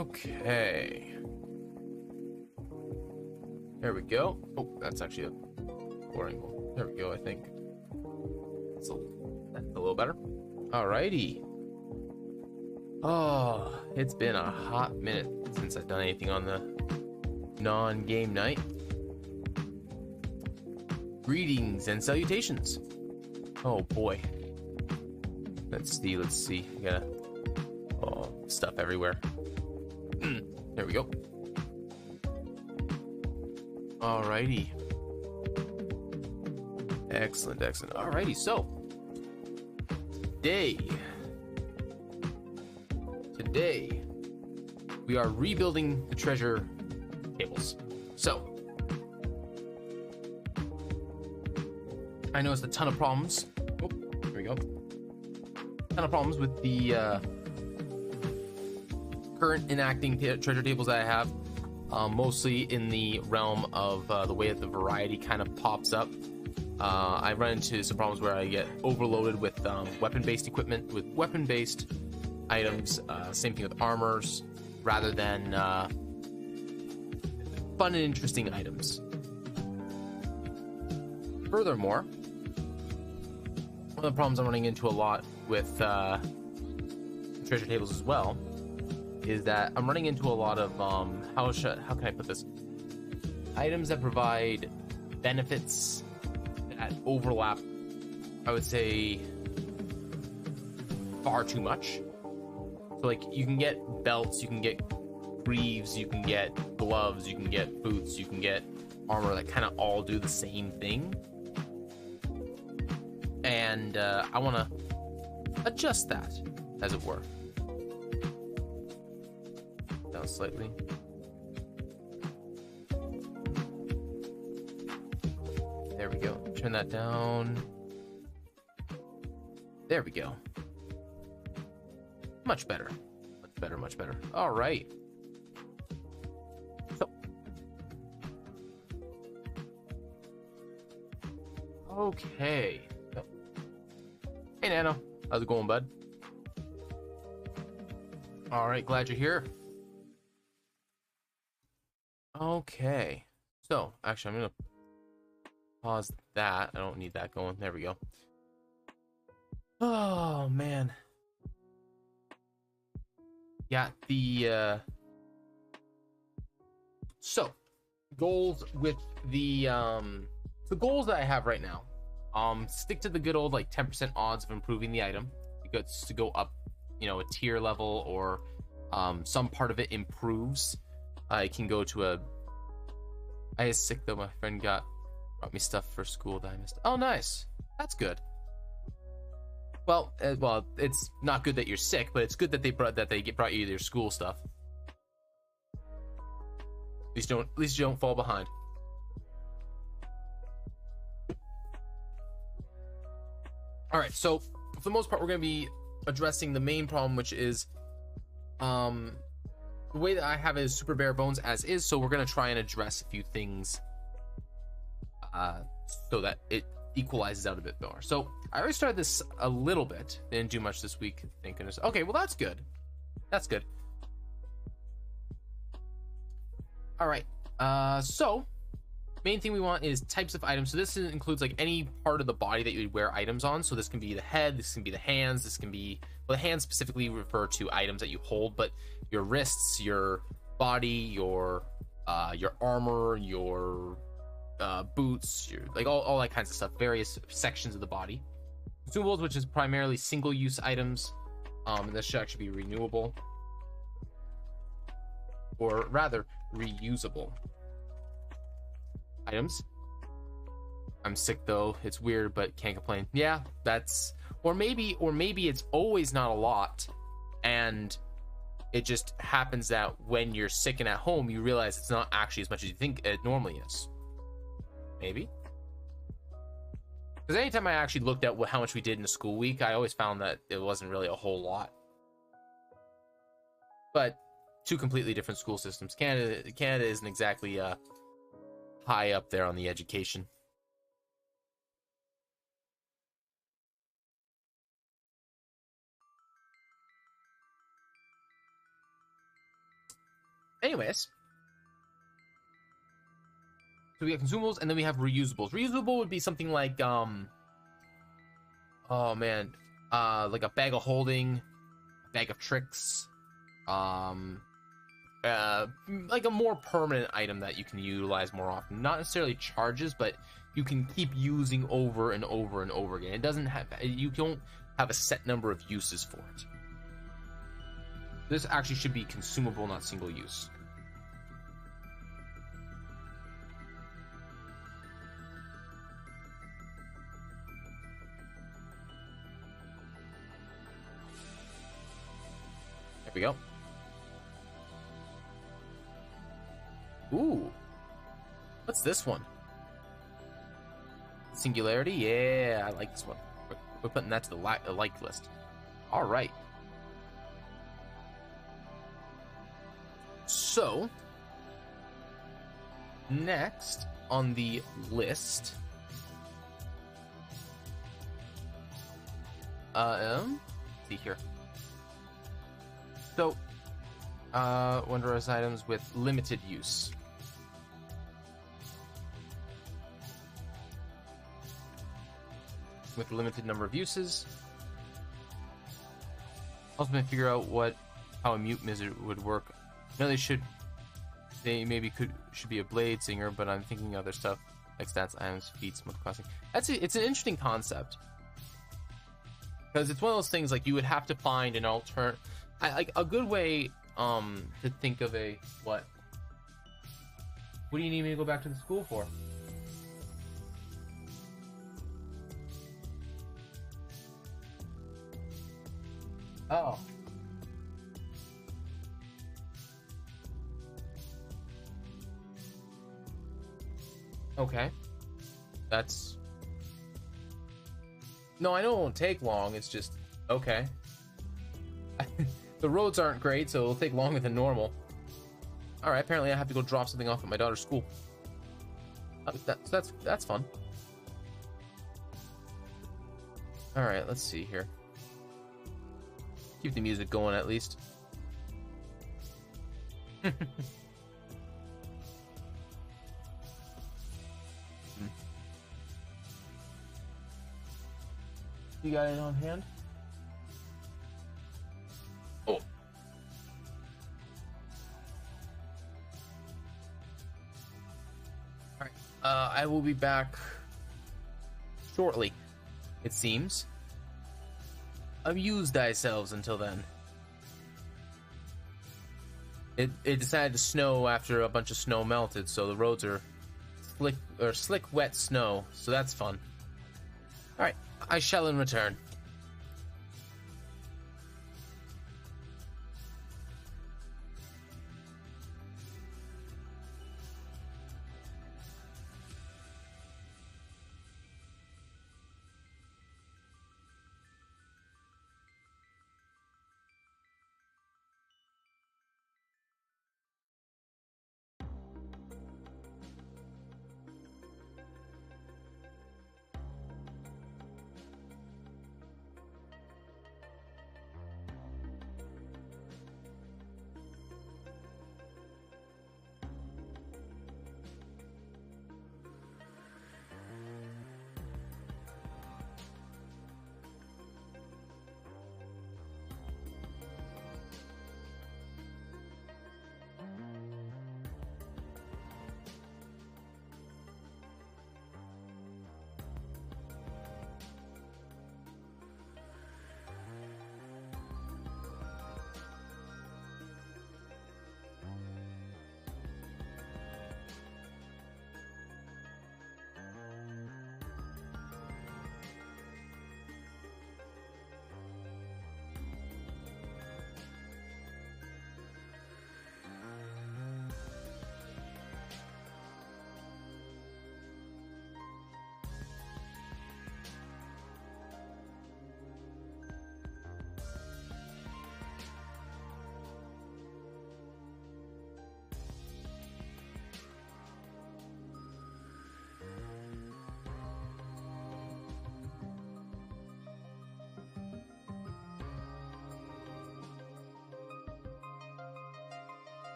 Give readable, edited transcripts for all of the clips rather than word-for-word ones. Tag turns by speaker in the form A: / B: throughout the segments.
A: Okay. There we go. Oh, that's actually a poor angle. There we go, I think. That's a little better. Alrighty. Oh, it's been a hot minute since I've done anything on the non-game night. Greetings and salutations. Oh boy. Let's see. We got stuff everywhere. There we go. Alrighty. Excellent. Alrighty, so today we are rebuilding the treasure tables. So I noticed a ton of problems. Oh, there we go. Ton of problems with the current enacting treasure tables that I have, mostly in the realm of the way that the variety kind of pops up. I run into some problems where I get overloaded with weapon-based equipment, with weapon-based items. Same thing with armors, rather than fun and interesting items. Furthermore, one of the problems I'm running into a lot with treasure tables as well is that I'm running into a lot of how can I put this? Items that provide benefits that overlap, I would say, far too much. So like you can get belts, you can get greaves, you can get gloves, you can get boots, you can get armor that kind of all do the same thing. And I want to adjust that, as it were. Down slightly. There we go. Turn that down. There we go. Much better. Much better. All right. So. Okay. Hey, Nano. How's it going, bud? All right. Glad you're here. Okay. So, actually, I'm going to pause that. I don't need that going. There we go. Oh, man. Yeah, so goals with the goals that I have right now. Stick to the good old like 10% odds of improving the item. Because to go up, a tier level, or some part of it improves. I can go to I was sick though. My friend brought me stuff for school that I missed. Oh, nice. That's good. Well, it's not good that you're sick, but it's good that they brought you their school stuff. At least you don't fall behind. All right, so for the most part, we're going to be addressing the main problem, which is the way that I have it is super bare bones as is. So we're going to try and address a few things so that it equalizes out a bit more. So I already started this a little bit. Didn't do much this week, thank goodness. Okay, well that's good. That's good. All right. So main thing we want is types of items. So this includes like any part of the body that you would wear items on. So this can be the head, this can be the hands, this can be, well, the hands specifically refer to items that you hold, but your wrists, your body, your armor, your boots, like all that kinds of stuff, various sections of the body. Consumables, which is primarily single-use items, and this should actually be renewable, or rather reusable items. I'm sick though, it's weird, but can't complain. Yeah, that's, or maybe it's always not a lot, and it just happens that when you're sick and at home, you realize it's not actually as much as you think it normally is. Maybe. Because anytime I actually looked at how much we did in a school week, I always found that it wasn't really a whole lot. But two completely different school systems. Canada isn't exactly high up there on the education. Anyways, so we got consumables, and then we have reusables. Reusable would be something like oh man, like a bag of holding, a bag of tricks, like a more permanent item that you can utilize more often. Not necessarily charges, but you can keep using over and over and over again. It doesn't have, you don't have a set number of uses for it. This actually should be consumable, not single use. There we go. Ooh. What's this one? Singularity? Yeah, I like this one. We're putting that to the like list. All right. So, next on the list, let's see here. So, wondrous items with limited use. With a limited number of uses. Also, gonna figure out how a mute wizard would work. I know they maybe should be a blade singer, but I'm thinking other stuff like stats, items, feats, multi-classing. It's an interesting concept because it's one of those things like you would have to find an like a good way to think of a what do you need me to go back to the school for? Oh. Okay. That's... No, I know it won't take long. It's just... Okay. The roads aren't great, so it'll take longer than normal. Alright, apparently I have to go drop something off at my daughter's school. That's fun. Alright, let's see here. Keep the music going at least. You got it on hand? Oh. Alright. I will be back shortly, it seems. Amuse thyself until then. It decided to snow after a bunch of snow melted, so the roads are slick wet snow, so that's fun. Alright, I shall in return.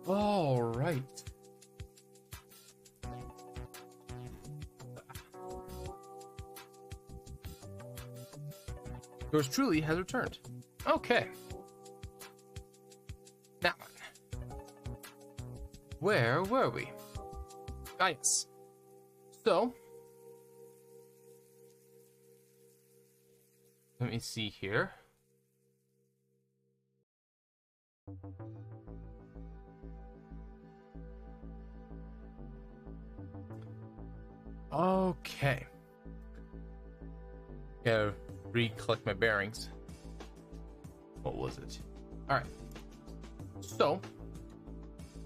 A: All right. Yours truly has returned. Okay. Now, where were we? Ah, yes. So, let me see here. Okay. Gotta recollect my bearings. What was it? All right. So,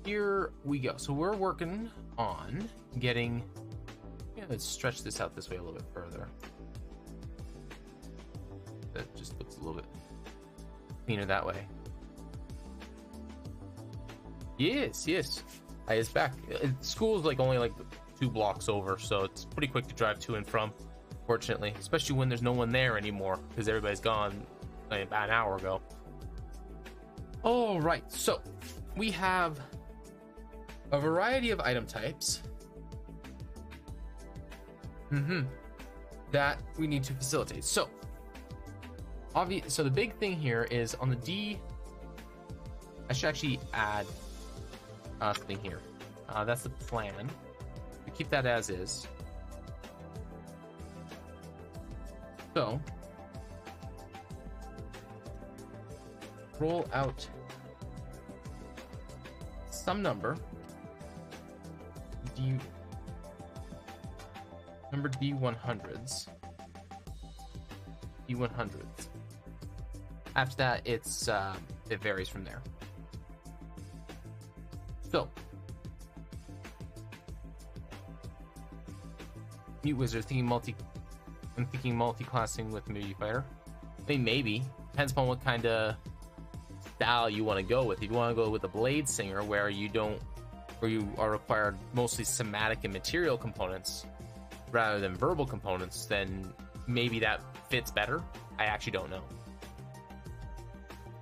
A: here we go. So we're working on getting... Yeah, let's stretch this out this way a little bit further. That just looks a little bit cleaner that way. Yes, yes. It's back. School's like only like 2 blocks over, so it's pretty quick to drive to and from, fortunately, especially when there's no one there anymore because everybody's gone like about an hour ago. All right, so we have a variety of item types that we need to facilitate. So so the big thing here is on the D. I should actually add a thing here. That's the plan. We keep that as is. So roll out some number D100s. After that, it varies from there. So, Mute Wizard I'm thinking multi-classing with Mute Fighter. I mean, maybe depends upon what kind of style you want to go with. If you want to go with a Blade Singer, where you are required mostly somatic and material components rather than verbal components, then maybe that fits better. I actually don't know.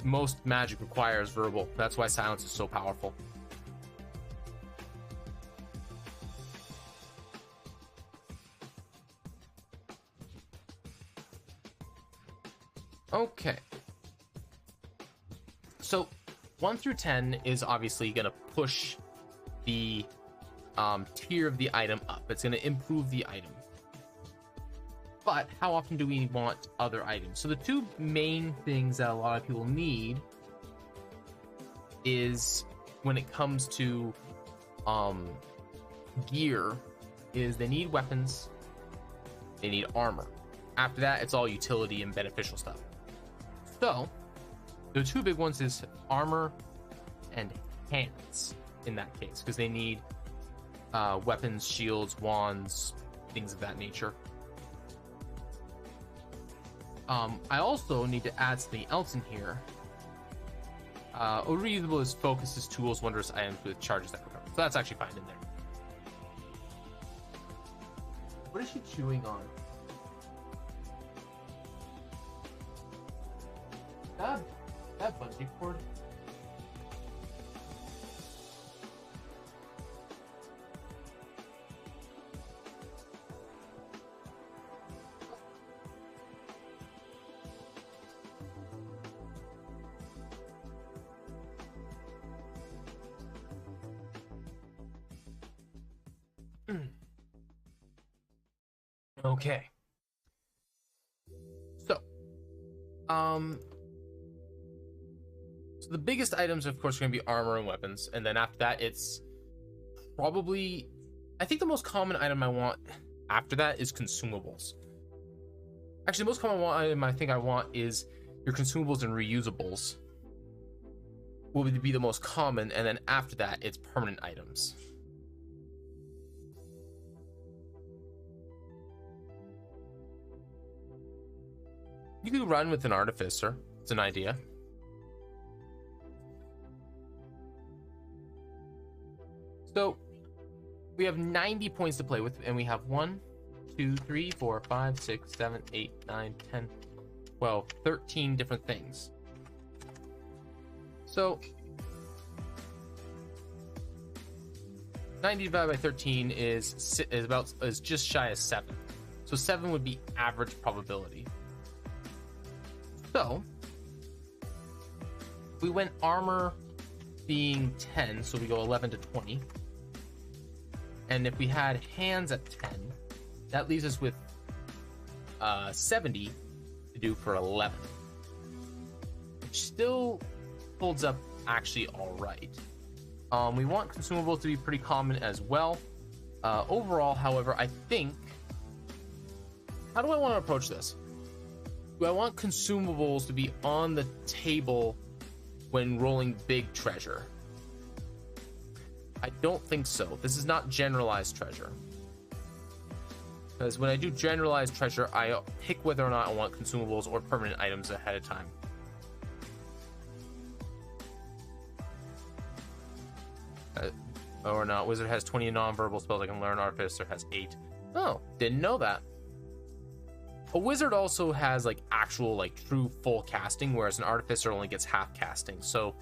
A: Most magic requires verbal. That's why silence is so powerful. Okay. So 1 through 10 is obviously going to push the tier of the item up. It's going to improve the item. But how often do we want other items? So the 2 main things that a lot of people need is, when it comes to gear, is they need weapons, they need armor. After that, it's all utility and beneficial stuff. So the 2 big ones is armor and hands in that case, because they need weapons, shields, wands, things of that nature. I also need to add something else in here. Reusable is focuses, tools, wondrous items with charges that recover. So that's actually fine in there. What is she chewing on? That bungee cord. Okay. So, so the biggest items, of course, are going to be armor and weapons, and then after that, it's probably, I think the most common item I want after that is consumables. Actually, the most common item I think I want is your consumables and reusables will be the most common, and then after that, it's permanent items. You could run with an artificer. It's an idea. So we have 90 points to play with, and we have 1, 2, 3, 4, 5, 6, 7, 8, 9, 10, 12, 13 different things. So 90 divided by 13 is just shy of 7. So 7 would be average probability. So we went armor being 10, so we go 11 to 20. And if we had hands at 10, that leaves us with 70 to do for 11, which still holds up actually all right. We want consumables to be pretty common as well. Overall, however, I think, how do I want to approach this? Do I want consumables to be on the table when rolling big treasure? I don't think so. This is not generalized treasure. Because when I do generalized treasure, I pick whether or not I want consumables or permanent items ahead of time. Or not. Wizard has 20 non-verbal spells I can learn. Artificer has 8. Oh, didn't know that. A wizard also has like actual like true full casting, whereas an artificer only gets half casting. So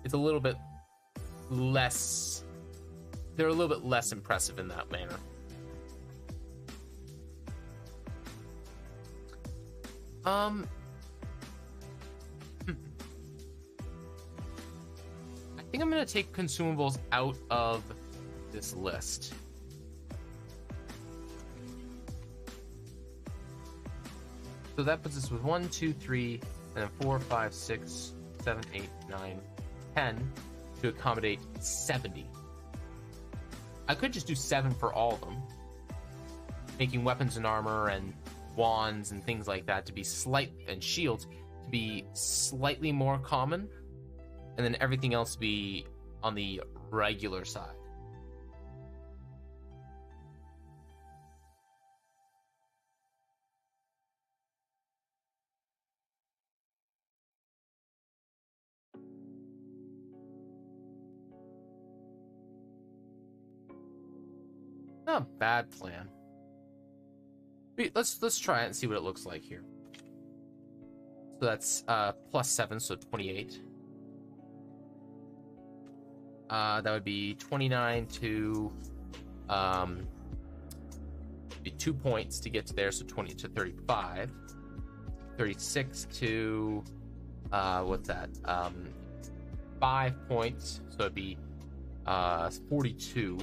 A: it's a little bit less. They're a little bit less impressive in that manner. I think I'm gonna take consumables out of this list. So that puts us with 1, 2, 3, and then 4, 5, 6, 7, 8, 9, 10 to accommodate 70. I could just do 7 for all of them, making weapons and armor and wands and things like that to be and shields to be slightly more common, and then everything else to be on the regular side. Not a bad plan. Let's try it and see what it looks like here. So that's plus 7, so 28. That would be 29 to be 2 points to get to there, so 20 to 35. 36 to what's that? 5 points, so it'd be 42.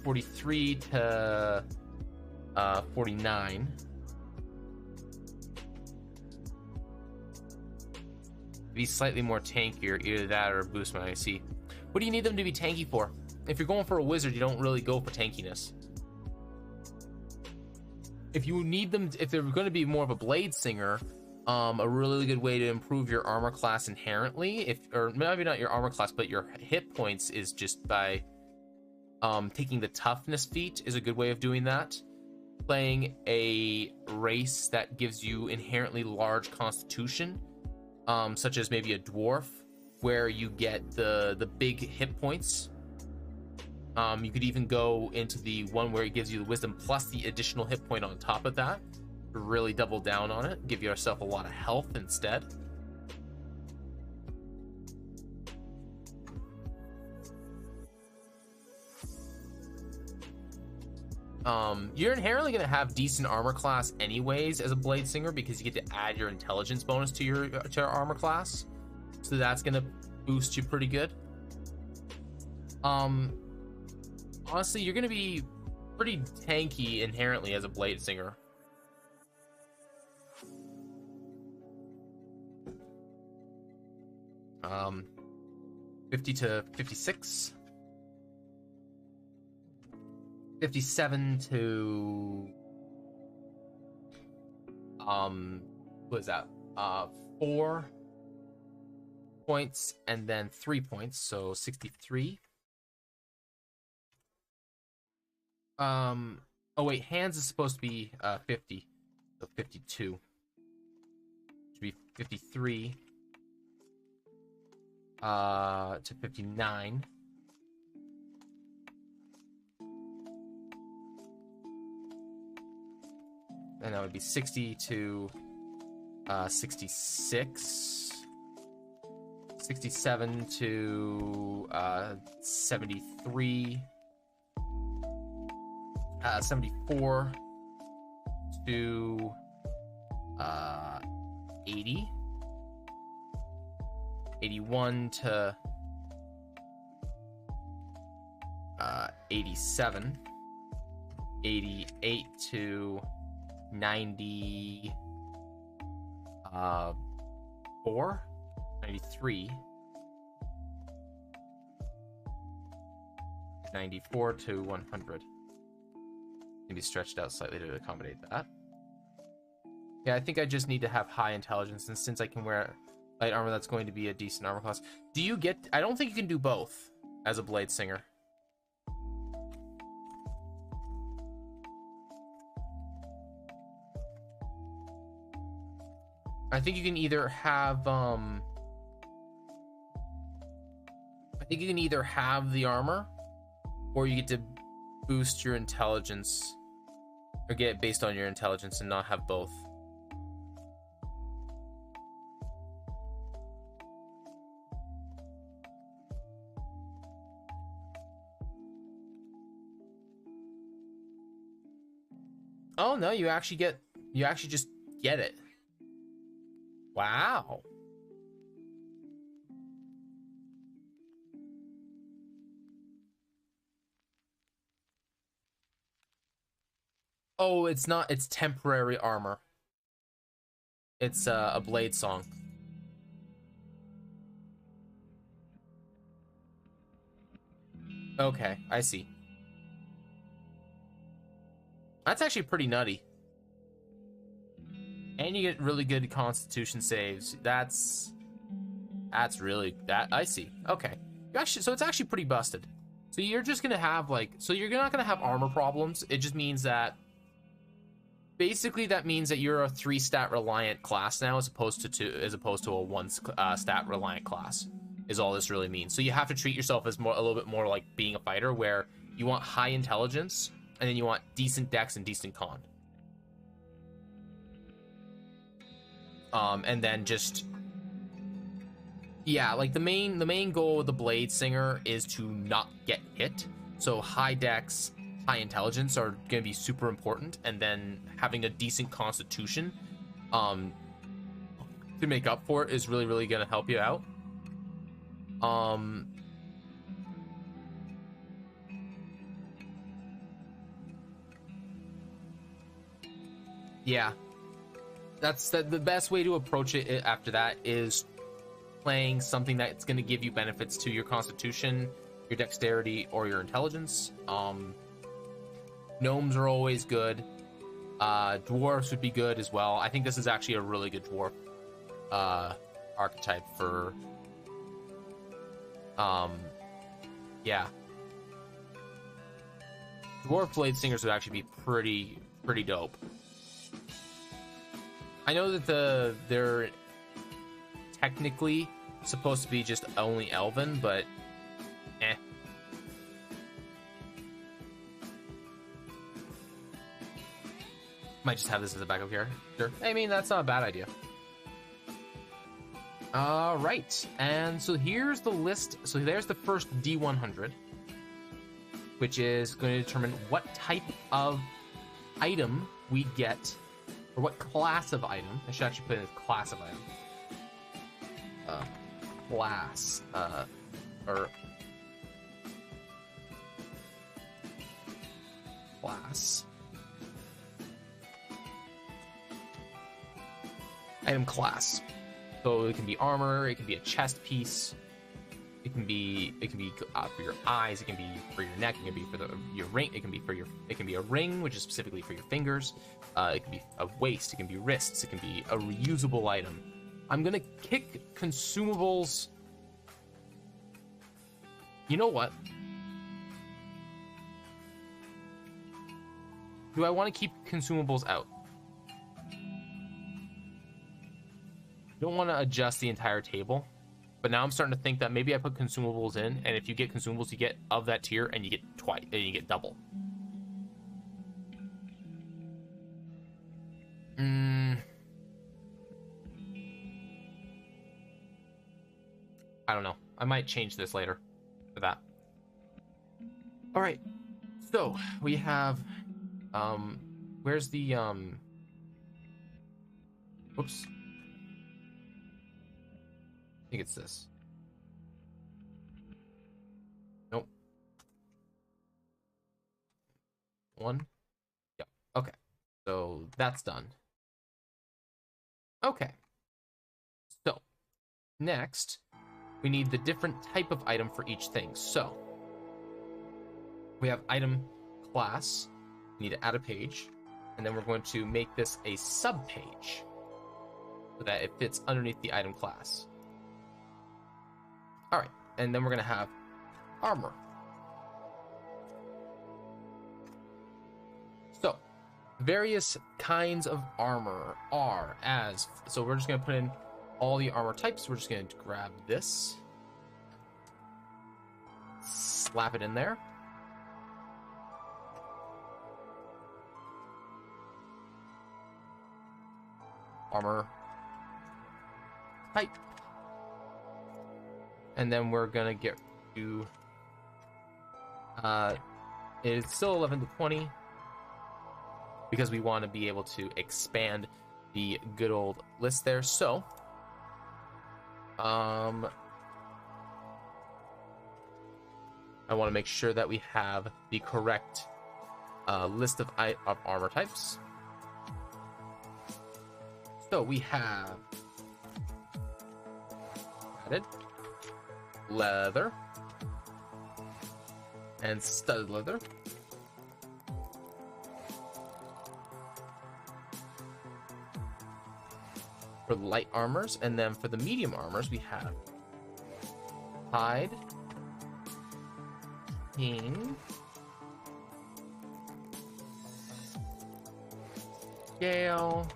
A: 43 to 49. Be slightly more tankier, either that or boost my IC. What do you need them to be tanky for? If you're going for a wizard, you don't really go for tankiness. If you need them, if they're going to be more of a blade singer, a really good way to improve your armor class inherently, or maybe not your armor class, but your hit points, is just by taking the toughness feat is a good way of doing that. Playing a race that gives you inherently large constitution, such as maybe a dwarf, where you get the big hit points. You could even go into the one where it gives you the wisdom plus the additional hit point on top of that to really double down on it, give yourself a lot of health instead. You're inherently going to have decent armor class anyways as a blade singer, because you get to add your intelligence bonus to your armor class, so that's going to boost you pretty good. Honestly, you're going to be pretty tanky inherently as a blade singer. Um, 50 to 56. 57 to what is that? 4 points and then 3 points, so 63. Oh wait, hands is supposed to be 50, so 52. Should be 53 to 59. And that would be 60 to 66. 67 to 73. 74 to 80. 81 to 87. 88 to 94. 93. 94 to 100. Can be stretched out slightly to accommodate that. Yeah, I think I just need to have high intelligence, and since I can wear light armor, that's going to be a decent armor class. Do you get... I don't think you can do both as a blade singer. I think you can either have I think you can either have the armor, or you get to boost your intelligence, or get it based on your intelligence and not have both. Oh no, you actually just get it. Wow. Oh, it's not, it's temporary armor. It's a blade song. Okay, I see. That's actually pretty nutty. And you get really good constitution saves. That's really, that I see. Okay. Actually, so it's actually pretty busted. So you're just gonna have like, so you're not gonna have armor problems. It just means that basically that means that you're a 3-stat reliant class now, as opposed to a 1-stat reliant class, is all this really means. So you have to treat yourself as a little bit more like being a fighter, where you want high intelligence and then you want decent dex and decent con. And then just, yeah, like the main goal of the blade singer is to not get hit. So high dex, high intelligence are going to be super important, and then having a decent constitution to make up for it is really, really going to help you out. Yeah, that's the best way to approach it. After that is playing something that's going to give you benefits to your constitution, your dexterity, or your intelligence. Gnomes are always good. Dwarves would be good as well. I think this is actually a really good dwarf archetype for yeah, dwarf blade singers would actually be pretty dope. I know that they're technically supposed to be just only elven, but eh. Might just have this as a backup character. Sure. I mean, that's not a bad idea. All right, and so here's the list. So there's the first D100, which is going to determine what type of item we get, or what class of item. I should actually put in a class of item. Class, or class. Item class. So it can be armor, it can be a chest piece, it can be for your eyes, it can be for your neck, it can be for your ring, it can be a ring, which is specifically for your fingers. It can be a waist, it can be wrists, it can be a reusable item. I'm gonna kick consumables. You know what? Do I want to keep consumables out? Don't want to adjust the entire table, but now I'm starting to think that maybe I put consumables in, and if you get consumables, you get of that tier, and you get twice, and you get double. I don't know. I might change this later for that. All right. So we have, where's the, oops. I think it's this. Nope. One. Yep. Okay. So that's done. Okay. So next, we need the different type of item for each thing. So we have item class. We need to add a page, and then we're going to make this a sub page so that it fits underneath the item class. All right, and then we're going to have armor. So various kinds of armor are as, so we're just going to put in all the armor types. We're just going to grab this, slap it in there. Armor type. And then we're going to get to, it's still 11 to 20 because we want to be able to expand the good old list there. So, I want to make sure that we have the correct list of armor types. So we have added leather and studded leather. For the light armors, and then for the medium armors, we have hide, king, scale,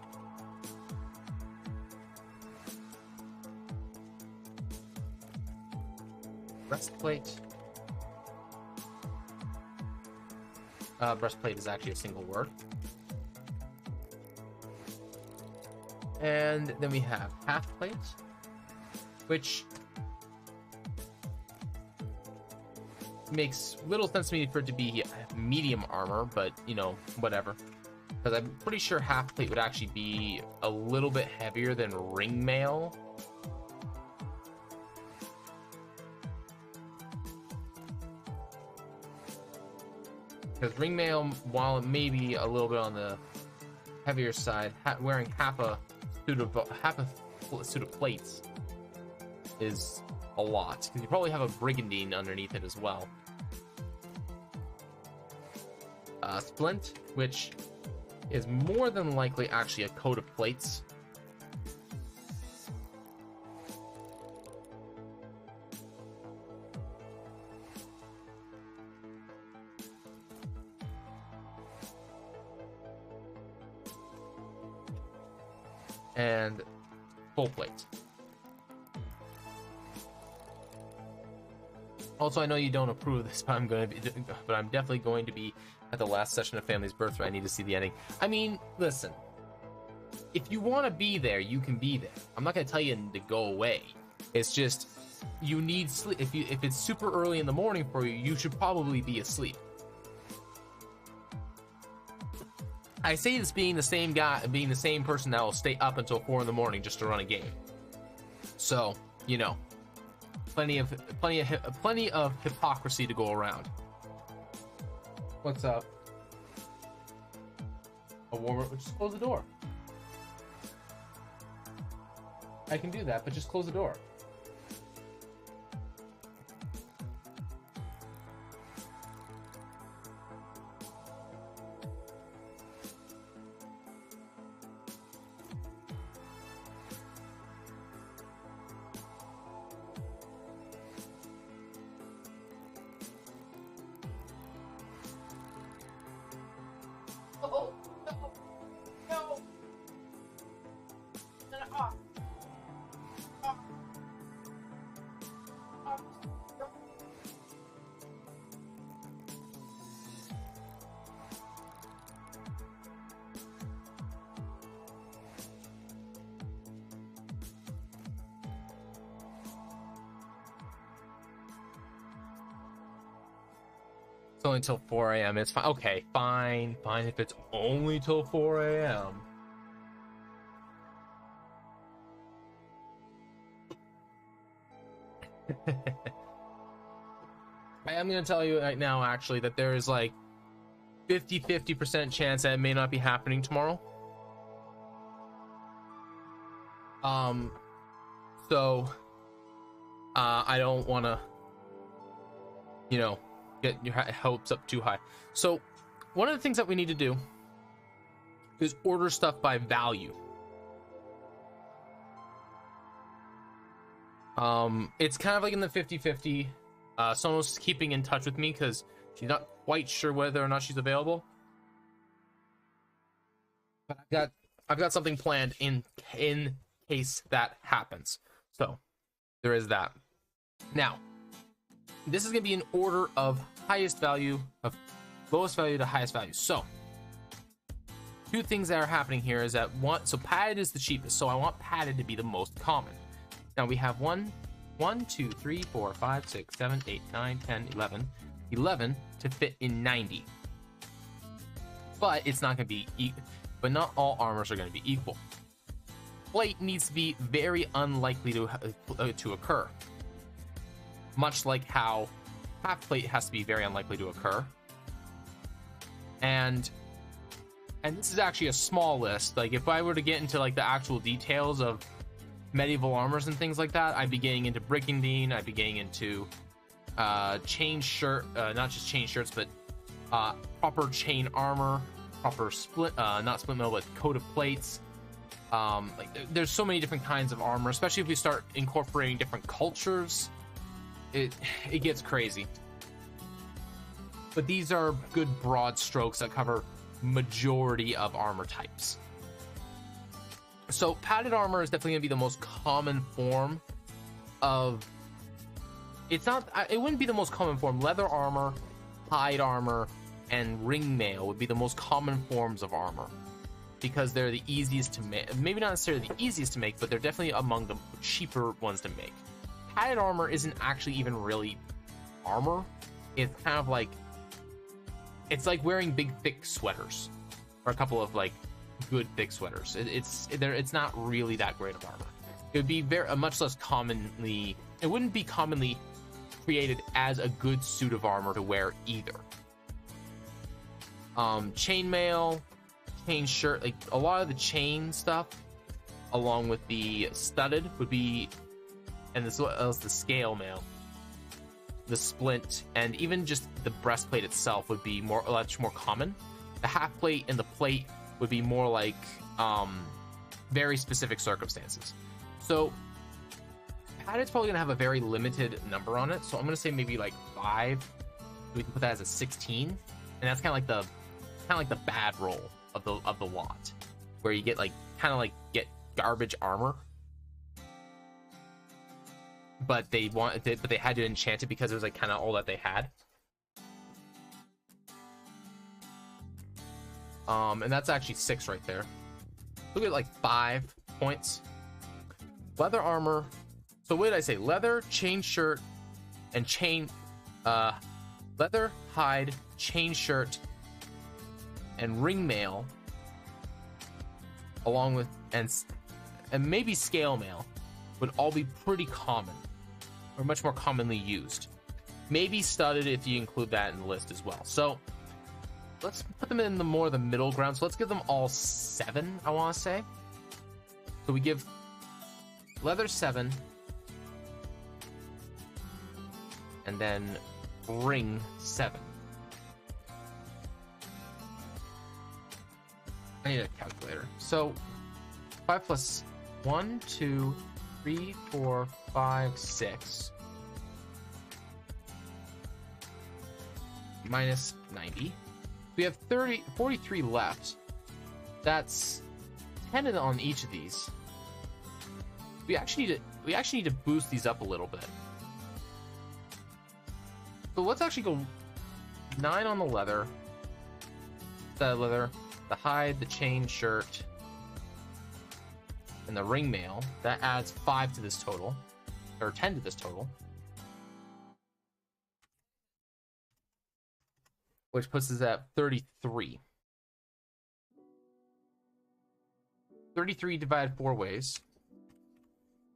A: breastplate. Breastplate is actually a single word. And then we have half plate, which makes little sense to me for it to be medium armor, but you know, whatever. Because I'm pretty sure half plate would actually be a little bit heavier than ring mail. Because ring mail, while it may be a little bit on the heavier side, wearing half a suit of plates is a lot. Because you probably have a brigandine underneath it as well. Splint, which is more than likely actually a coat of plates. And full plate. Also, I know you don't approve of this, but I'm definitely going to be at the last session of Family's Birthright. I need to see the ending. I mean, listen, if you want to be there, you can be there. I'm not going to tell you to go away. It's just you need sleep. If it's super early in the morning for you, you should probably be asleep. I say this being the same guy, being the same person that will stay up until 4 in the morning just to run a game. So, you know, plenty of hypocrisy to go around. What's up? A warmer? Just close the door. I can do that, but just close the door. Oh, no, no. Turn it off. Off. Off. It's only till 4 a.m. It's fine. Okay, fine if it's only till 4 a.m. I am going to tell you right now, actually, that there is like 50% chance that it may not be happening tomorrow. So I don't want to, you know, get your hopes up too high. So one of the things that we need to do is order stuff by value. It's kind of like in the 50-50. Someone's keeping in touch with me because she's not quite sure whether or not she's available. But I've got something planned in case that happens. So there is that. Now, this is going to be an order of highest value, of lowest value to highest value. So two things that are happening here is that one, so padded is the cheapest, so I want padded to be the most common. Now we have 1, 2, 3, 4, 5, 6, 7, 8, 9, 10, 11 to fit in 90. But it's not going to be but not all armors are going to be equal. Plate needs to be very unlikely to occur. Much like how half plate has to be very unlikely to occur. And this is actually a small list. Like if I were to get into like the actual details of medieval armors and things like that, I'd be getting into brigandine, I'd be getting into chain shirt, not just chain shirts, but proper chain armor, proper split, not split mill, but coat of plates. Like there's so many different kinds of armor, especially if we start incorporating different cultures. It gets crazy. But these are good broad strokes that cover majority of armor types. So padded armor is definitely gonna be the most common form of, it's not, it wouldn't be the most common form. Leather armor, hide armor, and ring mail would be the most common forms of armor because they're the easiest to make. Maybe not necessarily the easiest to make, but they're definitely among the cheaper ones to make. Padded armor isn't actually even really armor. It's kind of like, it's like wearing big thick sweaters, or a couple of like good thick sweaters. It's not really that great of armor. It would be very much less commonly, it wouldn't be commonly created as a good suit of armor to wear either. Chainmail, chain shirt, like a lot of the chain stuff along with the studded would be, and as well as the scale mail, the splint, and even just the breastplate itself would be much more common. The half plate and the plate would be more like very specific circumstances. So padded's probably gonna have a very limited number on it, so I'm gonna say maybe like 5. We can put that as a 16, and that's kind of like the bad roll of the lot, where you get like get garbage armor, but they had to enchant it because it was like kind of all that they had. And that's actually 6 right there. Look at like 5 points. Leather armor. So what did I say? Leather, chain shirt, and chain. Leather, hide, chain shirt, and ring mail, along with and maybe scale mail, would all be pretty common, or much more commonly used. Maybe studded if you include that in the list as well. So let's put them in the middle ground. So let's give them all 7, I want to say. So we give leather 7, and then ring 7. I need a calculator. So 5 plus 1, 2, 3, 4, 5, 6 minus 90. We have 43 left. That's 10 on each of these. We actually need to boost these up a little bit. So let's actually go 9 on the leather, the hide, the chain shirt, and the ring mail. That adds 5 to this total, or 10 to this total. which puts us at 33. 33 divided 4 ways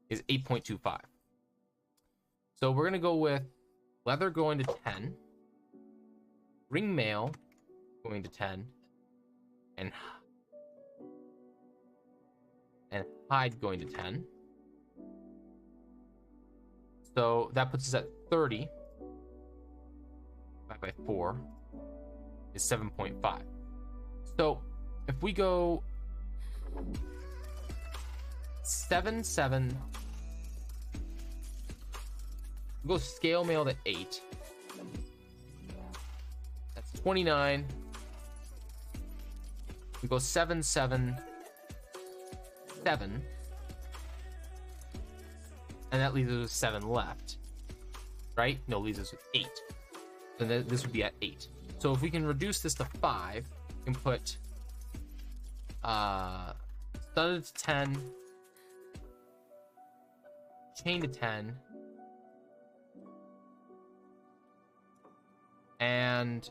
A: is 8.25. So we're going to go with leather going to 10, ring mail going to 10, and hide going to 10. So that puts us at 30. 5 by 4 is 7.5. So if we go 7, 7, we'll go scale mail to 8. That's 29. We go 7, 7, 7. And that leaves us with 7 left. Right? No, leaves us with 8. And then this would be at 8. So if we can reduce this to 5, we can put studded to 10, chain to 10, and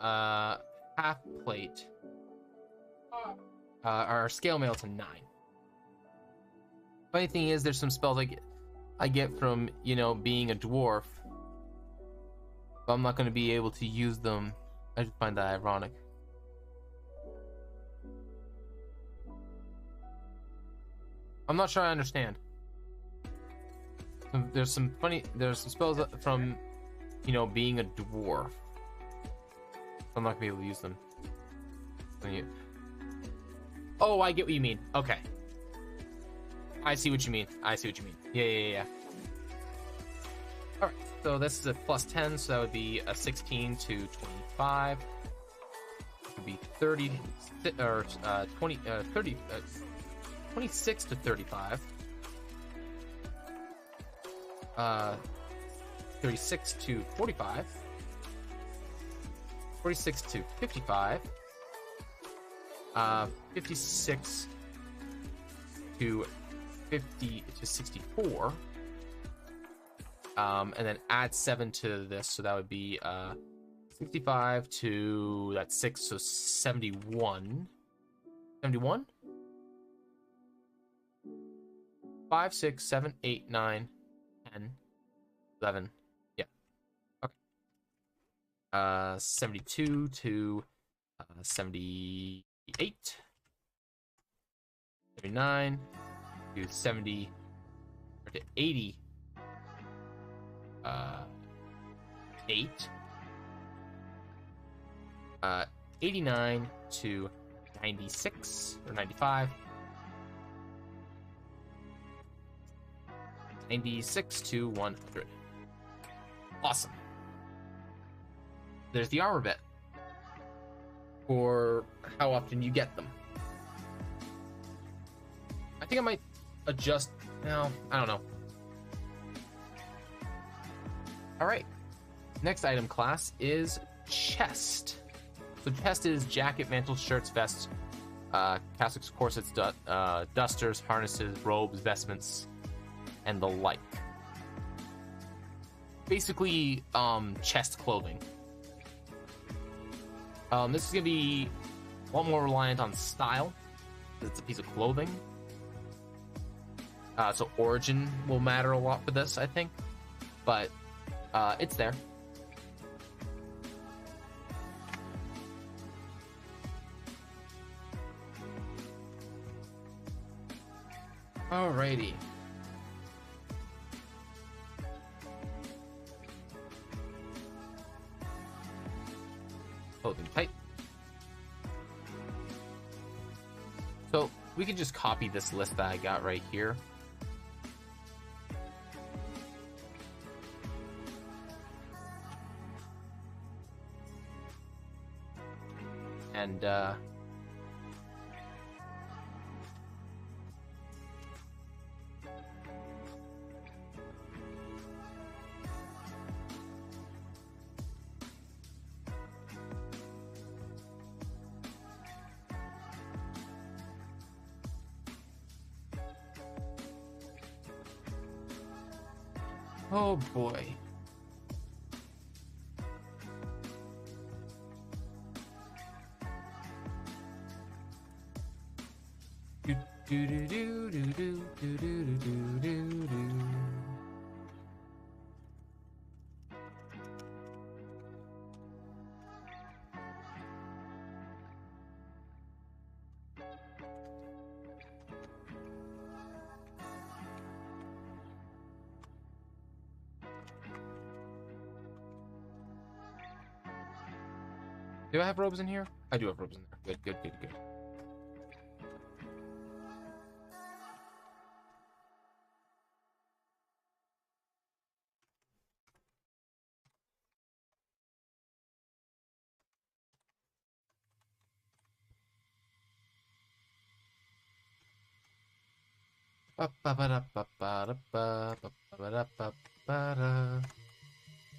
A: half plate, our scale mail to 9. Funny thing is, there's some spells I get from, you know, being a dwarf, but I'm not going to be able to use them. I just find that ironic. I'm not sure I understand. There's some spells from, you know, being a dwarf. I'm not gonna be able to use them. Oh, I get what you mean. Okay. I see what you mean. Yeah. Alright, so this is a plus 10, so that would be a 16 to 25. It would be 30, or 20, 30, 26 to 35. 36 to 45. 46 to 55. 56 to 50 to 64. And then add 7 to this, so that would be 65 to that's 6, so 71. 71? 5, 6, 7, 8, 9, 10, 11. Yeah. Okay. 72 to 78. 79 to 70 or to 80. 8. 89 to 96 or 95. 96 to 100. Awesome. There's the armor bit for how often you get them. I think I might adjust. No, I don't know. All right. Next item class is chest. So chest is jacket, mantle, shirts, vests, cassocks, corsets, dusters, harnesses, robes, vestments, and the like. Basically, chest clothing. This is gonna be a lot more reliant on style, because it's a piece of clothing. So origin will matter a lot for this, I think. But it's there. Alrighty. Clothing type. So we can just copy this list that I got right here. And oh boy. Do do do do do do do do do do. Do I have robes in here? I do have robes in there. Good, good, good, good.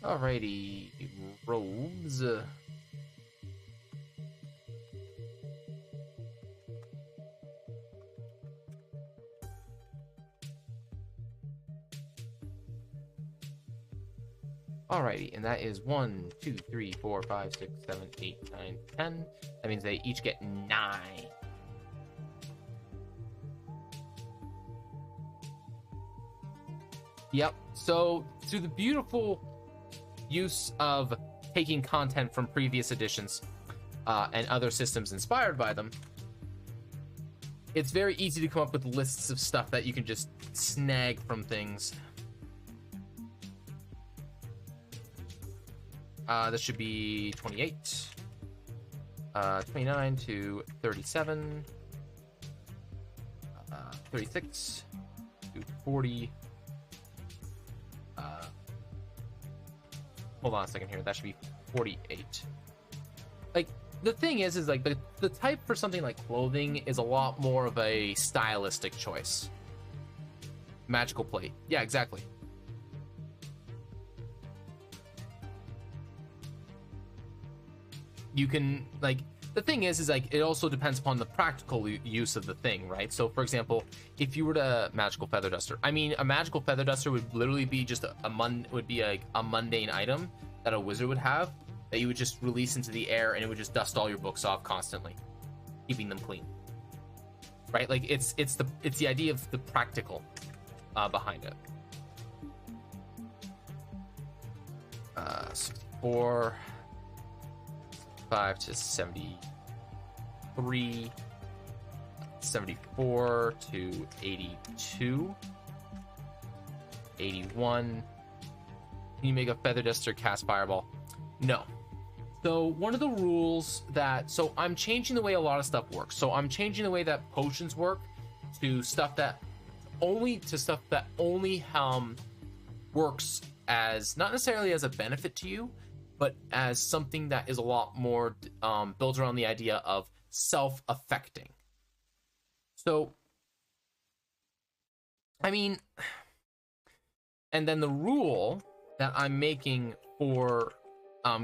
A: Alrighty, robes. Alrighty, and that is 1, 2, 3, 4, 5, 6, 7, 8, 9, 10. That means they each get 9. Yep, so through the beautiful use of taking content from previous editions and other systems inspired by them, it's very easy to come up with lists of stuff that you can just snag from things. This should be 28, 29 to 37, 36 to 40. Hold on a second here. That should be 48. Like, the thing is like the type for something like clothing is a lot more of a stylistic choice. Magical plate. Yeah, exactly. You can, like, the thing is like, it also depends upon the practical use of the thing, right? So, for example, if you were to magical feather duster, I mean, a magical feather duster would literally be just a mundane item that a wizard would have that you would just release into the air, and it would just dust all your books off constantly, keeping them clean, right? Like, it's the idea of the practical behind it. 64. 5 to 73, 74 to 82, 81. Can you make a feather duster cast fireball? No. So one of the rules so I'm changing the way a lot of stuff works. So I'm changing the way that potions work to stuff that only works as, not necessarily as a benefit to you, but as something that is a lot more built around the idea of self-affecting. So, I mean, and then the rule that I'm making for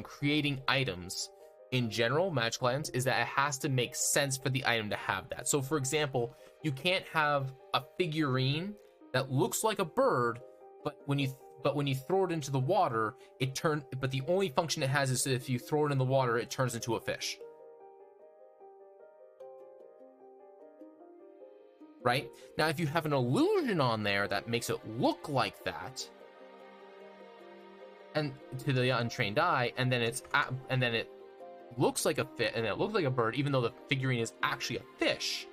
A: creating items in general, magical items, is that it has to make sense for the item to have that. So, for example, you can't have a figurine that looks like a bird, but when you throw it into the water, but the only function it has is if you throw it in the water, it turns into a fish. Right? Now, if you have an illusion on there that makes it look like that, and to the untrained eye, and then it looks like a fish, and it looks like a bird, even though the figurine is actually a fish,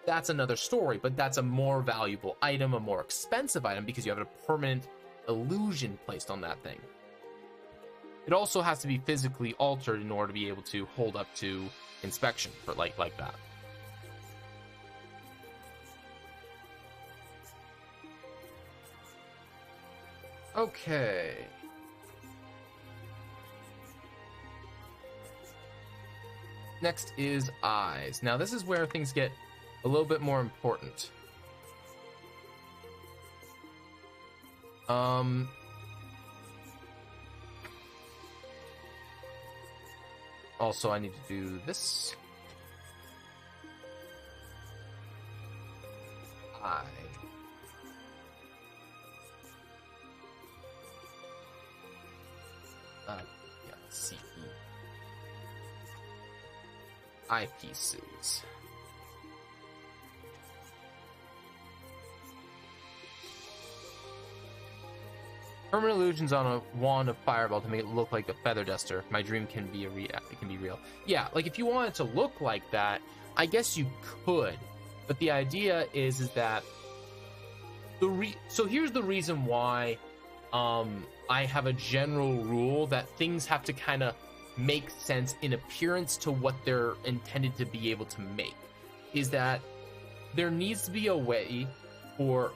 A: that's another story. But that's a more valuable item, a more expensive item, because you have a permanent illusion placed on that thing. It also has to be physically altered in order to be able to hold up to inspection for like that. Okay. Next is eyes. Now this is where things get a little bit more important. Also, I need to do this. I. Yeah, CE. Eyepieces. Permanent illusions on a wand of fireball to make it look like a feather duster. My dream can be it can be real. Yeah, like if you want it to look like that, I guess you could. But the idea is that so here's the reason why I have a general rule that things have to kind of make sense in appearance to what they're intended to be able to make. Is that there needs to be a way for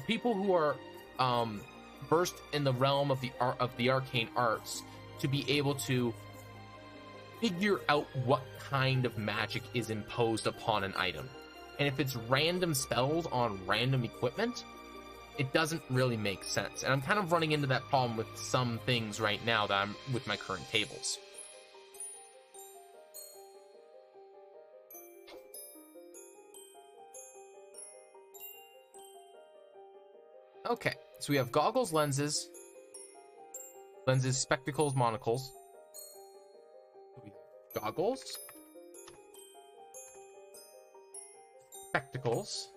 A: people who are versed in the realm of the arcane arts to be able to figure out what kind of magic is imposed upon an item. And if it's random spells on random equipment, it doesn't really make sense. And I'm kind of running into that problem with some things right now that I'm with my current tables. Okay, so we have goggles, lenses, spectacles, monocles. Goggles, spectacles,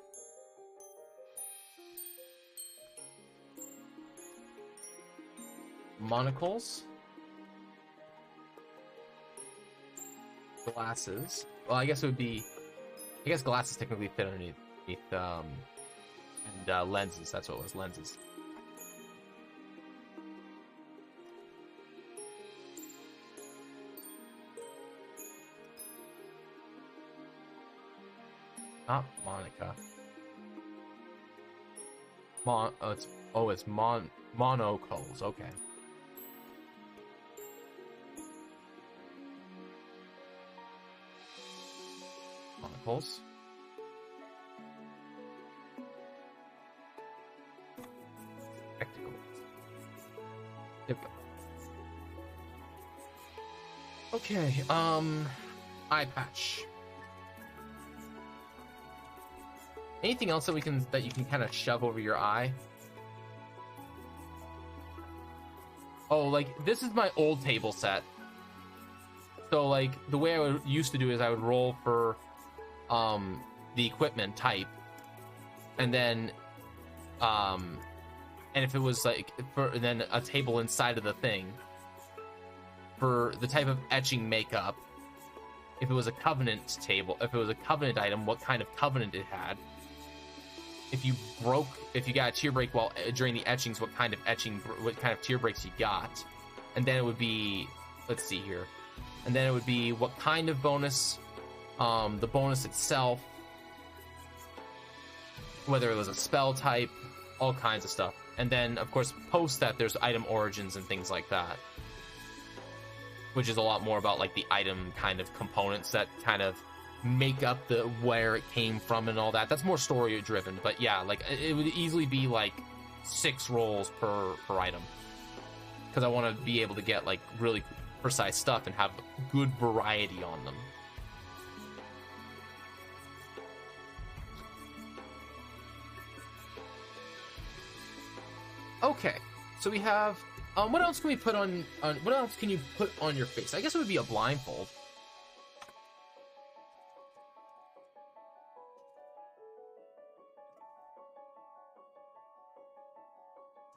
A: monocles, glasses. Well, I guess it would be, I guess glasses technically fit underneath and lenses. That's what it was, lenses. Not Monica. It's monocles. Okay. Monocles. Spectacles. There we go. Okay. Eye patch. Anything else that you can kind of shove over your eye? Oh, like this is my old table set. So like the way I used to do is I would roll for the equipment type, and then and if it was like then a table inside of the thing for the type of etching makeup. If it was a covenant table, if it was a covenant item, what kind of covenant it had. If you got a tear break while during the etchings, what kind of tear breaks you got. And then it would be, let's see here, and then it would be what kind of bonus, the bonus itself, whether it was a spell type, all kinds of stuff. And then of course post that there's item origins and things like that, which is a lot more about like the item kind of components that kind of make up the where it came from and all that. That's more story driven, but yeah, like it would easily be like 6 rolls per item, because I want to be able to get like really precise stuff and have good variety on them. Okay, so we have what else can we put on what else can you put on your face? I guess it would be a blindfold.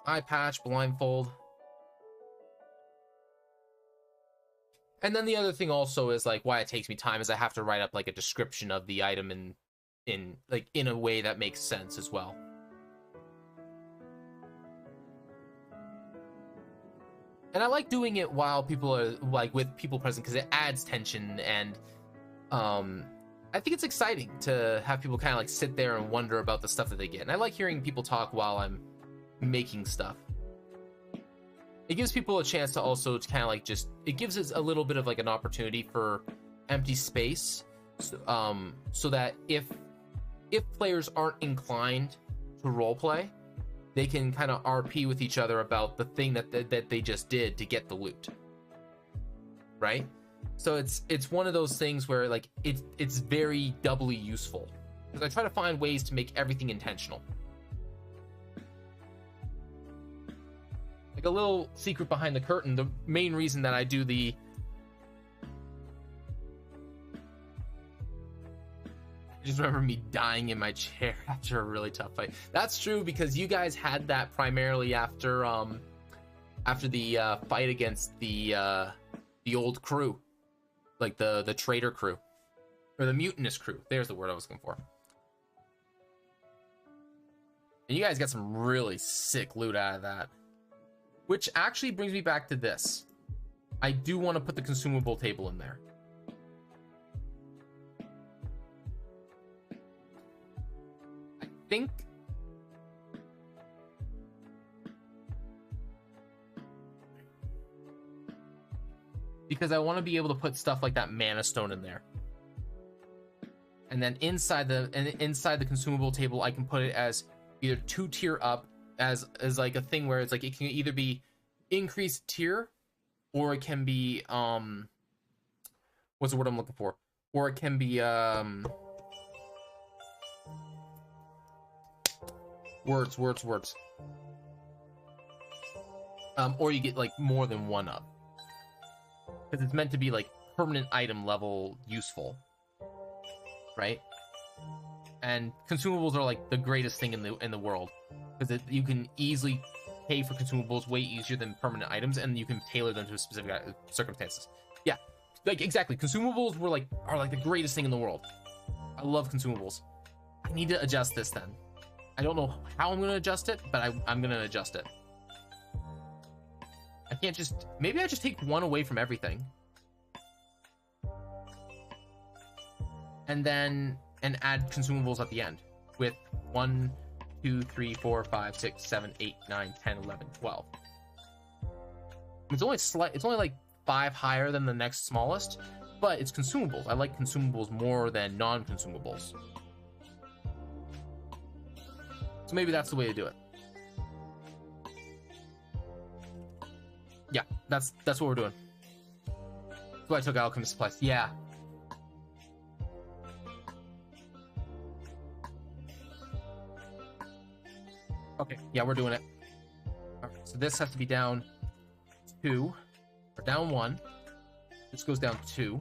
A: Eye patch, blindfold. And then the other thing also is like why it takes me time is I have to write up like a description of the item in a way that makes sense as well. And I like doing it while people are like with people present because it adds tension, and I think it's exciting to have people kind of like sit there and wonder about the stuff that they get. And I like hearing people talk while I'm making stuff. It gives people a chance to also kind of like it gives us a little bit of like an opportunity for empty space, so that if players aren't inclined to roleplay, they can kind of RP with each other about the thing that they just did to get the loot, right? So it's one of those things where like it's very doubly useful, because I try to find ways to make everything intentional. Like a little secret behind the curtain, the main reason that I do just remember me dying in my chair after a really tough fight. That's true, because you guys had that primarily after the fight against the old crew, like the traitor crew, or the mutinous crew. There's the word I was looking for. And you guys got some really sick loot out of that, which actually brings me back to this. I do want to put the consumable table in there. I think because I want to be able to put stuff like that mana stone in there, and then inside the consumable table, I can put it as either 2 tier up, as like a thing where it's like it can either be increased tier, or it can be what's the word I'm looking for? Or it can be words. Or you get like more than 1 up, because it's meant to be like permanent item level useful, right? And consumables are like the greatest thing in the world, because you can easily pay for consumables way easier than permanent items, and you can tailor them to specific circumstances. Yeah, like exactly. Consumables are like the greatest thing in the world. I love consumables. I need to adjust this then. I don't know how I'm going to adjust it, but I'm going to adjust it. I can't just... Maybe I just take 1 away from everything. And add consumables at the end with 1, 2, 3, 4, 5, 6, 7, 8, 9, 10, 11, 12. It's only like 5 higher than the next smallest, but it's consumables. I like consumables more than non-consumables. So maybe that's the way to do it. Yeah, that's what we're doing. So I took alchemist supplies. Yeah. Okay, yeah, we're doing it. All right, so this has to be down 2, or down 1. This goes down 2.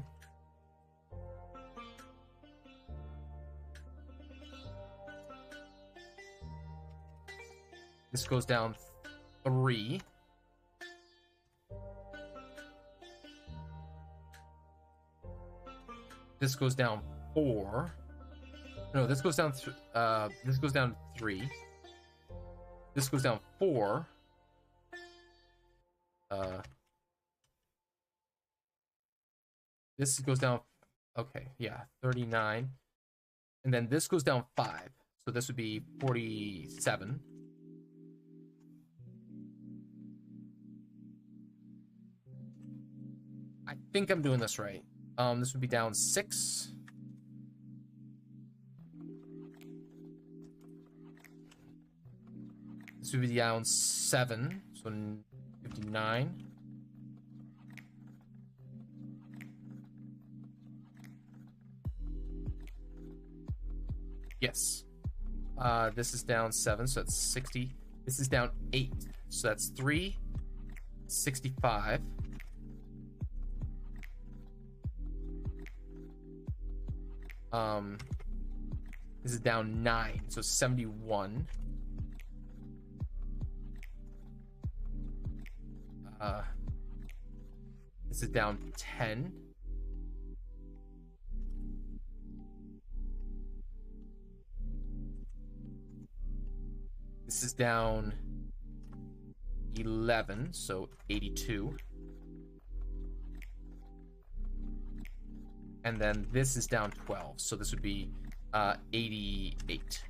A: This goes down 3. This goes down 4. No, this goes down 3. This goes down 3. This goes down 4. This goes down, okay, yeah, 39. And then this goes down 5. So this would be 47. I think I'm doing this right. This would be down 6. This would be down 7, so 59. Yes. This is down 7, so that's 60. This is down 8, so that's 3, 65. This is down 9, so 71. This is down 10. This is down 11, so 82. And then this is down 12, so this would be 88.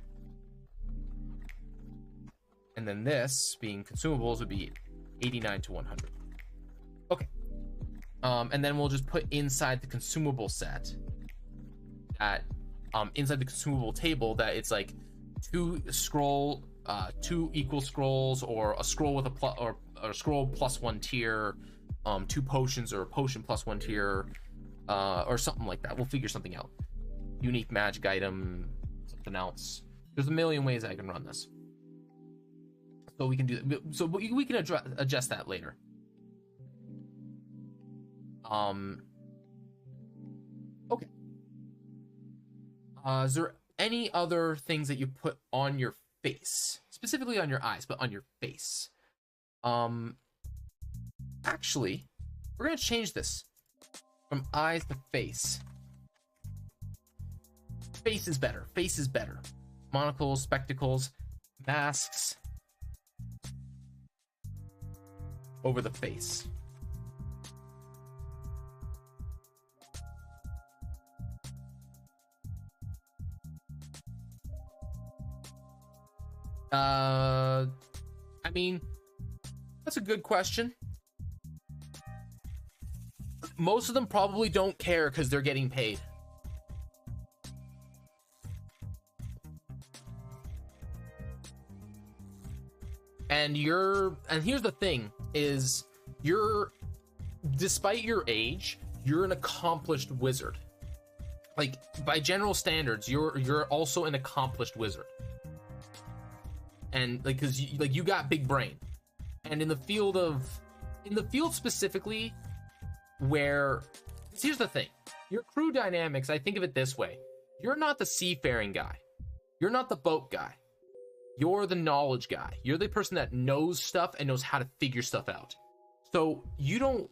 A: And then this, being consumables, would be 89 to 100. Okay. And then we'll just put inside the consumable set that inside the consumable table that it's like 2 equal scrolls, or a scroll with or a scroll plus 1 tier, 2 potions, or a potion plus 1 tier, or something like that. We'll figure something out. Unique magic item, something else. There's a million ways I can run this. So we can do that. So we can adjust that later. Okay. Is there any other things that you put on your face, specifically on your eyes, but on your face. Actually, we're gonna change this from eyes to face. Face is better. Face is better. Monocles, spectacles, masks over the face. I mean, that's a good question. Most of them probably don't care because they're getting paid. And here's the thing is despite your age, you're an accomplished wizard. Like by general standards, you're also an accomplished wizard. And like, cause you got big brain. And in the field specifically where, here's the thing, your crew dynamics, I think of it this way. You're not the seafaring guy. You're not the boat guy. You're the knowledge guy. You're the person that knows stuff and knows how to figure stuff out. So you don't,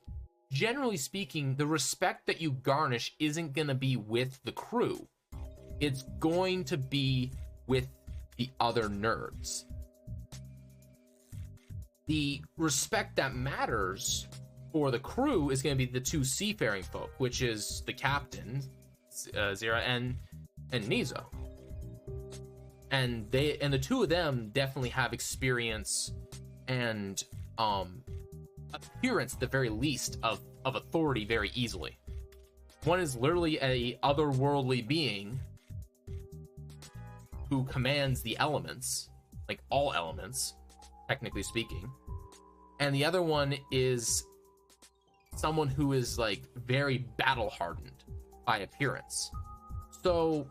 A: generally speaking, the respect that you garnish isn't going to be with the crew. It's going to be with the other nerds. The respect that matters for the crew is going to be the two seafaring folk, which is the captain, Zira, and Nizo. And the two of them definitely have experience and appearance at the very least of authority very easily. One is literally a otherworldly being who commands the elements, like all elements, technically speaking. And the other one is someone who is like very battle hardened by appearance. So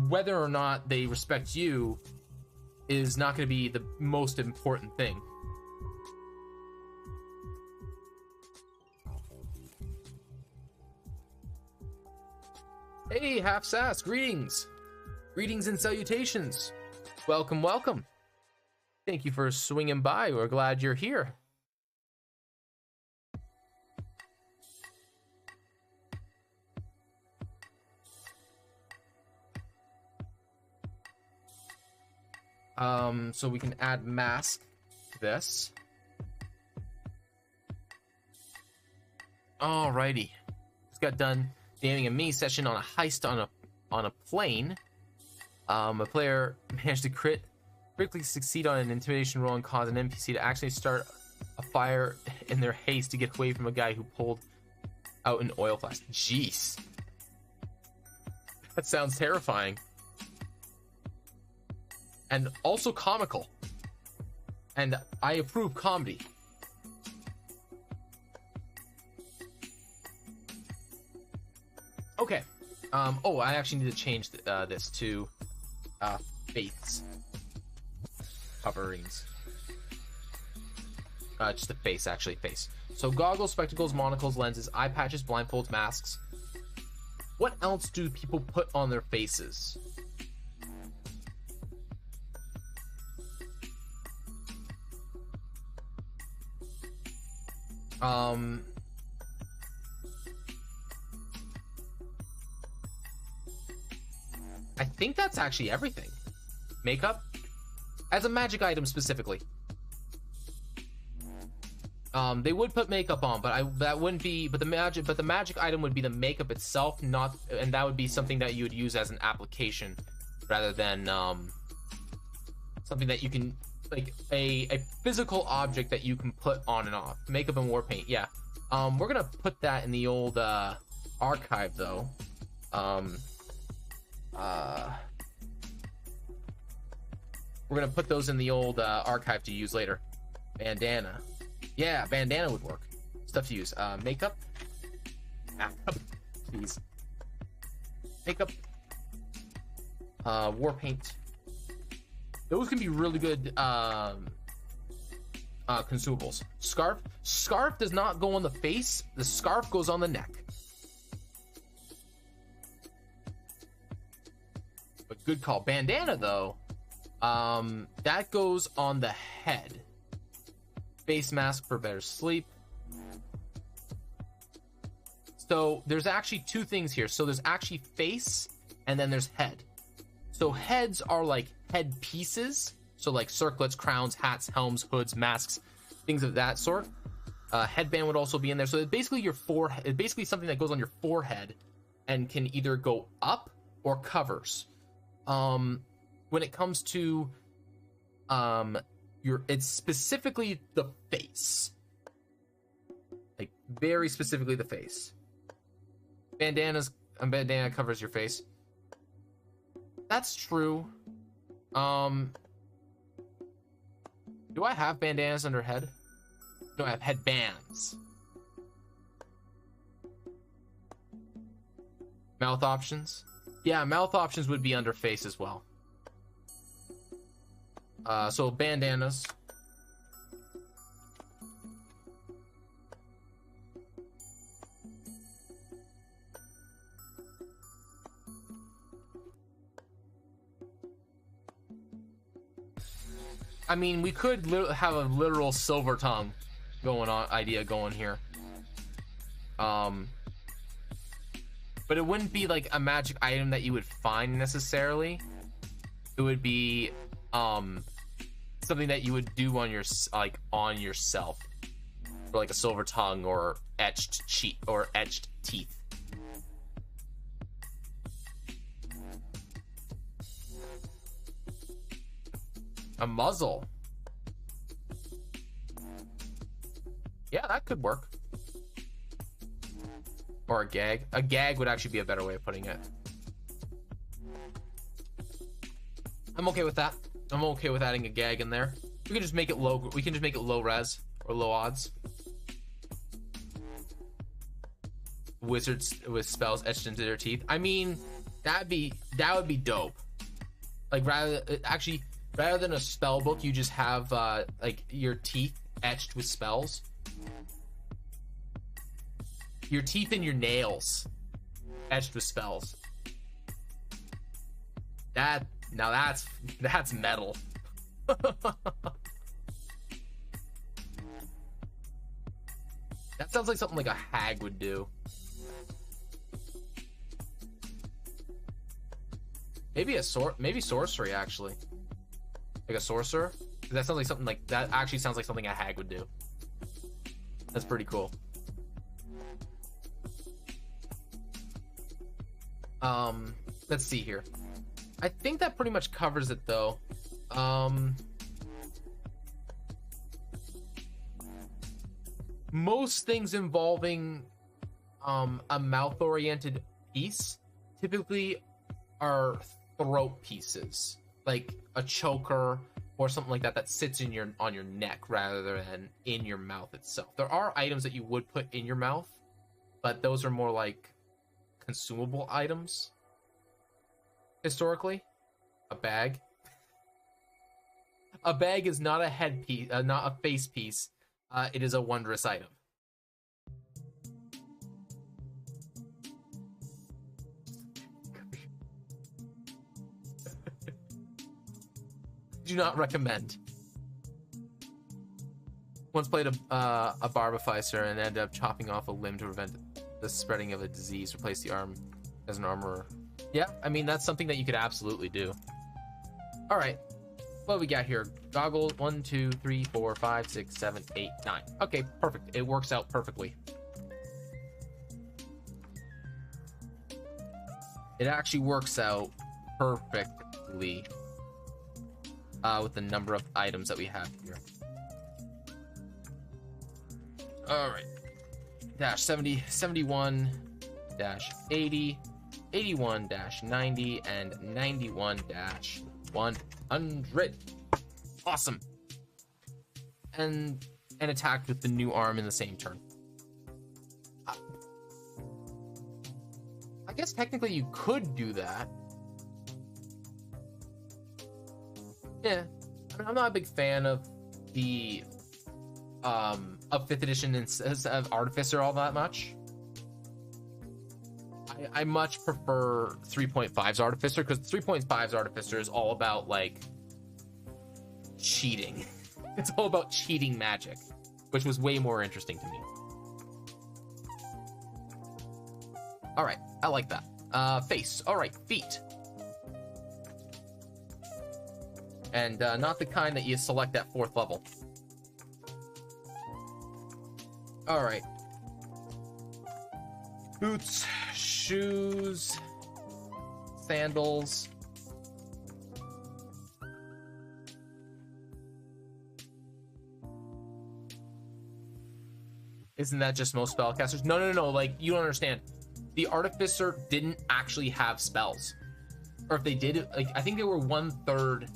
A: whether or not they respect you is not going to be the most important thing. Hey, Half Sass, greetings. Greetings and salutations. Welcome, welcome. Thank you for swinging by. We're glad you're here. So we can add mask to this. Alrighty. Just got done DMing a mini session on a heist on a plane. A player managed to critically succeed on an intimidation roll and cause an NPC to actually start a fire in their haste to get away from a guy who pulled out an oil flask. Jeez. That sounds terrifying. And also comical. And I approve comedy. Okay. Oh, I actually need to change this to face coverings. Just the face, actually, face. So goggles, spectacles, monocles, lenses, eye patches, blindfolds, masks. What else do people put on their faces? I think that's actually everything. Makeup as a magic item specifically. They would put makeup on, but that wouldn't be. But the magic item would be the makeup itself, not, and that would be something that you would use as an application rather than something that you can, like a physical object that you can put on and off. Makeup and war paint, yeah. We're gonna put that in the old archive though. We're gonna put those in the old archive to use later. Bandana, yeah, bandana would work. Stuff to use. Makeup, please. Makeup, war paint. Those can be really good consumables. Scarf does not go on the face. The scarf goes on the neck. Good call. Bandana though, that goes on the head. Face mask for better sleep. So there's actually two things here. So there's actually face and then there's head. So heads are like head pieces. So like circlets, crowns, hats, helms, hoods, masks, things of that sort. Headband would also be in there. So it's basically your forehead. It's basically something that goes on your forehead and can either go up or covers. When it comes to it's specifically the face. Like very specifically the face. A bandana covers your face. That's true. Do I have bandanas under head? No, I have headbands. Mouth options? Yeah, mouth options would be under face as well. So bandanas. I mean, we could have a literal silver tongue idea going here. But it wouldn't be like a magic item that you would find necessarily. It would be something that you would do on yourself, for like a silver tongue or etched teeth. A muzzle. Yeah, that could work. Or a gag. A gag would actually be a better way of putting it. I'm okay with that. I'm okay with adding a gag in there. We can just make it low. We can just make it low res or low odds. Wizards with spells etched into their teeth. I mean, that would be dope. Like rather than a spell book, you just have like your teeth etched with spells. Your teeth and your nails etched with spells. That's metal. That sounds like something like a hag would do. Maybe sorcery actually. Like a sorcerer? That sounds like something like that. Actually sounds like something a hag would do. That's pretty cool. Let's see here. I think that pretty much covers it though. Most things involving a mouth-oriented piece typically are throat pieces, like a choker or something like that that sits on your neck rather than in your mouth itself. There are items that you would put in your mouth, but those are more like consumable items. Historically, a bag. A bag is not a head piece, not a face piece. It is a wondrous item. Do not recommend. Once played a barbificer and ended up chopping off a limb to prevent the spreading of a disease. Replace the arm as an armorer. Yeah, I mean, that's something that you could absolutely do. All right, what do we got here? Goggles, 1, 2, 3, 4, 5, 6, 7, 8, 9. Okay, perfect. It works out perfectly. It actually works out perfectly with the number of items that we have here. All right. Dash 70, 71, dash 80, 81 dash 90, and 91 dash 100. Awesome. And attacked with the new arm in the same turn. I guess technically you could do that. Yeah, I mean, I'm not a big fan of the of 5th edition of Artificer all that much. I much prefer 3.5's Artificer, because 3.5's Artificer is all about like cheating. It's all about cheating magic, which was way more interesting to me. All right, I like that. Face. All right, feet. And not the kind that you select at 4th level. All right. Boots, shoes, sandals. Isn't that just most spellcasters? No. Like, you don't understand. The Artificer didn't actually have spells. Or if they did, like, I think they were 1/3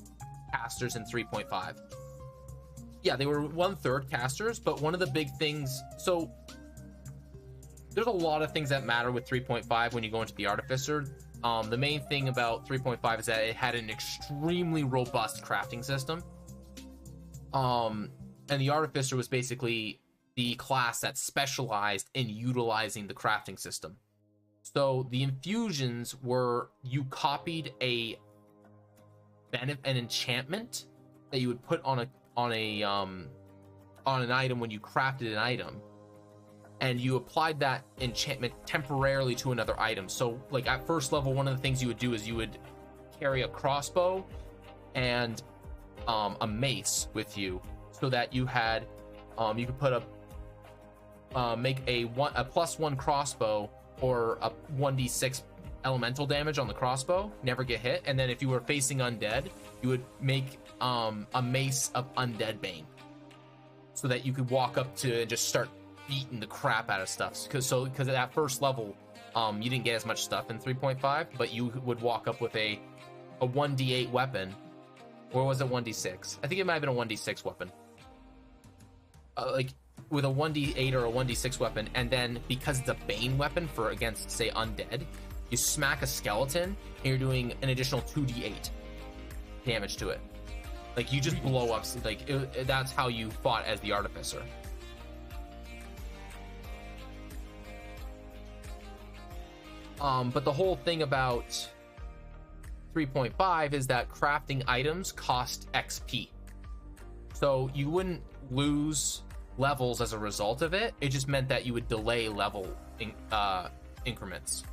A: casters in 3.5. Yeah, they were 1/3 casters, but one of the big things, so there's a lot of things that matter with 3.5 when you go into the Artificer. The main thing about 3.5 is that it had an extremely robust crafting system. And the Artificer was basically the class that specialized in utilizing the crafting system. So the infusions were, you copied an enchantment that you would put on an item when you crafted an item, and you applied that enchantment temporarily to another item. So like at 1st level, one of the things you would do is you would carry a crossbow and a mace with you, so that you had you could put make a +1 crossbow or a 1d6 elemental damage on the crossbow, never get hit. And then if you were facing undead, you would make a mace of undead bane, so that you could walk up to and just start beating the crap out of stuff. Because at that 1st level, you didn't get as much stuff in 3.5, but you would walk up with a 1d8 weapon, or was it 1d6? I think it might have been a 1d6 weapon. Like with a 1d8 or a 1d6 weapon, and then because it's a bane weapon for against, say, undead, you smack a skeleton and you're doing an additional 2d8 damage to it. Like, you just blow up, like that's how you fought as the Artificer. But the whole thing about 3.5 is that crafting items cost XP. So you wouldn't lose levels as a result of it. It just meant that you would delay level increments.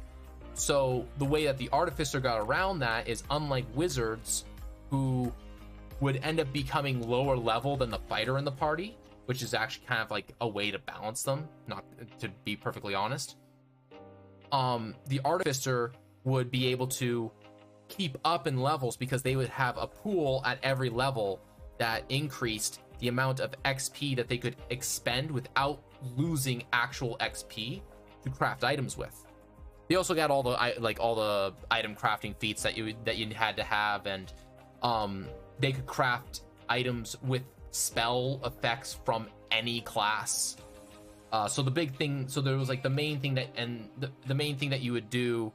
A: So the way that the Artificer got around that is, unlike wizards, who would end up becoming lower level than the fighter in the party, which is actually kind of like a way to balance them, not to be perfectly honest. The Artificer would be able to keep up in levels because they would have a pool at every level that increased the amount of XP that they could expend without losing actual XP to craft items with. They also got all the item crafting feats that you had to have, and they could craft items with spell effects from any class. So the big thing, so there was like the main thing that, and the main thing that you would do.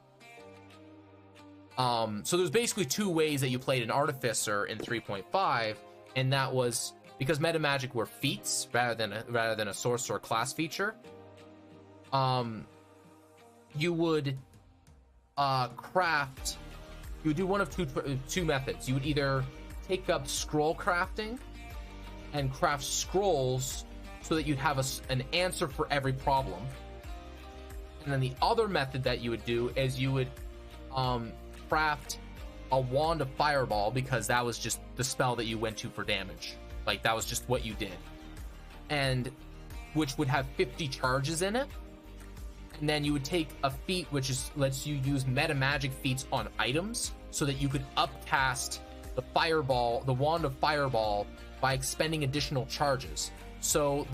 A: So there's basically 2 ways that you played an Artificer in 3.5, and that was because meta magic were feats rather than a sorcerer class feature. You would craft. You would do one of two methods. You would either take up scroll crafting and craft scrolls so that you'd have an answer for every problem. And then the other method that you would do is you would craft a wand of fireball, because that was just the spell that you went to for damage. Like, that was just what you did. And which would have 50 charges in it. And then you would take a feat which lets you use meta magic feats on items, so that you could upcast the wand of fireball by expending additional charges. So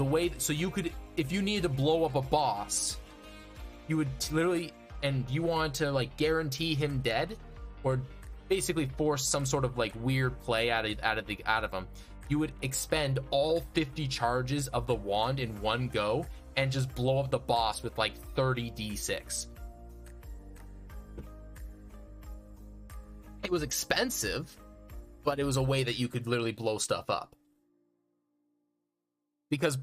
A: you could, if you needed to blow up a boss, you would literally, and you wanted to like guarantee him dead, or basically force some sort of like weird play out of him, you would expend all 50 charges of the wand in one go and just blow up the boss with like 30 d6. It was expensive, but it was a way that you could literally blow stuff up. Because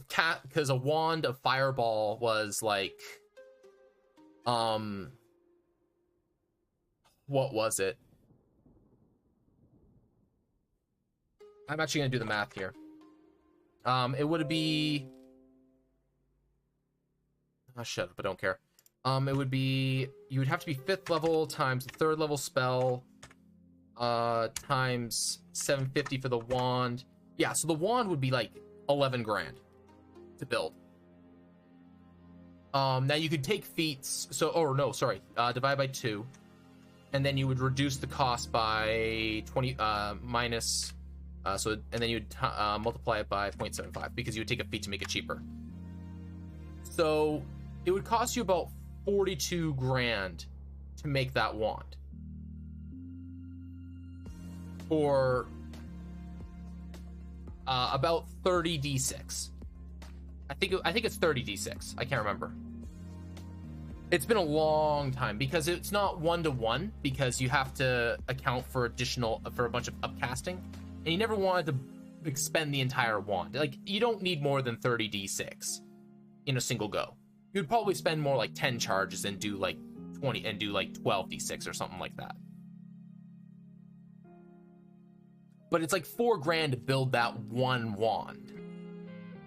A: a wand of fireball was like what was it? I'm actually gonna do the math here. It would be, oh, shut up, I don't care. It would be, you would have to be 5th level times the 3rd level spell, times 750 for the wand. Yeah, so the wand would be like 11 grand to build. Now you could take feats, so, oh no, sorry, divide by 2, and then you would reduce the cost by 20, minus, so, and then you would multiply it by 0.75, because you would take a feat to make it cheaper. So it would cost you about 42 grand to make that wand. For about 30 d6. I think it's 30 d6. I can't remember. It's been a long time because it's not 1-to-1, because you have to account for a bunch of upcasting, and you never wanted to expend the entire wand. Like, you don't need more than 30 d6 in a single go. You'd probably spend more like 10 charges and do like 20 and do like 12 d6 or something like that. But it's like 4 grand to build that one wand.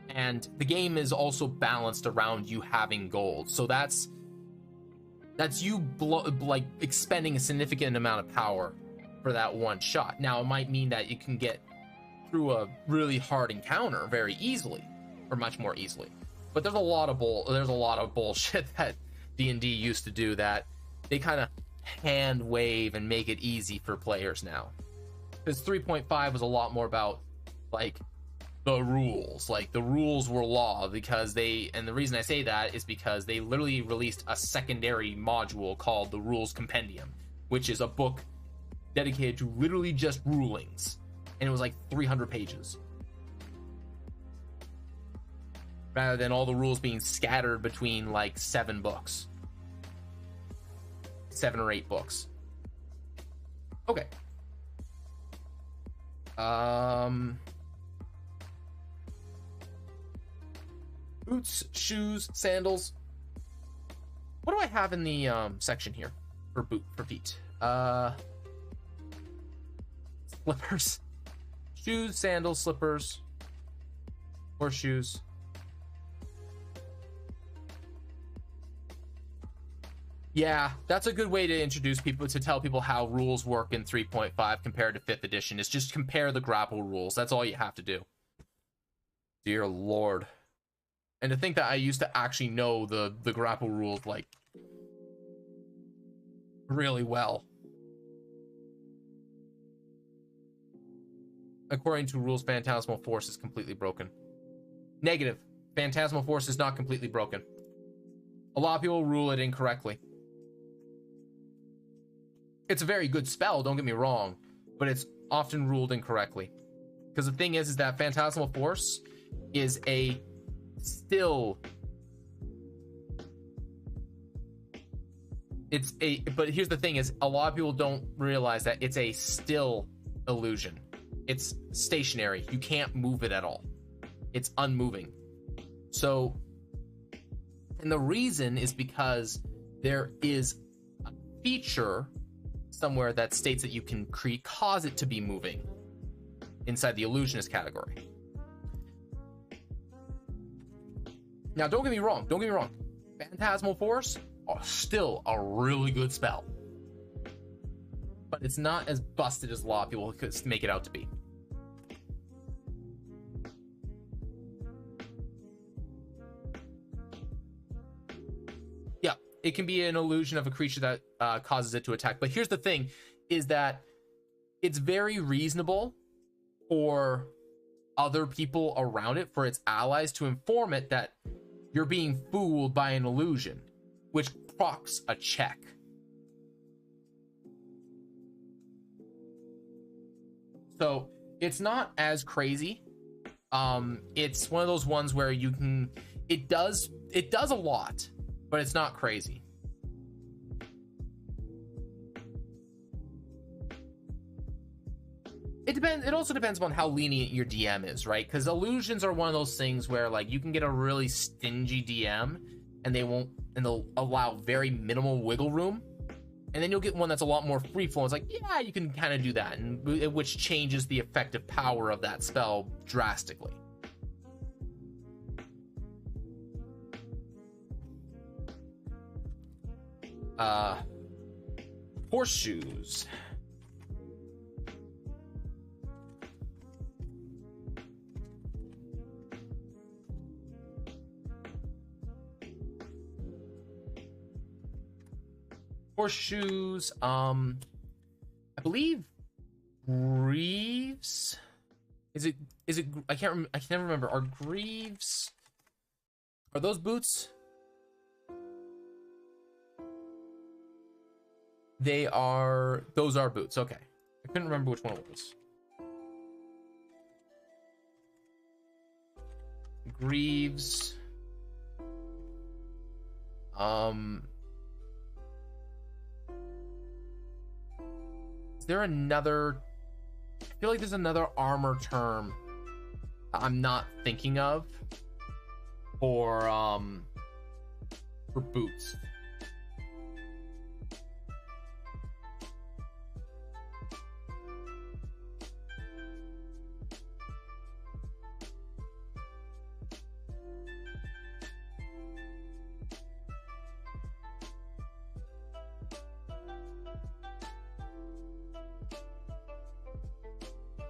A: And the game is also balanced around you having gold. So that's you like expending a significant amount of power for that one shot. Now, it might mean that you can get through a really hard encounter very easily, or much more easily. But there's a lot of bullshit that D&D used to do that they kind of hand wave and make it easy for players now. Because 3.5 was a lot more about like the rules. Like, the rules were law, because and the reason I say that is because they literally released a secondary module called the Rules Compendium, which is a book dedicated to literally just rulings, and it was like 300 pages, rather than all the rules being scattered between like 7 or 8 books. Okay. Boots, shoes, sandals. What do I have in the section here for feet? Slippers, shoes, sandals, slippers, horseshoes. Yeah, that's a good way to introduce people, to tell people how rules work in 3.5 compared to 5th edition. Is just compare the grapple rules. That's all you have to do. Dear Lord. And to think that I used to actually know the grapple rules, like, really well. According to rules, Phantasmal Force is completely broken. Negative. Phantasmal Force is not completely broken. A lot of people rule it incorrectly. It's a very good spell, don't get me wrong, but it's often ruled incorrectly. Because the thing is that Phantasmal Force is but here's the thing is, a lot of people don't realize that it's a still illusion. It's stationary. You can't move it at all. It's unmoving. So, and the reason is because there is a feature somewhere that states that you can cause it to be moving inside the illusionist category. Now, don't get me wrong. Phantasmal Force are still a really good spell, but it's not as busted as a lot of people could make it out to be. Yeah, it can be an illusion of a creature that causes it to attack. But here's the thing, is that it's very reasonable for other people around it, for its allies, to inform it that you're being fooled by an illusion, which procs a check. So it's not as crazy. It's one of those ones where you can, it does a lot, but it's not crazy. It depends. It also depends on how lenient your DM is, right? Because illusions are one of those things where, like, you can get a really stingy DM and they'll allow very minimal wiggle room. And then you'll get one that's a lot more free flow. It's like, yeah, you can kind of do that, and which changes the effective power of that spell drastically. Horseshoes. Horseshoes. I believe greaves. Is it? I can't remember. Are greaves? Are those boots? They are. Those are boots. Okay. I couldn't remember which one it was. Greaves. Is there another? I feel like there's another armor term I'm not thinking of for boots.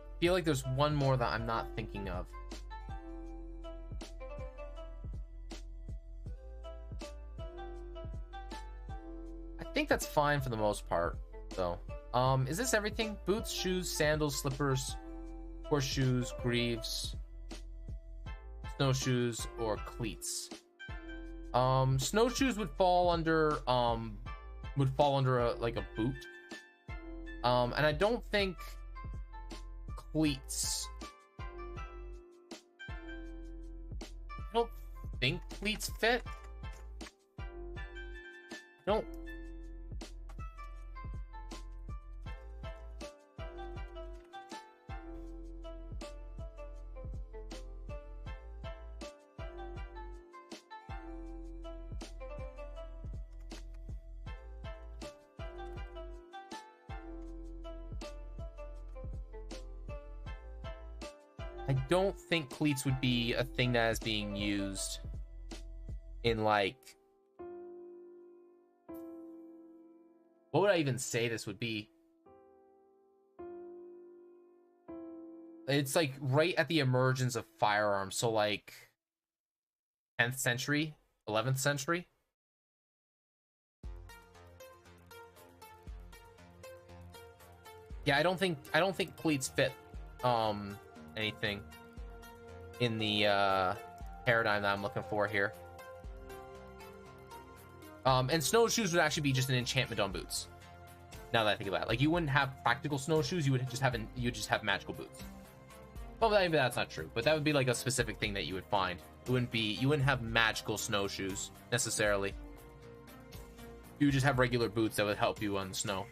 A: I feel like there's one more that I'm not thinking of. I think that's fine for the most part, though. Is this everything? Boots, shoes, sandals, slippers, horseshoes, greaves, snowshoes, or cleats? Snowshoes would fall under like a boot. And I don't think cleats. I don't think cleats fit. Don't. I don't think cleats would be a thing that is being used in, like, what would I even say this would be? It's like right at the emergence of firearms, so like 10th century, 11th century. Yeah, I don't think cleats fit anything in the paradigm that I'm looking for here. And snowshoes would actually be just an enchantment on boots. Now that I think about it, like, you wouldn't have practical snowshoes, you would just have magical boots. Well, maybe that's not true, but that would be like a specific thing that you would find. You wouldn't have magical snowshoes necessarily. You would just have regular boots that would help you on the snow.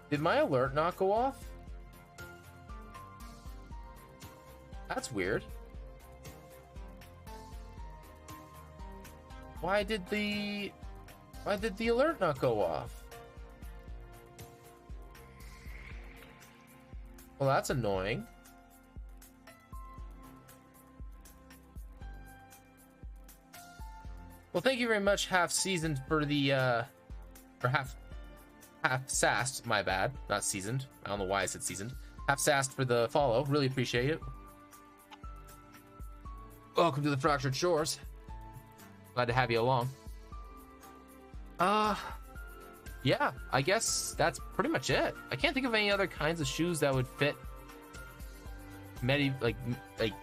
A: Did my alert not go off? That's weird. Why did the alert not go off? Well, that's annoying. Well, thank you very much, Half Seasoned, for the or half sassed, my bad, not seasoned. I don't know why I said seasoned. Half sassed for the follow. Really appreciate it. Welcome to the Fractured Shores. Glad to have you along. Yeah, I guess that's pretty much it. I can't think of any other kinds of shoes that would fit like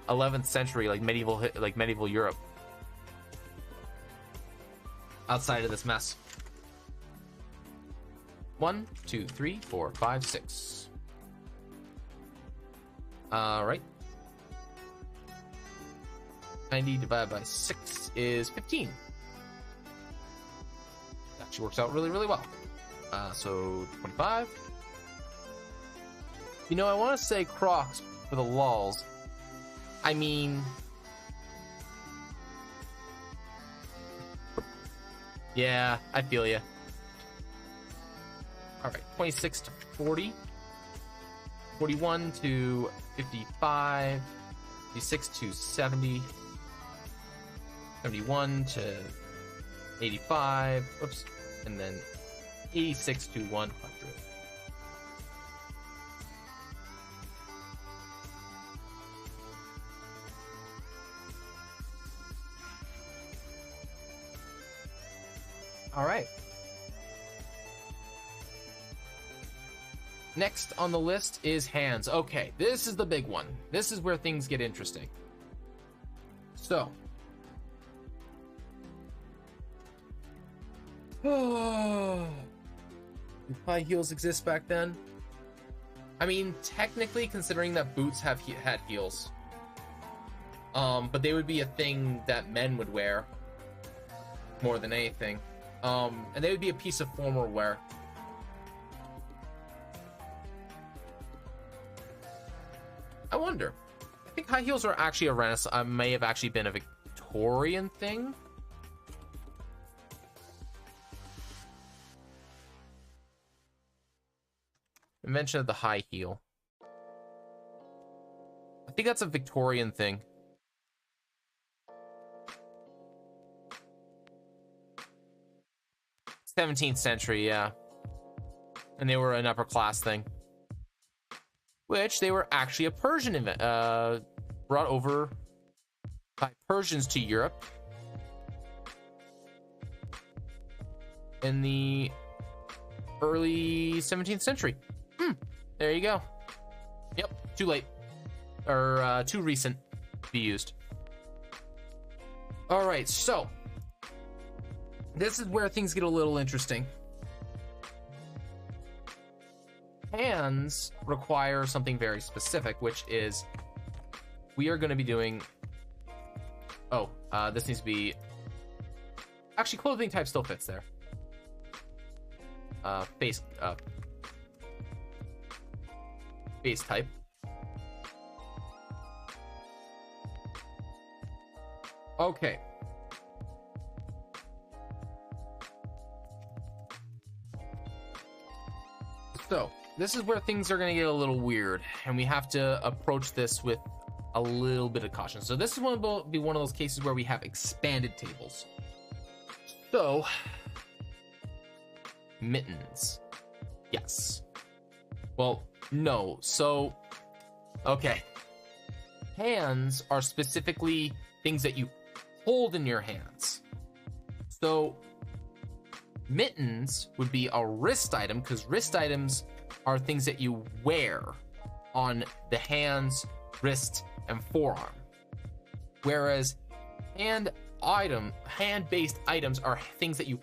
A: 11th century, like medieval Europe, outside of this mess. 1, 2, 3, 4, 5, 6. All right. 90 divided by 6 is 15. Gotcha. actually works out really, really well. So 25. You know, I want to say Crocs for the lulz. I mean, yeah, I feel you. All right, 26 to 40, 41 to 55, 56 to 70, 71 to 85, oops, and then 86 to 100. All right. Next on the list is hands. Okay, this is the big one. This is where things get interesting. So, did high heels exist back then? I mean, technically, considering that boots had heels, but they would be a thing that men would wear more than anything, and they would be a piece of formal wear. I wonder. I think high heels are actually a Renaissance. May have actually been a Victorian thing. Invention of the high heel. I think that's a Victorian thing. '17th century, yeah. And they were an upper class thing. Which they were actually a Persian event, brought over by Persians to Europe in the early 17th century. There you go. Yep, too late. Or too recent to be used. All right, so this is where things get a little interesting. Hands require something very specific, which is we are going to be doing. Oh, this needs to be. Actually, clothing type still fits there. Base type. Okay. So, this is where things are going to get a little weird, and we have to approach this with a little bit of caution. So this is going to be one of those cases where we have expanded tables. So, mittens. Yes. Well, no. So, okay. Hands are specifically things that you hold in your hands. So, mittens would be a wrist item, because wrist items are things that you wear on the hands, wrist, and forearm. Whereas hand-based items are things that you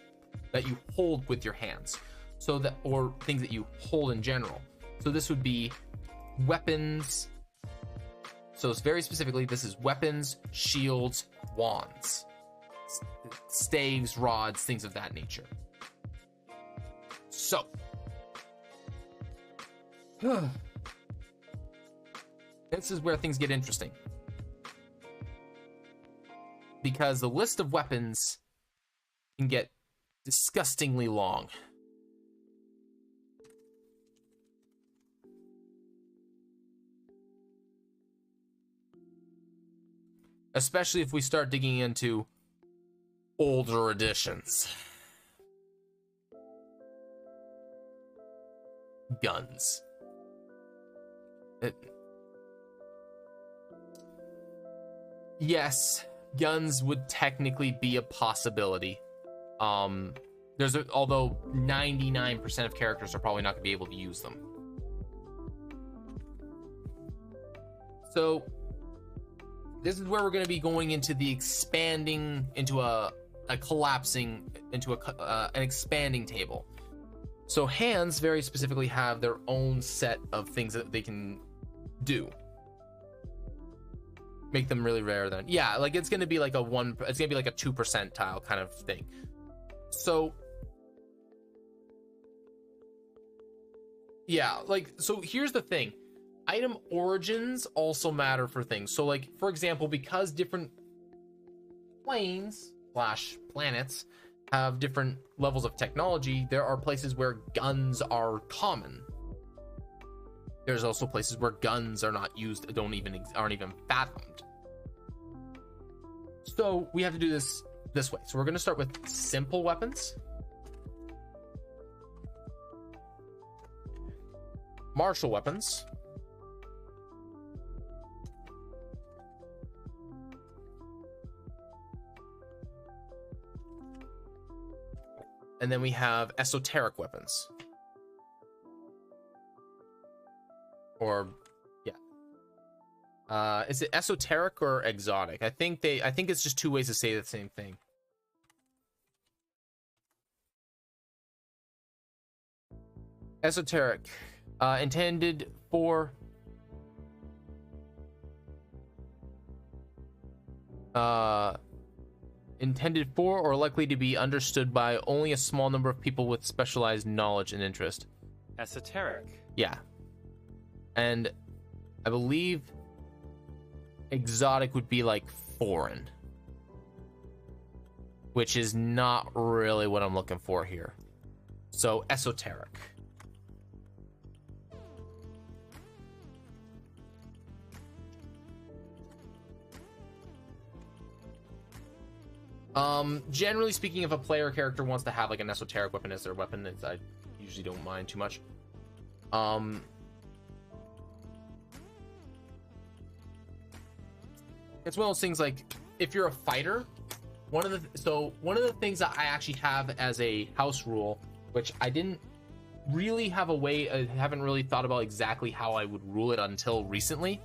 A: hold with your hands. So that, or things that you hold in general. So this would be weapons. So it's very specifically, this is weapons, shields, wands, staves, rods, things of that nature. So, this is where things get interesting, because the list of weapons can get disgustingly long. Especially if we start digging into older editions. Guns. Yes, guns would technically be a possibility. Although 99% of characters are probably not going to be able to use them. So this is where we're going to be going into the expanding, into a collapsing, into an expanding table. So hands very specifically have their own set of things that they can do. Make them really rare then. Yeah, like it's gonna be like a 2 percentile kind of thing. So Yeah, like, so here's the thing. Item origins also matter for things. So, like, for example, because different planes slash planets have different levels of technology, there are places where guns are common. There's also places where guns are not used, aren't even fathomed. So we have to do this way. So we're going to start with simple weapons. Martial weapons. And then we have esoteric weapons. Or, yeah. Is it esoteric or exotic? I think it's just two ways to say the same thing. Esoteric. Intended for or likely to be understood by only a small number of people with specialized knowledge and interest.
B: Esoteric.
A: Yeah. And I believe exotic would be like foreign, which is not really what I'm looking for here. So esoteric. Generally speaking, if a player character wants to have like an esoteric weapon as their weapon, I usually don't mind too much. It's one of those things, like, if you're a fighter, one of the things that I actually have as a house rule, which I didn't really have a way, I haven't really thought about exactly how I would rule it until recently,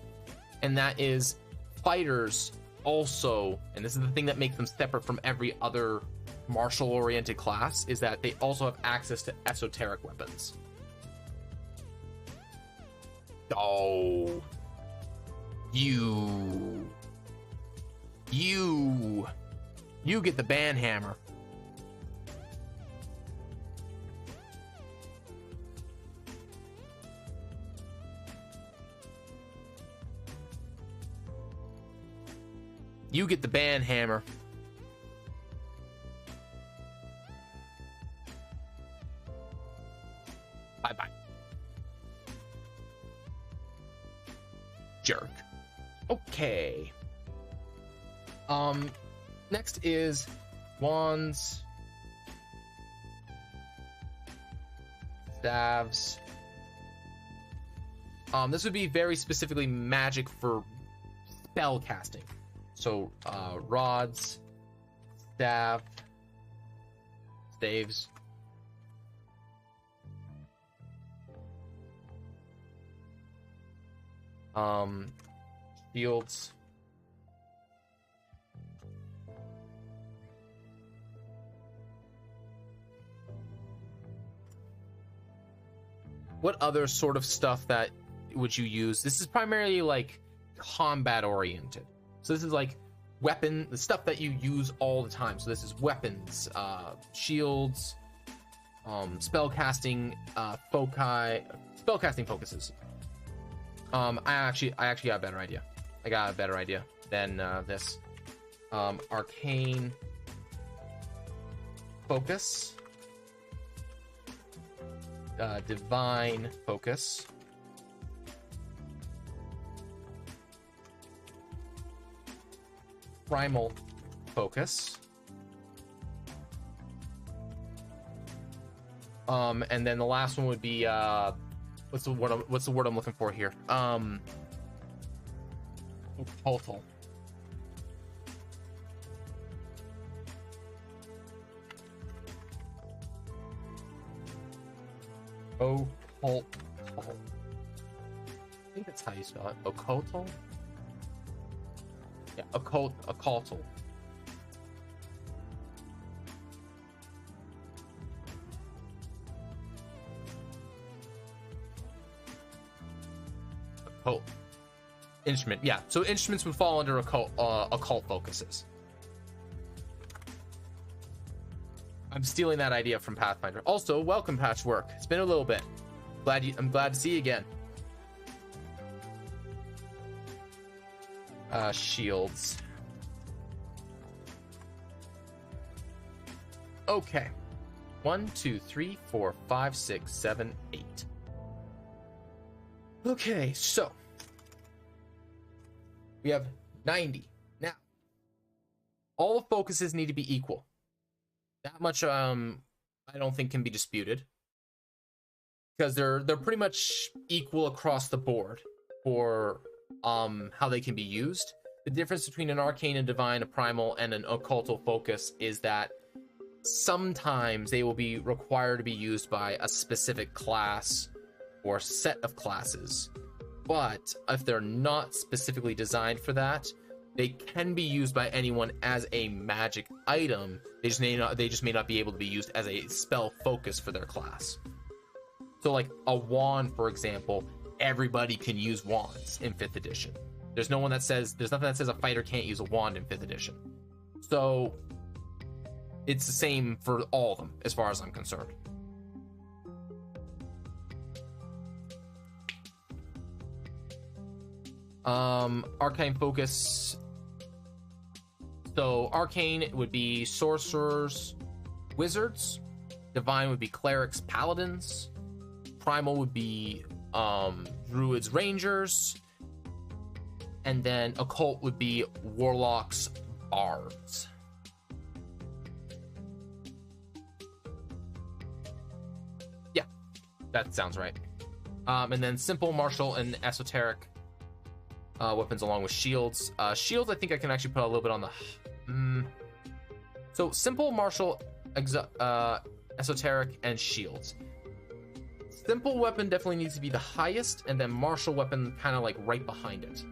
A: and that is fighters also, and this is the thing that makes them separate from every other martial oriented class, is that they also have access to esoteric weapons. Oh, you get the band hammer. You get the band hammer. Bye-bye. Jerk. Okay. Next is wands, staves. This would be very specifically magic for spell casting. So, rods, staff, staves. Shields. What other sort of stuff that would you use? This is primarily like combat oriented. So this is like weapon, the stuff that you use all the time. So this is weapons, shields, spellcasting, spellcasting focuses. I actually got a better idea. I got a better idea than this. Arcane focus, divine focus, primal focus, and then the last one would be what's the word I'm looking for here? Occultal. Occultal. I think that's how you spell it. Occultal. Yeah, occultal. Occult. Instrument, yeah. So instruments would fall under occult focuses. I'm stealing that idea from Pathfinder. Also, welcome Patchwork. It's been a little bit. I'm glad to see you again. Shields. Okay. 1, 2, 3, 4, 5, 6, 7, 8. Okay, so we have 90. Now, all the focuses need to be equal. That much I don't think can be disputed. Because they're pretty much equal across the board for how they can be used. The difference between an arcane and divine, a primal, and an occultal focus is that sometimes they will be required to be used by a specific class or set of classes, but if they're not specifically designed for that, they can be used by anyone as a magic item. They just may not be able to be used as a spell focus for their class. So like a wand, for example, everybody can use wands in 5th edition. There's nothing that says a fighter can't use a wand in 5th edition. So it's the same for all of them, as far as I'm concerned. Arcane focus. So arcane would be sorcerers, wizards. Divine would be clerics, paladins. Primal would be druids, rangers. And then occult would be warlocks, bards. Yeah, that sounds right. And then simple, martial, and esoteric weapons along with shields. Shields, I think I can actually put a little bit on the... So simple, martial, esoteric, and shields. Simple weapon definitely needs to be the highest, and then martial weapon kind of like right behind it.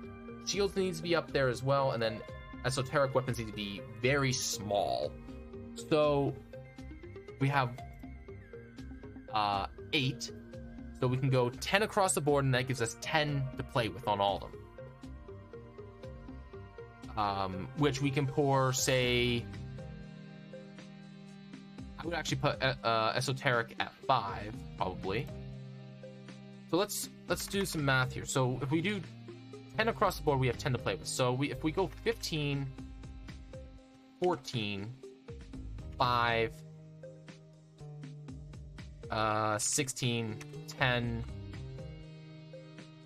A: Shields needs to be up there as well, and then esoteric weapons need to be very small. So we have 8, so we can go 10 across the board, and that gives us 10 to play with on all of them. Which we can pour, say, I would actually put esoteric at 5 probably. So let's do some math here. So if we do 10 across the board, we have 10 to play with. So if we go 15, 14, 5, 16, 10,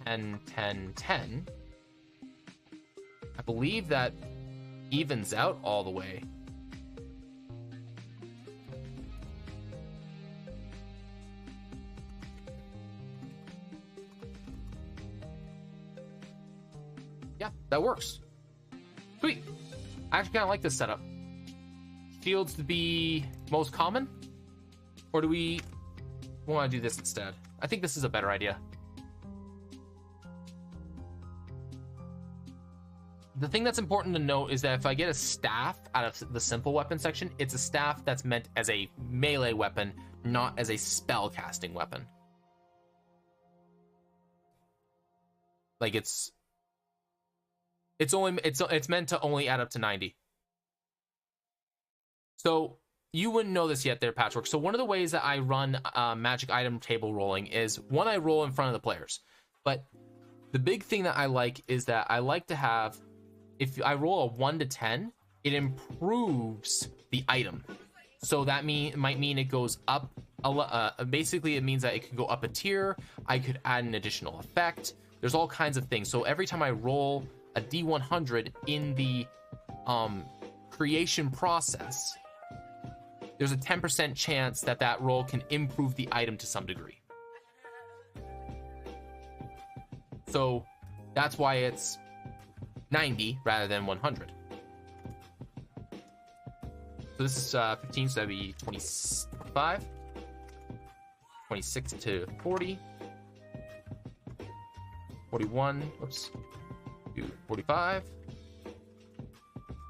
A: 10, 10, 10, I believe that evens out all the way. Yeah, that works. Sweet. I actually kind of like this setup. Shields to be most common? Or do we want to do this instead? I think this is a better idea. The thing that's important to note is that if I get a staff out of the simple weapon section, it's a staff that's meant as a melee weapon, not as a spell casting weapon. Like it's meant to only add up to 90. So you wouldn't know this yet there, Patchwork. So one of the ways that I run magic item table rolling is, one, I roll in front of the players. But the big thing that I like is that I like to have, if I roll a 1 to 10, it improves the item. So that might mean it goes up. Basically, it means that it could go up a tier. I could add an additional effect. There's all kinds of things. So every time I roll a D100 in the creation process, there's a 10% chance that that roll can improve the item to some degree. So that's why it's 90 rather than 100. So this is 15, so that'd be 25, 26 to 40, 41, whoops, 45,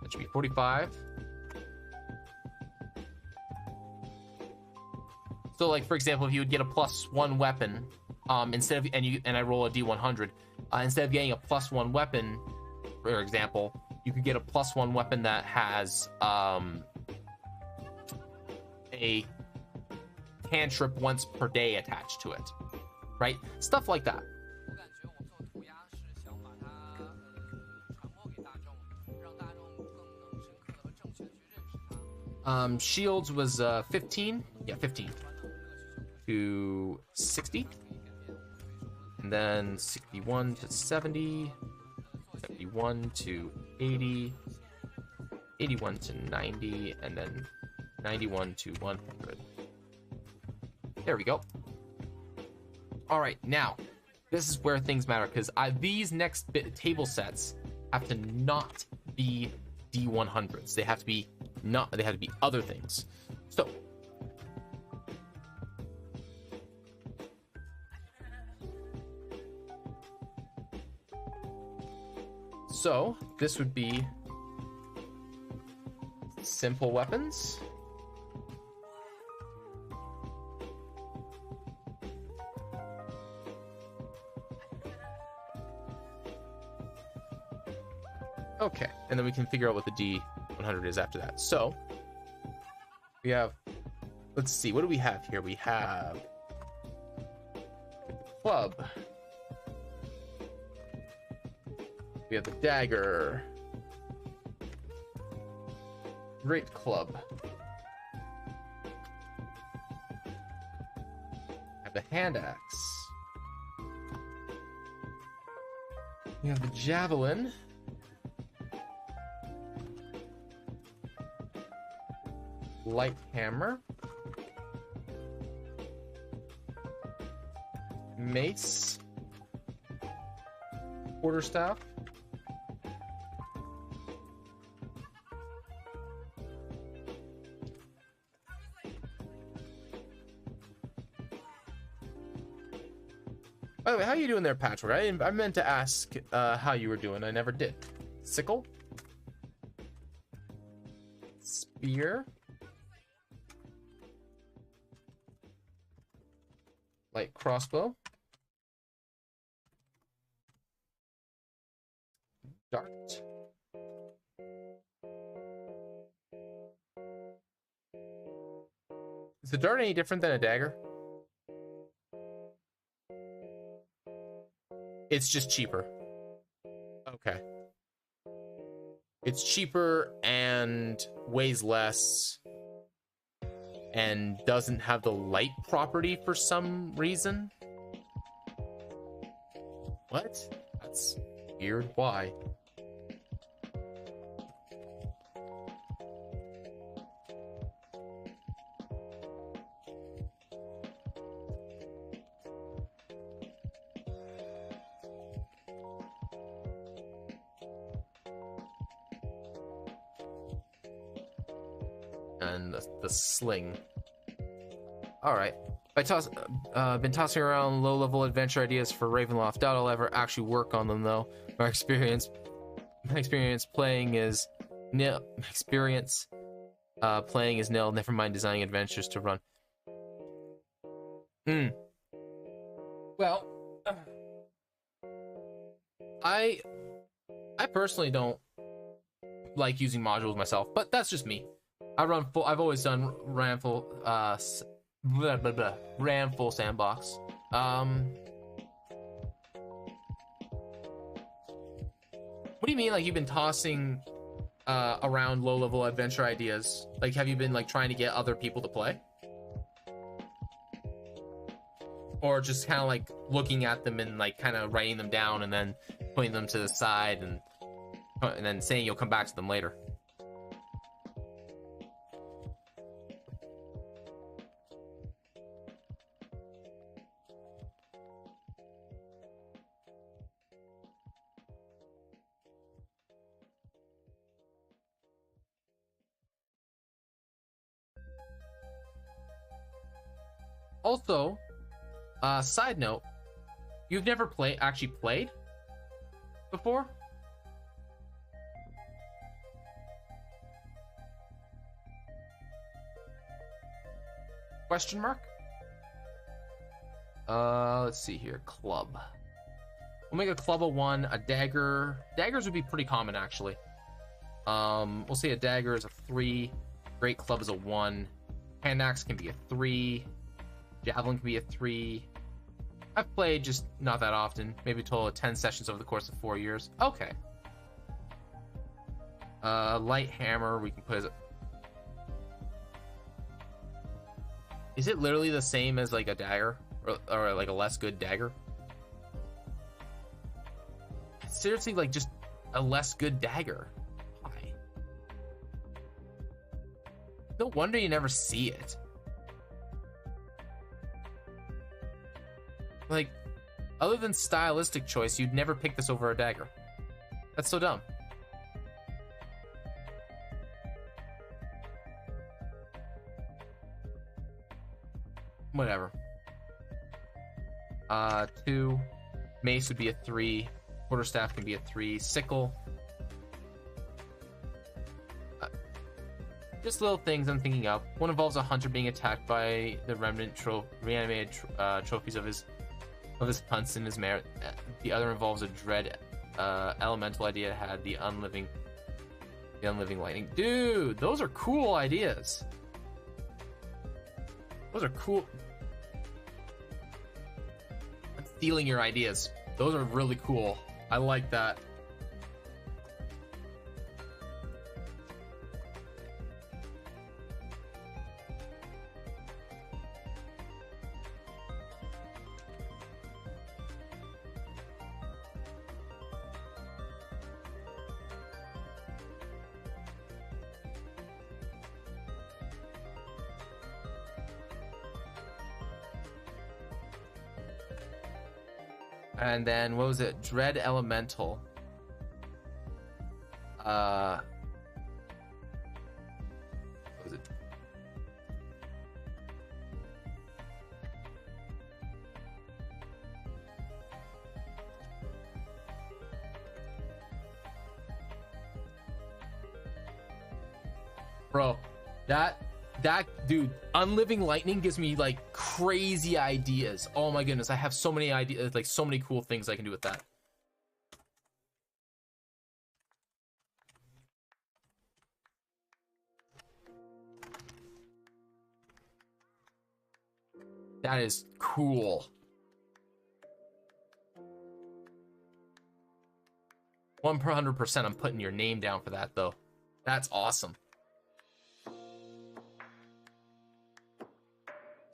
A: that should be 45. So like, for example, if you would get a +1 weapon, instead of, and I roll a D100, instead of getting a +1 weapon, for example, you could get a +1 weapon that has a cantrip once per day attached to it. right? Stuff like that. Shields was 15. Yeah, 15 to 60. And then 61 to 70. 71 to 80. 81 to 90. And then 91 to 100. There we go. All right, now this is where things matter, because these next table sets have to not be D100s. They have to be other things. So this would be simple weapons. Okay, and then we can figure out what the D100 is after that. So we have, let's see, what do we have here? We have club. We have the dagger. Great club. We have the hand axe. We have the javelin. Light hammer. Mace. Quarterstaff. By the way, how are you doing there, Patchwork? I meant to ask how you were doing. I never did. Sickle. Spear. Light crossbow. Dart. Is the dart any different than a dagger? It's just cheaper. Okay. It's cheaper and weighs less and doesn't have the light property for some reason. What? That's weird. Why? And the sling. All right. Been tossing around low-level adventure ideas for Ravenloft. Doubt I'll ever actually work on them, though. My experience playing is nil. Playing is nil. Never mind designing adventures to run. Well, I personally don't like using modules myself, but that's just me. I've always ran full sandbox. What do you mean, like, you've been tossing around low-level adventure ideas? Like, have you been like trying to get other people to play? Or just kind of like looking at them and like kind of writing them down and then putting them to the side and then saying you'll come back to them later? Also, side note, you've never actually played before? Question mark? Let's see here. Club. We'll make a club a 1, a dagger. Daggers would be pretty common, actually. We'll say a dagger is a 3. Great club is a 1. Hand axe can be a 3. Javelin can be a 3. I've played, just not that often. Maybe a total of 10 sessions over the course of 4 years. Okay. Light hammer, we can put as... Is it literally the same as like a dagger? Or like a less good dagger? It's seriously like just a less good dagger. Why? No wonder you never see it. Like, other than stylistic choice, you'd never pick this over a dagger. That's so dumb. Whatever. 2. Mace would be a 3. Quarterstaff can be a 3. Sickle. Just little things I'm thinking of. One involves a hunter being attacked by the reanimated trophies of his punts in his mare. The other involves a dread elemental idea had the unliving lightning. Dude, those are cool ideas. Those are cool. I'm stealing your ideas. Those are really cool. I like that. And then what was it? Dread Elemental. What was it? Bro, that dude, unliving lightning gives me like crazy ideas. Oh my goodness, I have so many ideas, like so many cool things I can do with that. That is cool. 100% I'm putting your name down for that though. That's awesome.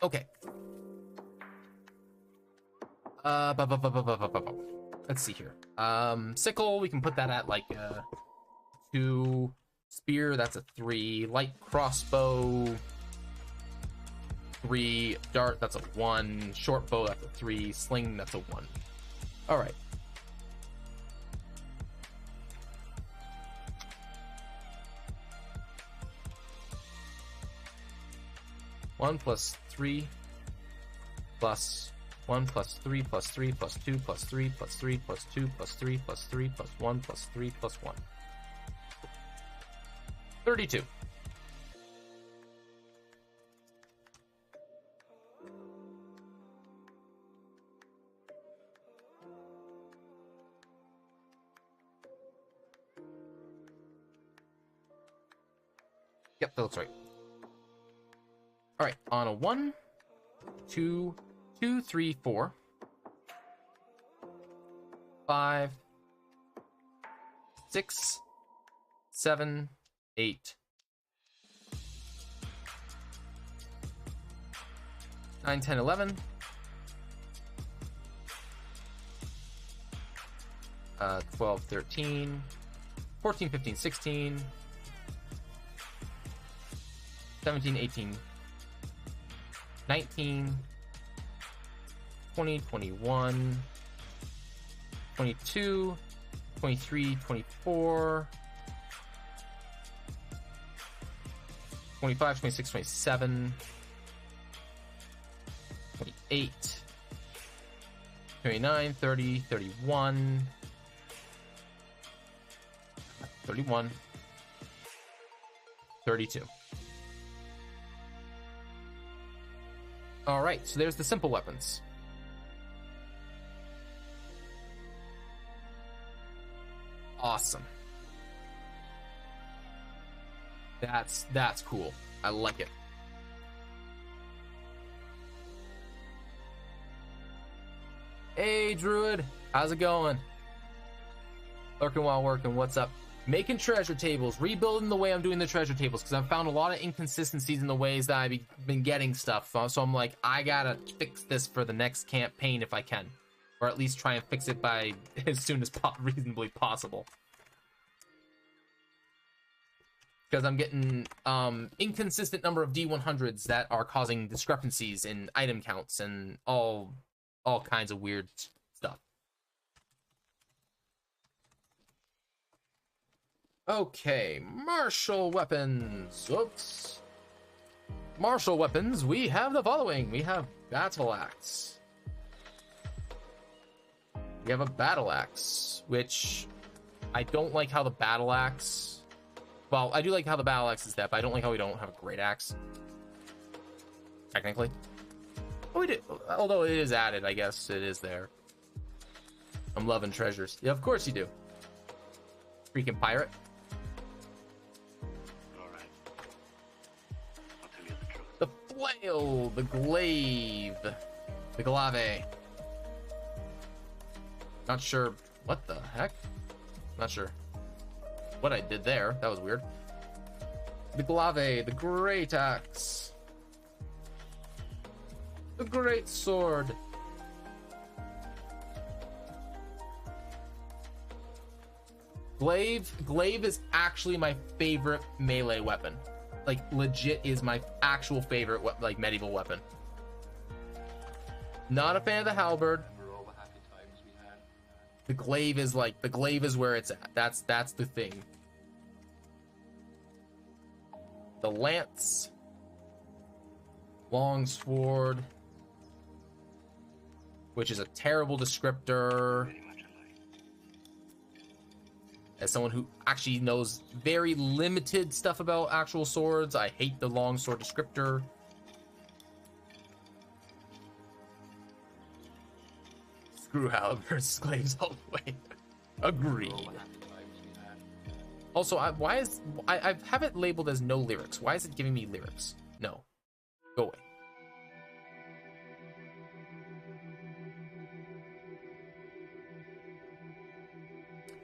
A: Okay. Let's see here. Sickle, we can put that at like 2. Spear, that's a 3. Light crossbow, 3. Dart, that's a 1. Short bow, that's a 3. Sling, that's a 1. All right. One plus 3 plus 1 plus 3 plus 3 plus 2 plus 3 plus 3 plus 2 plus 3 plus 3 plus 1 plus 3 plus 1. 32. Yep, that looks right. All right, on a 1, 2, 2, 3, 4, 5, 6, 7, 8, 9, 10, 11, 12, 13, 14, 15, 16, 17, 18, 19, 20, 21, 22, 23, 24, 25, 26, 27, 28, 29, 30, 31, 31, 32. All right, so there's the simple weapons. Awesome. That's cool. I like it. Hey, Druid. How's it going? Lurking while working. What's up? Making treasure tables. Rebuilding the way I'm doing the treasure tables because I've found a lot of inconsistencies in the ways that I've been getting stuff. So I'm like, I gotta fix this for the next campaign if I can. Or at least try and fix it by as soon as reasonably possible. Because I'm getting inconsistent number of D100s that are causing discrepancies in item counts and all kinds of weird stuff. Okay, martial weapons. Oops. Martial weapons, we have the following. We have battle axe. We have a battle axe, which I don't like how the battle axe... Well, I do like how the battle axe is that, but I don't like how we don't have a great axe. Technically. Oh, we did. Although it is added, I guess it is there. I'm loving treasures. Yeah, of course you do. Freaking pirate. The flail, the glaive, the glaive. Not sure what the heck. Not sure what I did there. That was weird. The glaive, the great axe, the great sword. Glaive is actually my favorite melee weapon. Like, legit is my actual favorite, like, medieval weapon. Not a fan of the halberd. The glaive is like, the glaive is where it's at. That's the thing. The lance. Long sword. Which is a terrible descriptor. As someone who actually knows very limited stuff about actual swords, I hate the long sword descriptor. Screw halberds, glaives all the way. Agreed. Also, I have it labeled as no lyrics. Why is it giving me lyrics? No. Go away.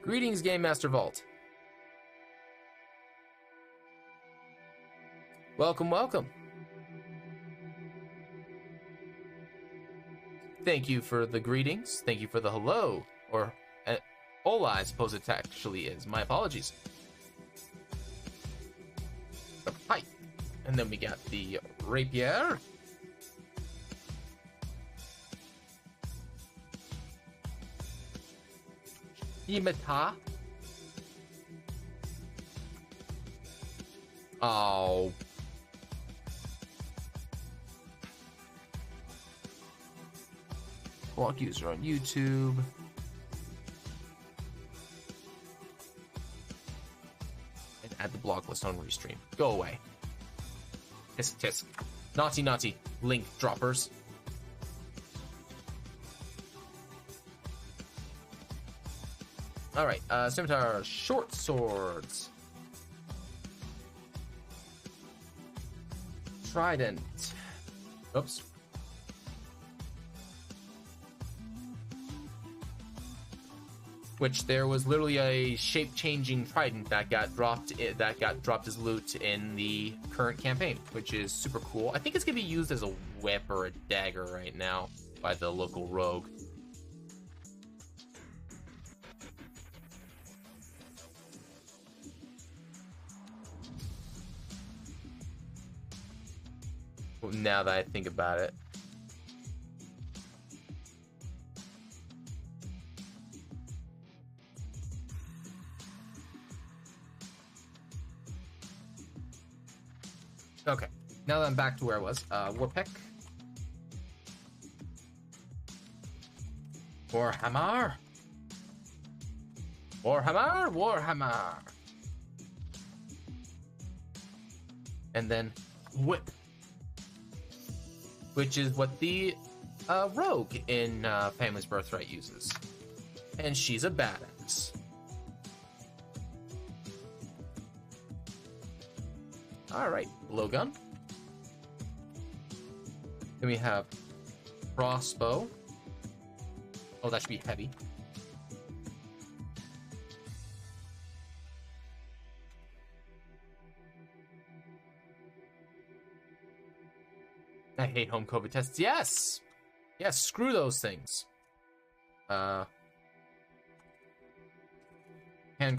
A: Greetings, Game Master Vault. Welcome, welcome. Thank you for the greetings. Thank you for the hello. Or hola, I suppose it actually is. My apologies. The pipe. And then we got the rapier. Scimitar. Oh. Block user on YouTube. And add the block list on Restream. Go away. Tisk tisk. Naughty naughty. Link droppers. Alright, scimitar, short swords. Trident. Oops. Which there was literally a shape-changing trident that got dropped as loot in the current campaign, which is super cool. I think it's gonna be used as a whip or a dagger right now by the local rogue. Now that I think about it. Okay, now that I'm back to where I was, Warpick. Warhammer. Warhammer, Warhammer. And then whip. Which is what the rogue in Family's Birthright uses. And she's a badass. Alright, blowgun. Then we have crossbow. Oh, that should be heavy. I hate home COVID tests. Yes! Yes, screw those things. Hand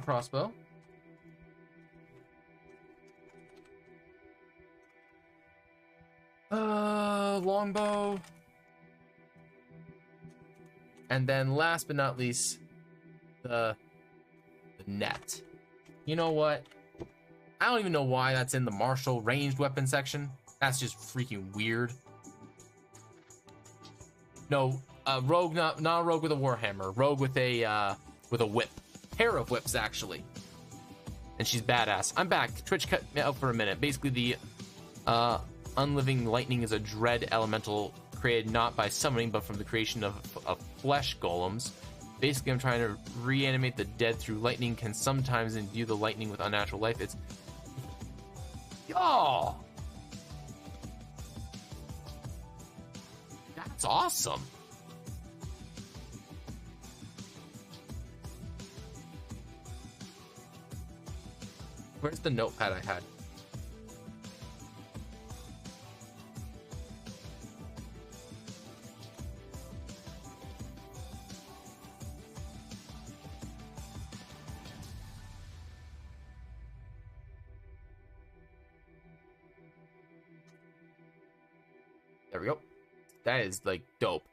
A: crossbow. Longbow. And then last but not least, the net. You know what? I don't even know why that's in the martial ranged weapon section. That's just freaking weird. No, rogue, not a rogue with a warhammer. Rogue with a whip. Pair of whips, actually. And she's badass. I'm back. Twitch cut me out for a minute. Basically, the unliving lightning is a dread elemental created not by summoning, but from the creation of flesh golems. Basically, I'm trying to reanimate the dead through lightning. Can sometimes imbue the lightning with unnatural life. It's... Oh! That's awesome. Where's the notepad I had? There we go. That is like dope.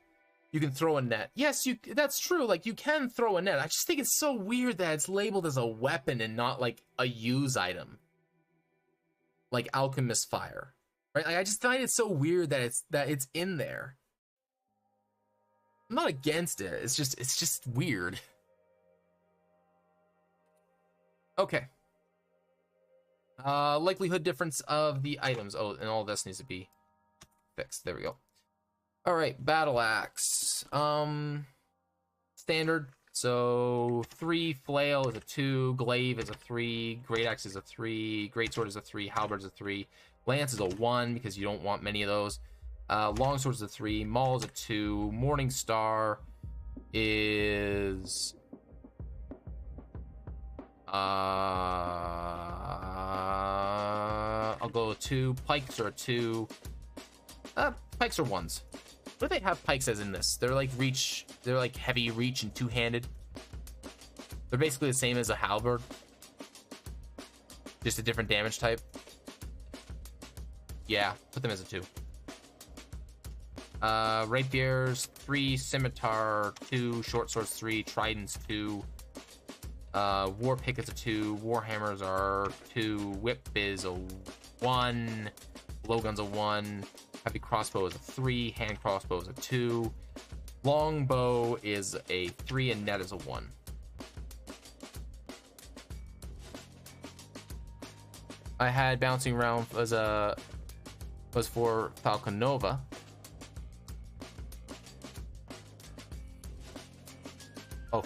A: You can throw a net. Yes, that's true. Like you can throw a net. I just think it's so weird that it's labeled as a weapon and not like a use item. Like alchemist fire. Right? Like, I just find it so weird that it's in there. I'm not against it. It's just weird. Okay. Likelihood difference of the items. Oh, and all this needs to be fixed. There we go. All right, battle axe. Standard. So 3, flail is a 2, glaive is a 3, great axe is a 3, great sword is a 3, halberd is a 3, lance is a 1 because you don't want many of those. Long sword is a 3, maul is a 2, morning star is I'll go with 2. Pikes are a 2. Pikes are 1s. What do they have pikes as in this? They're like reach, they're like heavy reach and 2-handed. They're basically the same as a halberd, just a different damage type. Yeah, put them as a 2. Rapiers 3, scimitar 2, short swords 3, tridents 2, war pick is a 2, warhammers are 2, whip is a 1, blowgun's a 1, heavy crossbow is a 3, hand crossbow is a 2, longbow is a 3, and net is a 1. I had bouncing around was for Falcon Nova. Oh,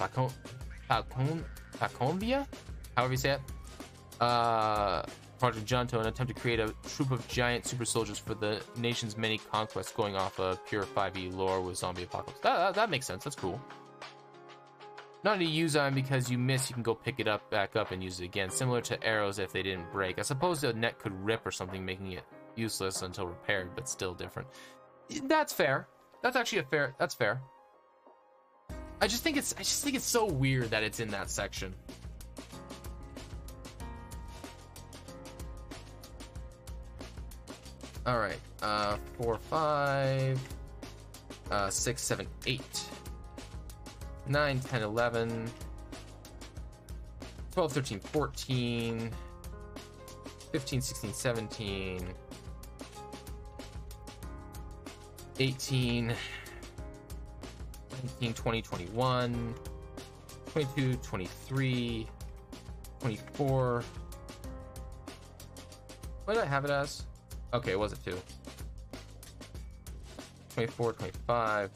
A: Falconvia? However you say it. Project Junto, an attempt to create a troop of giant super soldiers for the nation's many conquests, going off of pure 5e lore with zombie apocalypse. That makes sense. That's cool. Not a use item because you miss, you can go pick it up, back up, and use it again. Similar to arrows if they didn't break. I suppose the net could rip or something, making it useless until repaired, but still different. That's fair. That's actually that's fair. I just think it's so weird that it's in that section. All right, 4, 5, 6, 7, 8, 9, 10, 11, 12, 13, 14, 15, 16, 17, 18, 19, 20, 21, 22, 23, 24. What did I have it as? Okay, it was a 2. 24, 25,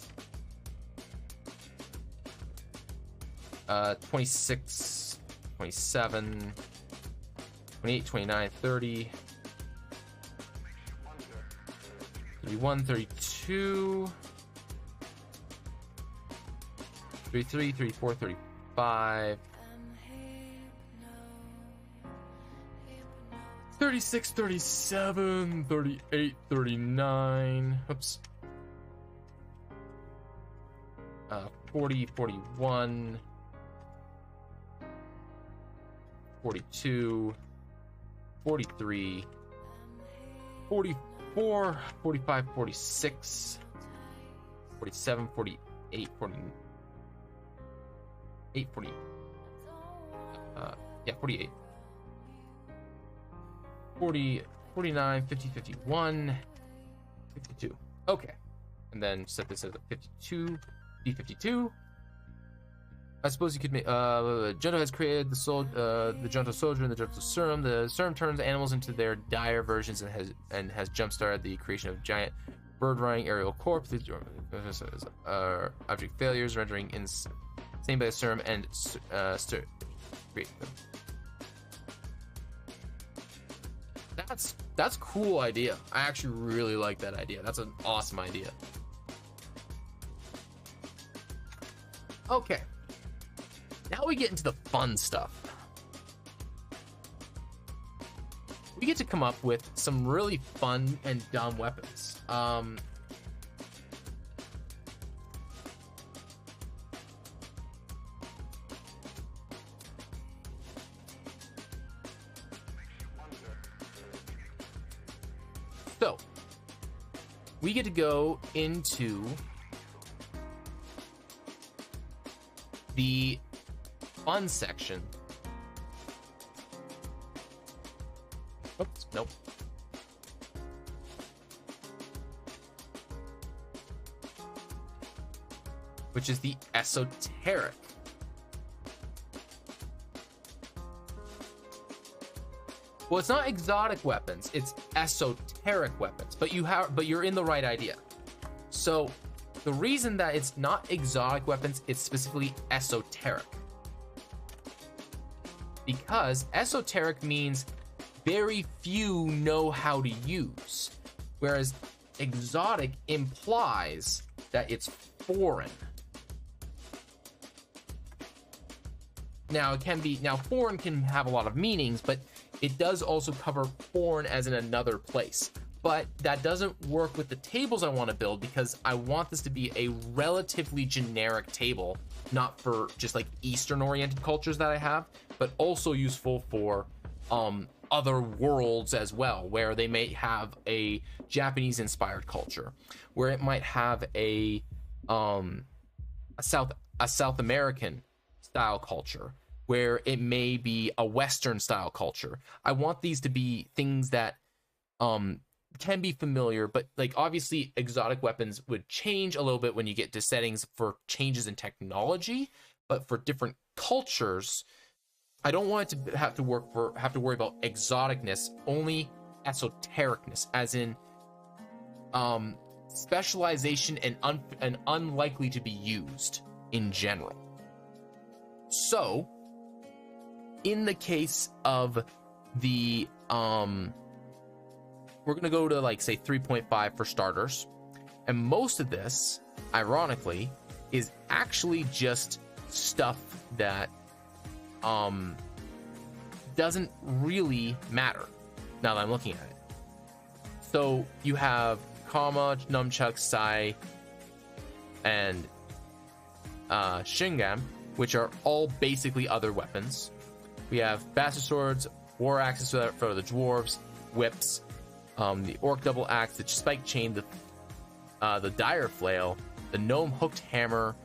A: 26, 27, 28, 29, 30, 31, 32, 33, 34, 35. 36, 37, 38, 39. Oops. 40, 41. 42. 43. 44, 45, 46. 47, 48, 48, 40. Yeah, 48. 40, 49, 50, 51, 52. Okay. And then set this as a 52, B52. I suppose you could make, Junto has created the Junto Soldier and the Junto Serum. The Serum turns animals into their dire versions and has jump-started the creation of giant bird-riding aerial corps. Object failures, rendering insane by the Serum and create them. That's cool idea. I actually really like that idea. That's an awesome idea. Okay. Now we get into the fun stuff. We get to come up with some really fun and dumb weapons. So, we get to go into the fun section. Oops, nope. Which is the esoteric. Well, it's not exotic weapons, it's esoteric weapons, but you're in the right idea. So the reason that it's not exotic weapons, it's specifically esoteric. Because esoteric means very few know how to use, whereas exotic implies that it's foreign. Now foreign can have a lot of meanings, but it does also cover foreign as in another place. But that doesn't work with the tables I want to build, because I want this to be a relatively generic table, not for just like Eastern oriented cultures that I have, but also useful for other worlds as well, where they may have a Japanese inspired culture, where it might have a South American style culture, where it may be a Western style culture. I want these to be things that can be familiar, but like obviously exotic weapons would change a little bit when you get to settings for changes in technology, but for different cultures, I don't want it to have to worry about exoticness, only esotericness, as in specialization and unlikely to be used in general. So in the case of the we're gonna go to like say 3.5 for starters, and most of this ironically is actually just stuff that doesn't really matter now that I'm looking at it. So you have Kama, Nunchuck, Sai, and Shingam, which are all basically other weapons. We have bastard swords, war axes for the dwarves, whips, the orc double axe, the spike chain, the dire flail, the gnome hooked hammer,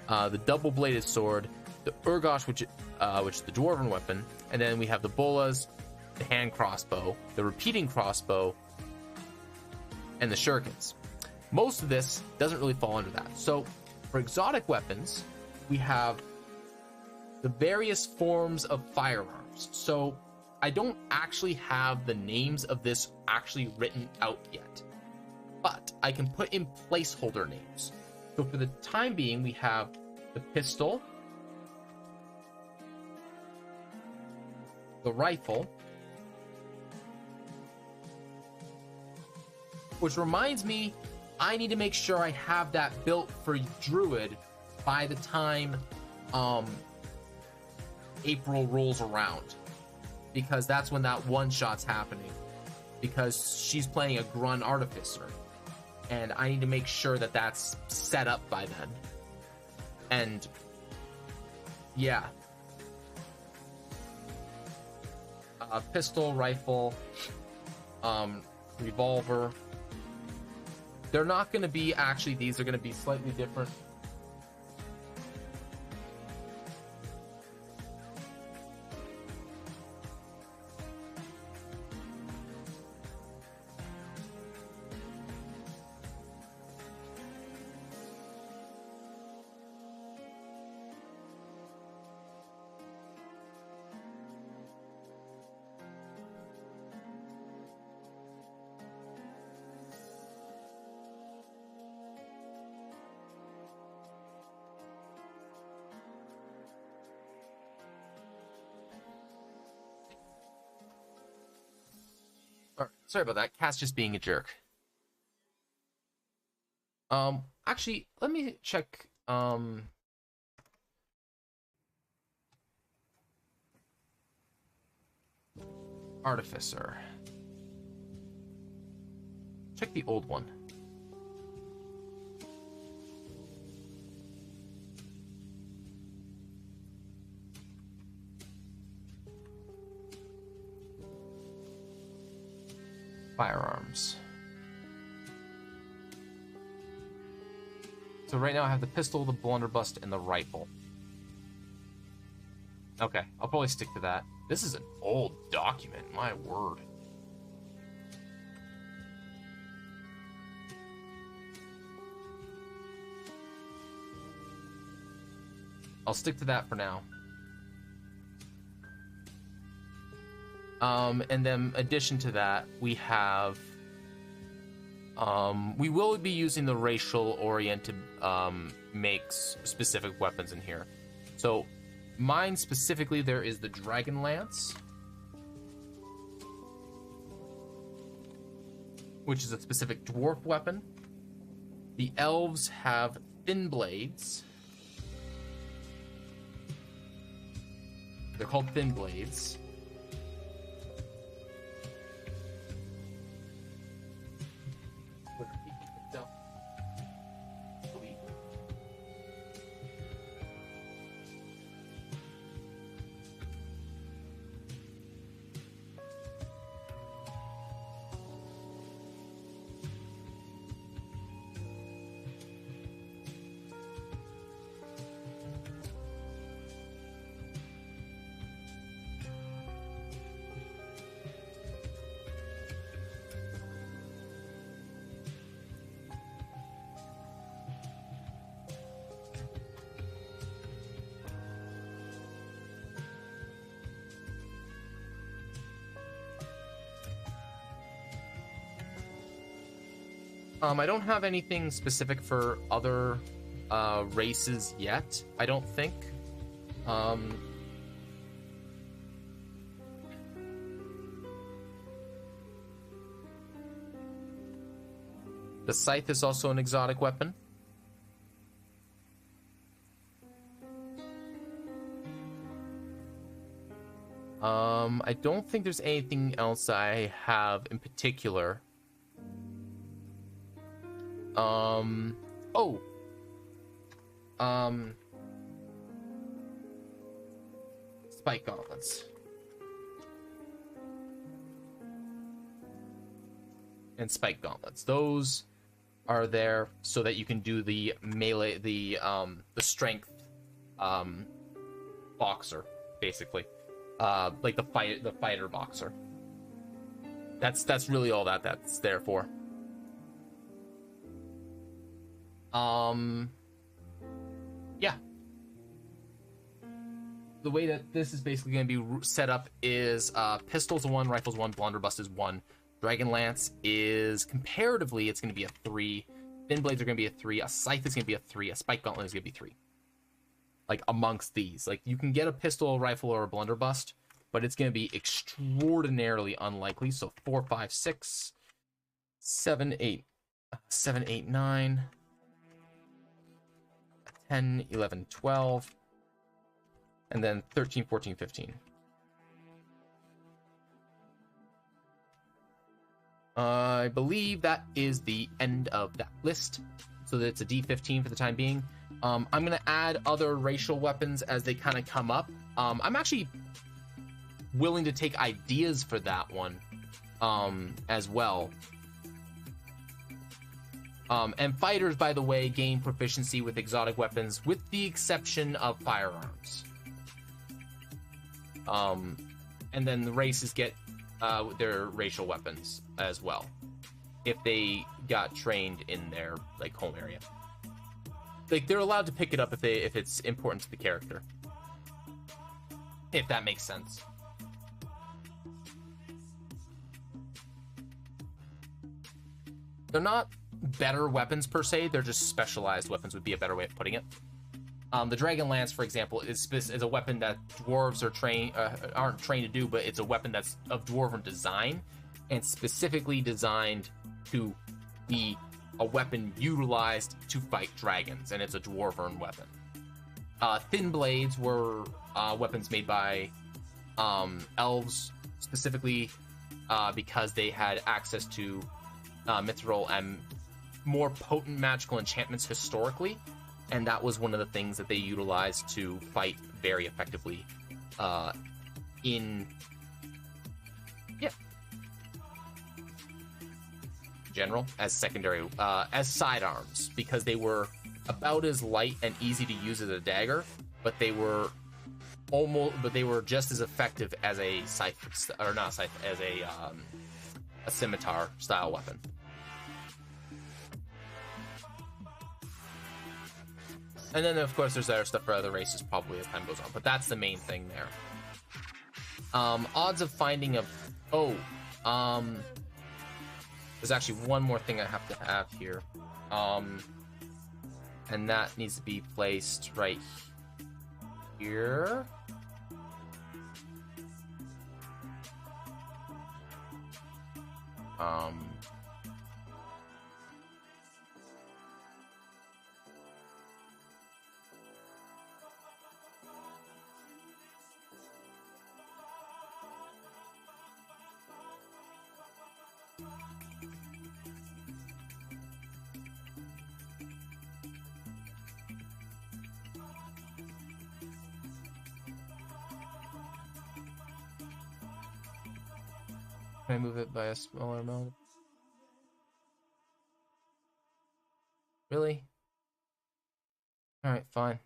A: the double bladed sword, the urgosh, which is the dwarven weapon, and then we have the bolas, the hand crossbow, the repeating crossbow, and the shurikens. Most of this doesn't really fall under that. So for exotic weapons, we have the various forms of firearms. So I don't actually have the names of this actually written out yet, but I can put in placeholder names. So for the time being, we have the pistol, the rifle, which reminds me, I need to make sure I have that built for Druid by the time April rolls around, because that's when that one shot's happening, because she's playing a Grun Artificer, and I need to make sure that that's set up by then. And yeah, pistol, rifle, revolver, they're not going to be, actually these are going to be slightly different. Sorry about that. Cat's just being a jerk. Actually, let me check. Artificer. Check the old one. Firearms. So right now I have the pistol, the blunderbuss, and the rifle. Okay, I'll probably stick to that. This is an old document, my word. I'll stick to that for now. And then in addition to that, we have, we will be using the racial oriented, makes specific weapons in here. So mine specifically, there is the Dragon Lance, which is a specific dwarf weapon. The elves have thin blades. They're called thin blades. I don't have anything specific for other races yet, I don't think. The scythe is also an exotic weapon. I don't think there's anything else I have in particular. Spike gauntlets. And spike gauntlets. Those are there so that you can do the melee, the strength, boxer, basically. Like the fighter boxer. That's really all that's there for. Yeah. The way that this is basically going to be set up is pistols 1, rifles 1, blunderbuss is 1. Dragon Lance is, comparatively, it's going to be a 3. Thin blades are going to be a 3. A scythe is going to be a 3. A spike gauntlet is going to be 3. Like, amongst these. Like, you can get a pistol, a rifle, or a blunderbuss, but it's going to be extraordinarily unlikely. So 4, 5, 6, 7, 8, 7, 8, 9, 10, 11, 12, and then 13, 14, 15. I believe that is the end of that list. So that it's a D15 for the time being. I'm going to add other racial weapons as they kind of come up. I'm actually willing to take ideas for that one as well. And fighters, by the way, gain proficiency with exotic weapons with the exception of firearms. And then the races get their racial weapons as well if they got trained in their like home area. Like they're allowed to pick it up if it's important to the character, if that makes sense. They're not better weapons per se, they're just specialized weapons would be a better way of putting it. The Dragon Lance, for example, is a weapon that dwarves aren't trained to do, but it's a weapon that's of dwarven design and specifically designed to be a weapon utilized to fight dragons, and it's a dwarven weapon. Thin blades were weapons made by elves, specifically because they had access to mithril and more potent magical enchantments historically, and that was one of the things that they utilized to fight very effectively in general as secondary as sidearms, because they were about as light and easy to use as a dagger, but they were just as effective as a scythe, or not scythe, as a scimitar style weapon. And then, of course, there's other stuff for other races probably as time goes on, but that's the main thing there. Odds of finding there's actually one more thing I have to have here. And that needs to be placed right here. Can I move it by a smaller amount? Really? Alright, fine.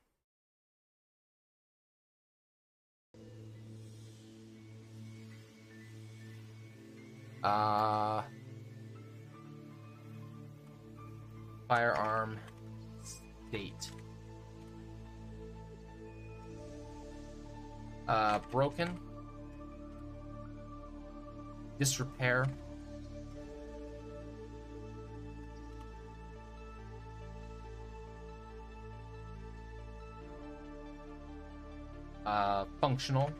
A: Firearm state. Broken. Disrepair. Functional.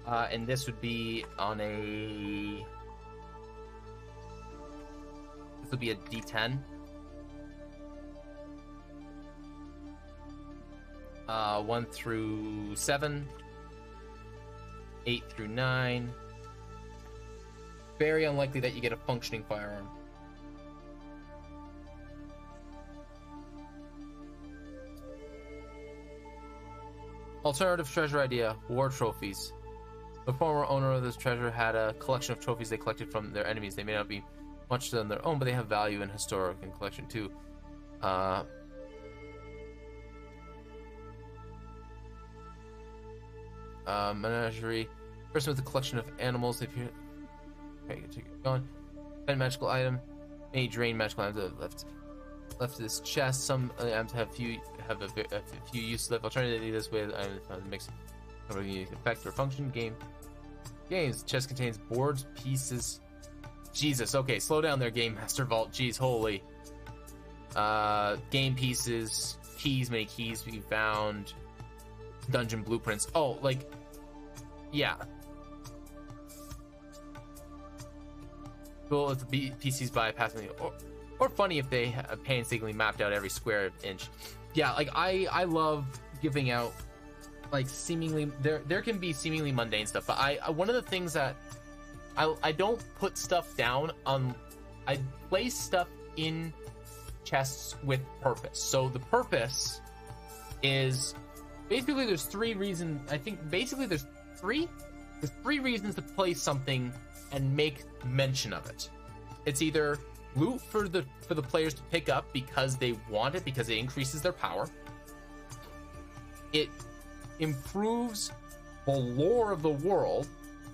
A: And this would be on a... This would be a D10. 1 through 7, 8 through 9. Very unlikely that you get a functioning firearm. Alternative treasure idea: war trophies. The former owner of this treasure had a collection of trophies they collected from their enemies. They may not be much on their own, but they have value in historic and collection too. Menagerie. Person with a collection of animals. If you okay, take it going. Spend magical item. May drain magical items left to this chest. Some items have a few uses left. Alternatively, this way makes a unique effect or function. Games. Chest contains boards, pieces. Jesus. Okay, slow down there, Game Master Vault. Jeez, holy. Game pieces, keys. Many keys we found. Dungeon blueprints. Oh, like, yeah. Cool if the PCs bypassing, or funny if they have painstakingly mapped out every square inch. Yeah, like I love giving out like seemingly there can be seemingly mundane stuff, but I one of the things that I don't put stuff down on, I place stuff in chests with purpose. So the purpose is basically there's three reasons. I think basically there's three reasons to place something and make mention of it. It's either loot for the players to pick up because they want it, because it increases their power. It improves the lore of the world,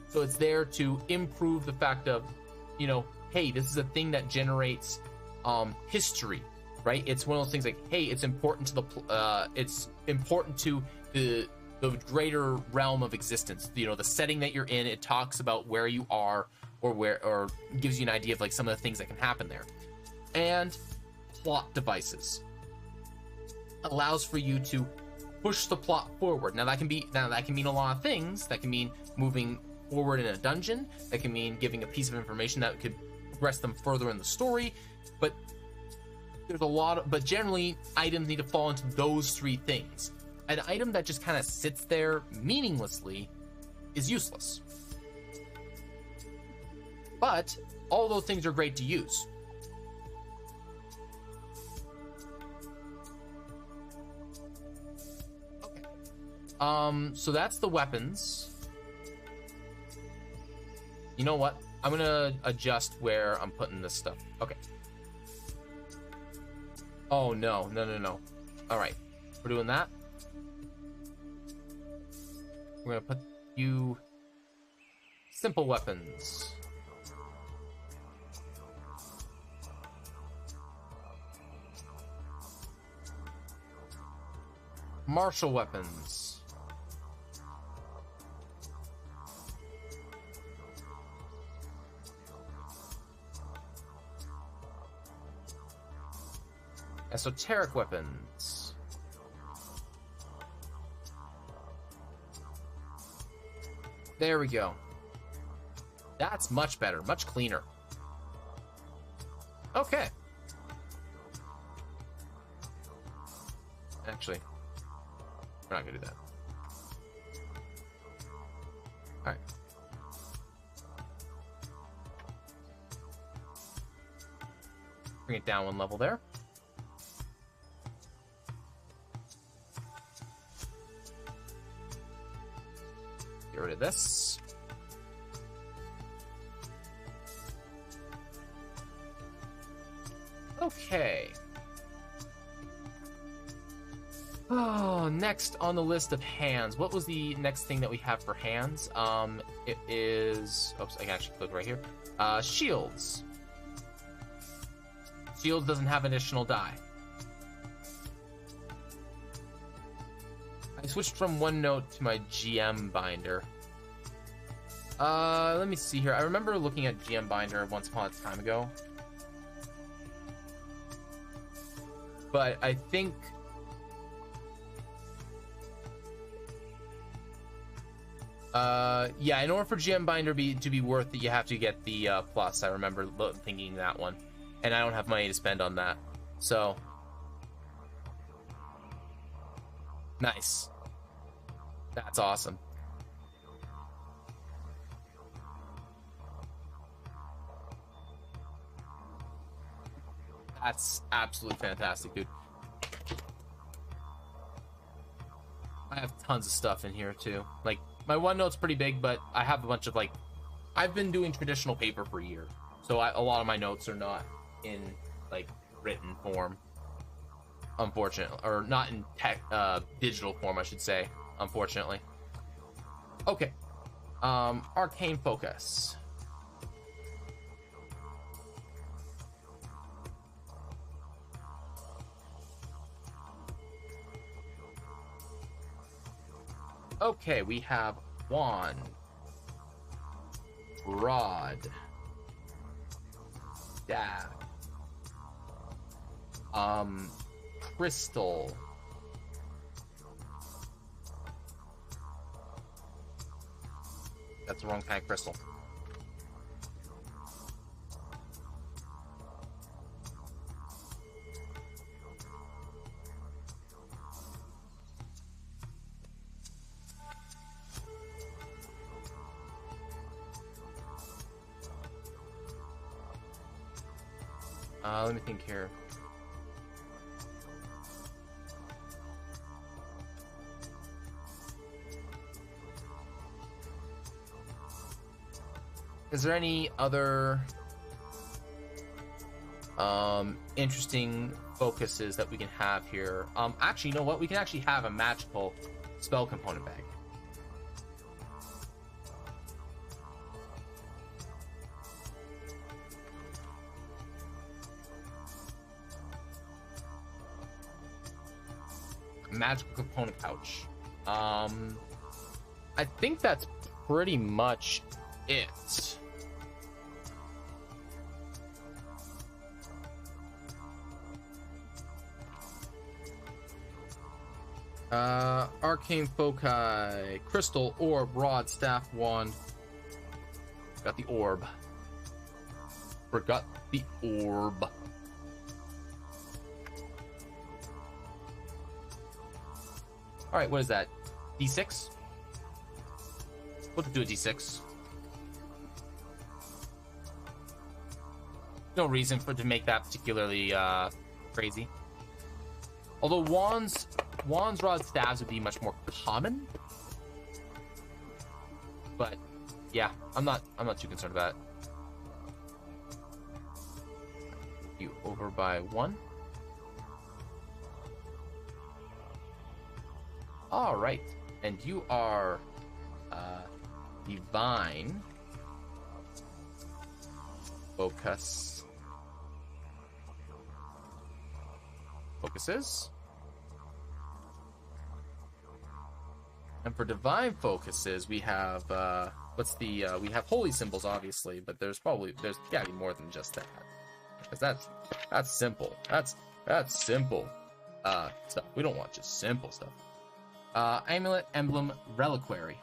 A: so it's there to improve the fact of, you know, hey, this is a thing that generates history, right? It's one of those things like, hey, it's important to the greater realm of existence, you know, the setting that you're in. It talks about where you are, or gives you an idea of like some of the things that can happen there. And plot devices allows for you to push the plot forward. Now that can mean a lot of things. That can mean moving forward in a dungeon. That can mean giving a piece of information that could progress them further in the story. But there's but generally items need to fall into those three things. An item that just kind of sits there meaninglessly is useless. But all those things are great to use. Okay. So that's the weapons. You know what? I'm gonna adjust where I'm putting this stuff. Okay. Oh no. All right, we're doing that. We're gonna put you simple weapons. Martial weapons. Esoteric weapons. There we go. That's much better, much cleaner. Okay. Actually, we're not gonna do that. All right. Bring it down one level there. Get rid of this. Okay. Oh, next on the list of hands. What was the next thing that we have for hands? It is... Oops, I can actually click right here. Shields. Shields doesn't have additional die. I switched from OneNote to my GM binder. Let me see here. I remember looking at GM binder once upon a time ago. But I think... yeah, in order for GM binder to be worth it, you have to get the plus. I remember thinking that one. And I don't have money to spend on that. So... Nice. That's awesome. That's absolutely fantastic, dude. I have tons of stuff in here too. Like, my OneNote's pretty big, but I have a bunch of, like, I've been doing traditional paper for a year, so a lot of my notes are not in, like, written form, unfortunately, or not in digital form, I should say, unfortunately. Okay. Arcane focus. Okay, we have wand, rod, staff, crystal, that's the wrong kind of crystal. Let me think here. Is there any other interesting focuses that we can have here? Actually, you know what? We can actually have a magical spell component bag. Magical component pouch. I think that's pretty much it. Arcane foci, crystal, orb, rod, staff, wand. Got the orb. Forgot the orb. All right, what is that? D6? We'll do a D6. No reason for it to make that particularly crazy. Although wands, rods, staves would be much more common. But yeah, I'm not too concerned about it. You over by 1. All right, and you are divine focuses. And for divine focuses, we have we have holy symbols, obviously, but there's gotta be more than just that, because that's simple. That's simple stuff. We don't want just simple stuff. Amulet, emblem, reliquary.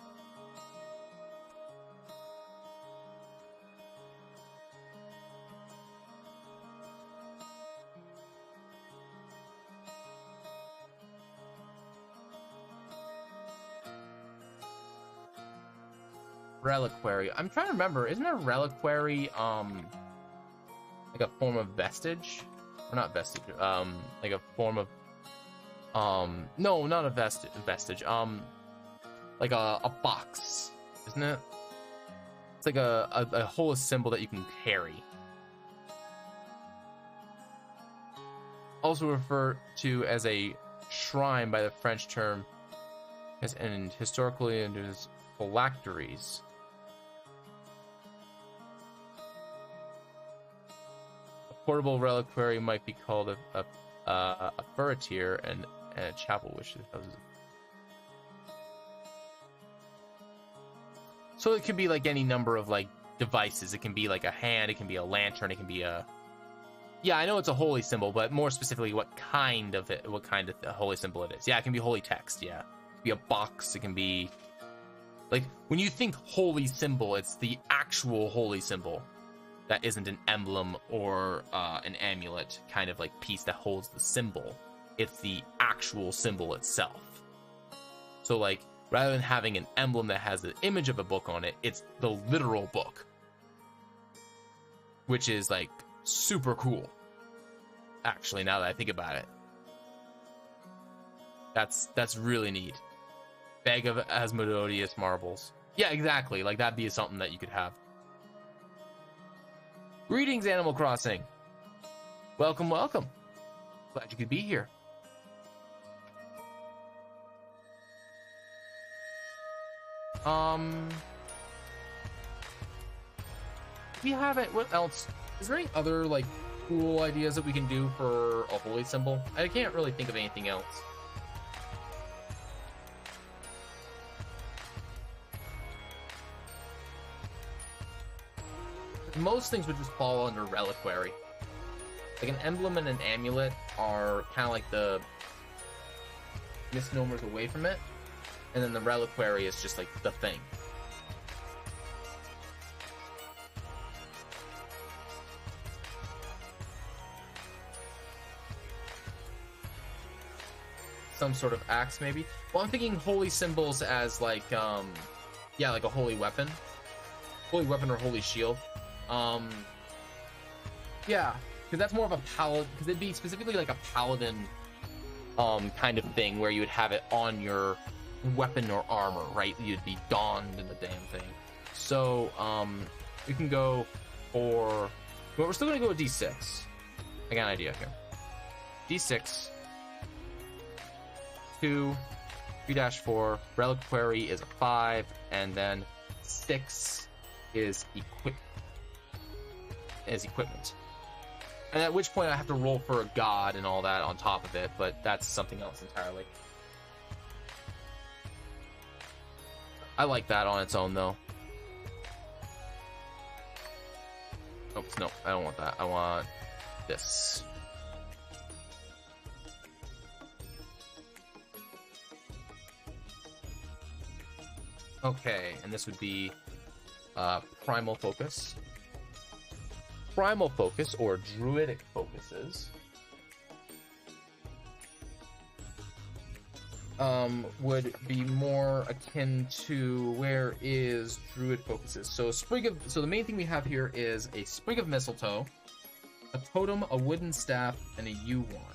A: Reliquary. I'm trying to remember. Isn't a reliquary like a form of vestige? Or not vestige. Like a form of no, not a vestige. Like a box, isn't it? It's like a whole symbol that you can carry. Also referred to as a shrine by the French term, and historically and as phylacteries. A portable reliquary might be called a furetier, and a chapel which houses. So it could be like any number of like devices. It can be like a hand, it can be a lantern, it can be a, yeah, I know it's a holy symbol, but more specifically what kind of holy symbol it is. Yeah, it can be holy text. Yeah, it can be a box. It can be like, when you think holy symbol, it's the actual holy symbol that isn't an emblem or an amulet kind of like piece that holds the symbol. It's the actual symbol itself. So like, rather than having an emblem that has the image of a book on it, it's the literal book, which is like super cool, actually, now that I think about it. That's really neat. Bag of Asmodeus marbles. Yeah, exactly. Like, that'd be something that you could have. Greetings, Animal Crossing. Welcome, welcome. Glad you could be here. We haven't. What else? Is there any other like cool ideas that we can do for a holy symbol? I can't really think of anything else. Most things would just fall under reliquary. Like an emblem and an amulet are kind of like the misnomers away from it, and then the reliquary is just like the thing. Some sort of axe, maybe. Well, I'm thinking holy symbols as like yeah, like a holy weapon or holy shield. Yeah, because that's more of a paladin, because it'd be specifically like a paladin kind of thing where you would have it on your weapon or armor, right? You'd be donned in the damn thing. So we can go for, but we're still gonna go with D6. I got an idea here. D6 2 3-4 reliquary is a 5, and then 6 is equipment. And at which point I have to roll for a god and all that on top of it, but that's something else entirely. I like that on its own though. Oops, no, I don't want that. I want this. Okay, and this would be primal focus. Primal focus, or druidic focuses, would be more akin to, where is druid focuses? So so the main thing we have here is a sprig of mistletoe, a totem, a wooden staff, and a yew wand.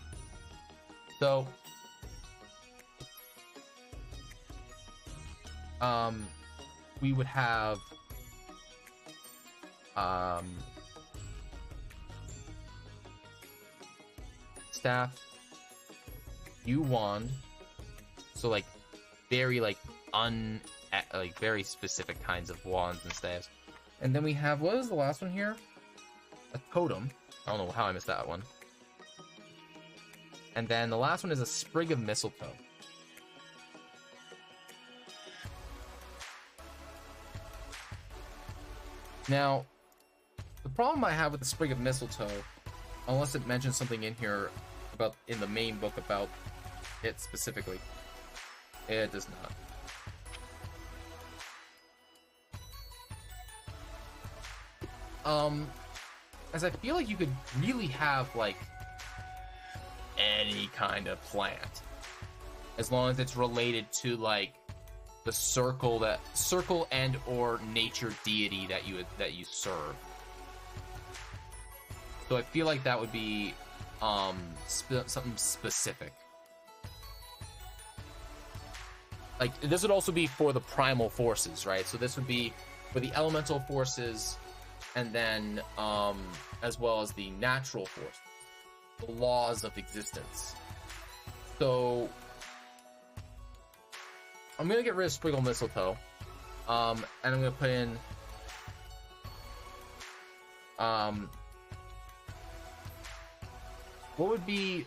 A: So we would have staff, yew wand, so like very very specific kinds of wands and staffs. And then we have, what was the last one here? A totem. I don't know how I missed that one. And then the last one is a sprig of mistletoe. Now, the problem I have with the sprig of mistletoe, unless it mentions something in here about, in the main book about it specifically, it does not. As I feel like you could really have like any kind of plant, as long as it's related to like the circle and or nature deity that you serve. So I feel like that would be something specific. Like, this would also be for the primal forces, right? So this would be for the elemental forces, and then as well as the natural forces, the laws of existence. So I'm gonna get rid of Spriggle Mistletoe, and I'm gonna put in what would be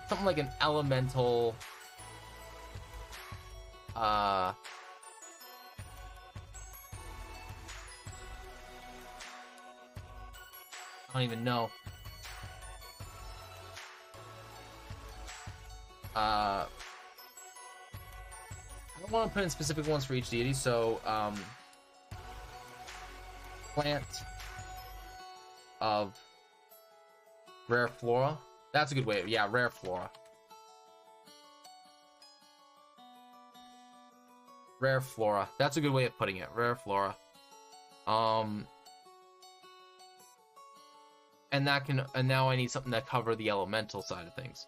A: something like an elemental I don't even know. I don't want to put in specific ones for each deity, so plant of rare flora. That's a good way. Yeah, rare flora. Rare flora. That's a good way of putting it. Rare flora. And that can, and now I need something to cover the elemental side of things.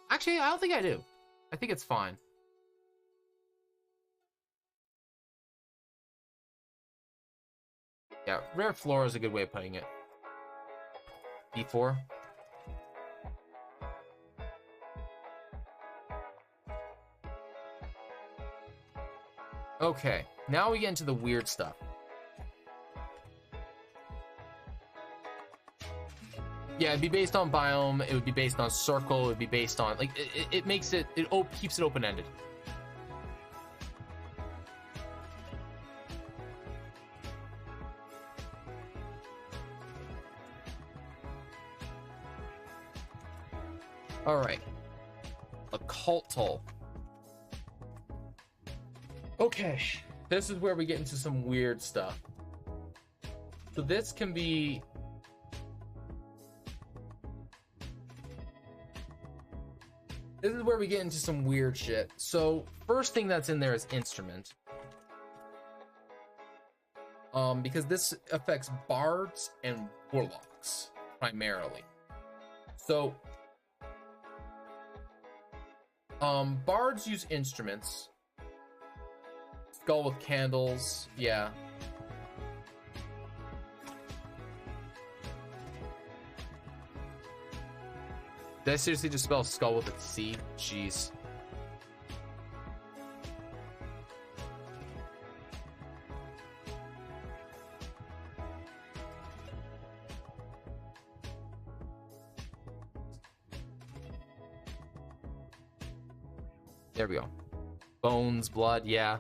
A: Actually, I don't think I do. I think it's fine. Yeah, rare flora is a good way of putting it. D4. Okay, now we get into the weird stuff. Yeah, it'd be based on biome, it would be based on circle, it would be based on, like, it makes it, keeps it open-ended. Alright. Occultal. Okay, this is where we get into some weird stuff. So this can be... This is where we get into some weird shit. So, first thing that's in there is instrument. because this affects bards and warlocks primarily. So bards use instruments. Skull with candles, yeah. Did I seriously just spell skull with a C? Jeez. There we go. Bones, blood, yeah.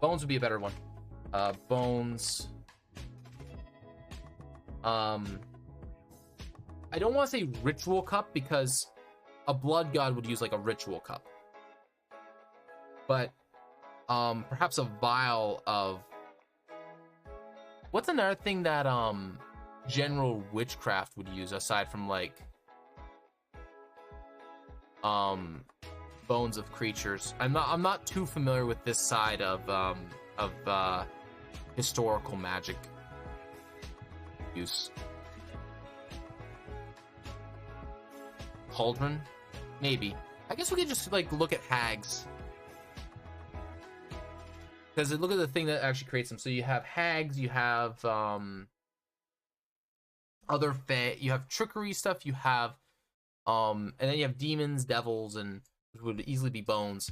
A: Bones would be a better one. Bones. I don't want to say ritual cup because a blood god would use like a ritual cup. But perhaps a vial of, what's another thing that general witchcraft would use aside from like bones of creatures? I'm not too familiar with this side of historical magic use. Cauldron? Maybe. I guess we could just like look at hags. Because look at the thing that actually creates them. So you have hags, you have other you have trickery stuff, you have and then you have demons, devils, and it would easily be bones.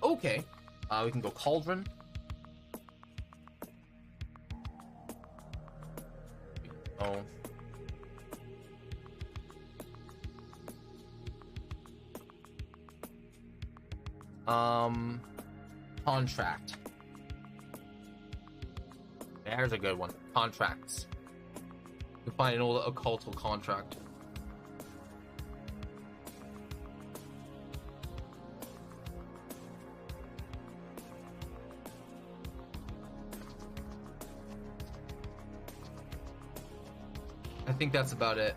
A: Okay. We can go cauldron. Oh. Contract. There's a good one. Contracts. You can find an old occultal contract. I think that's about it.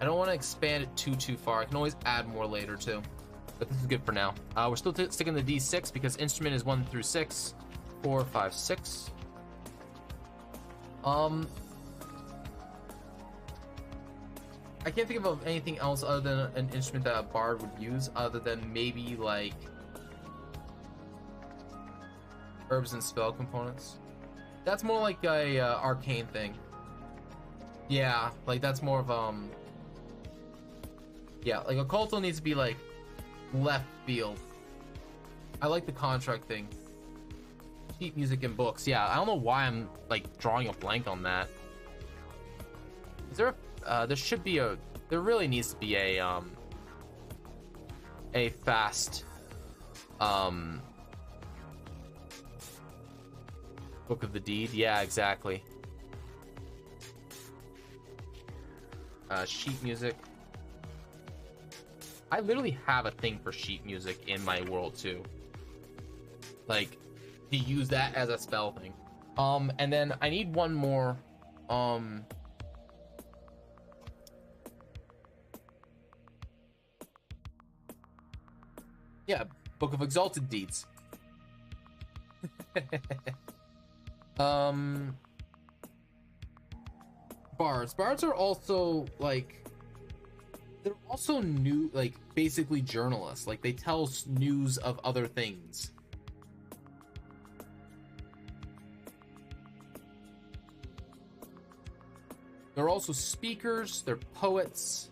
A: I don't want to expand it too far. I can always add more later too, but this is good for now. We're still sticking the D6 because instrument is 1 through 6, 4, 5, 6. I can't think of anything else other than an instrument that a bard would use, other than maybe like herbs and spell components. That's more like a arcane thing. Yeah, like that's more of yeah, like occultal needs to be like left field. I like the contract thing. Sheet music and books. Yeah, I don't know why I'm like drawing a blank on that. Is there a there should be a, there really needs to be a fast book of the deed. Yeah, exactly. Sheet music. I literally have a thing for sheet music in my world too, like to use that as a spell thing. And then I need one more yeah, Book of Exalted Deeds. Bards are also like, they're also new, like basically journalists. Like they tell news of other things. They're also speakers. They're poets.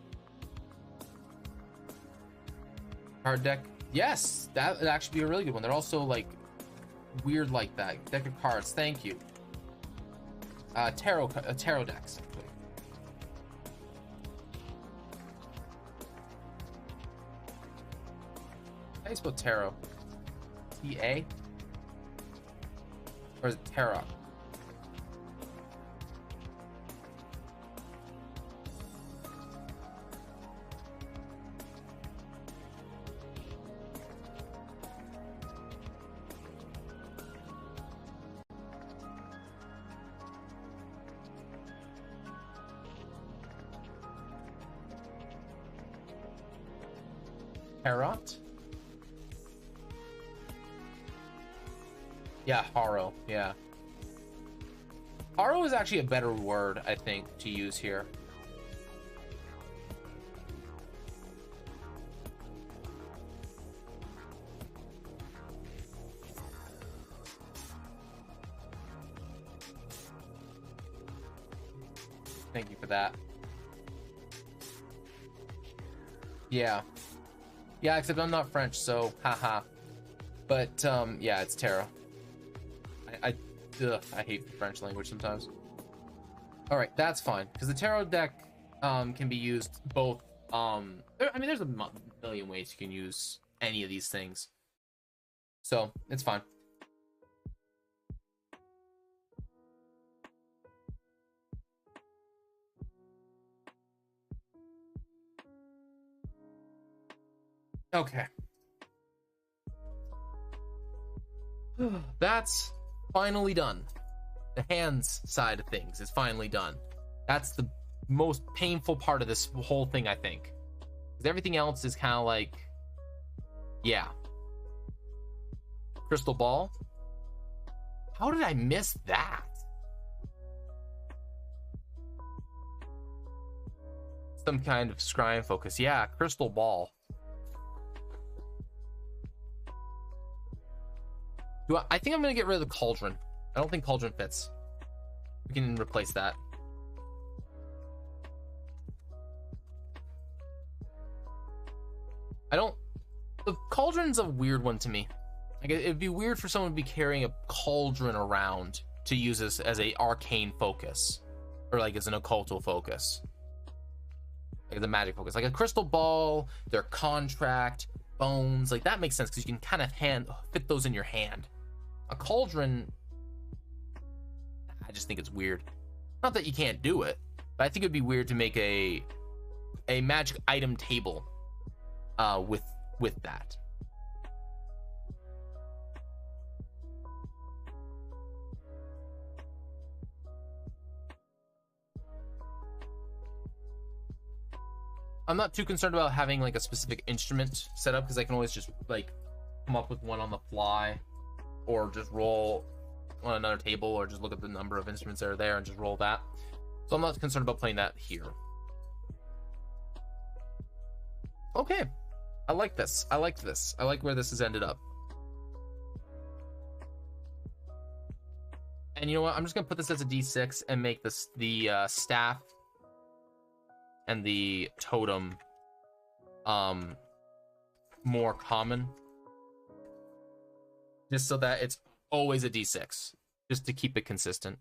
A: Card deck. Yes, that would actually be a really good one. They're also like weird like that. Deck of cards. Thank you. Tarot decks. How do you spell tarot? T-A? Or is it tarot? Tarot? Yeah, Haro. Yeah. Haro is actually a better word, I think, to use here. Thank you for that. Yeah. Yeah, except I'm not French, so haha. But yeah, it's tarot. I hate the French language sometimes. All right, that's fine because the tarot deck can be used both. I mean, there's a million ways you can use any of these things, so it's fine. Okay. That's finally done. The hands side of things is finally done. That's the most painful part of this whole thing, I think. Because everything else is kind of like, yeah. Crystal ball. How did I miss that? Some kind of scrying focus. Yeah, crystal ball. I think I'm gonna get rid of the cauldron. I don't think cauldron fits. We can replace that. The cauldron's a weird one to me. Like, it'd be weird for someone to be carrying a cauldron around to use this as a arcane focus, or like as an occultal focus, like the magic focus. Like a crystal ball, their contract, bones, like that makes sense because you can kind of fit those in your hand. A cauldron, I just think it's weird. Not that you can't do it, but I think it'd be weird to make a magic item table with that. I'm not too concerned about having like a specific instrument set up because I can always just like come up with one on the fly, or just roll on another table, or just look at the number of instruments that are there and just roll that. So I'm not concerned about playing that here. Okay, I like this. I like this. I like where this has ended up. And you know what? I'm just gonna put this as a D6 and make this the staff and the totem more common, just so that it's always a D6, just to keep it consistent,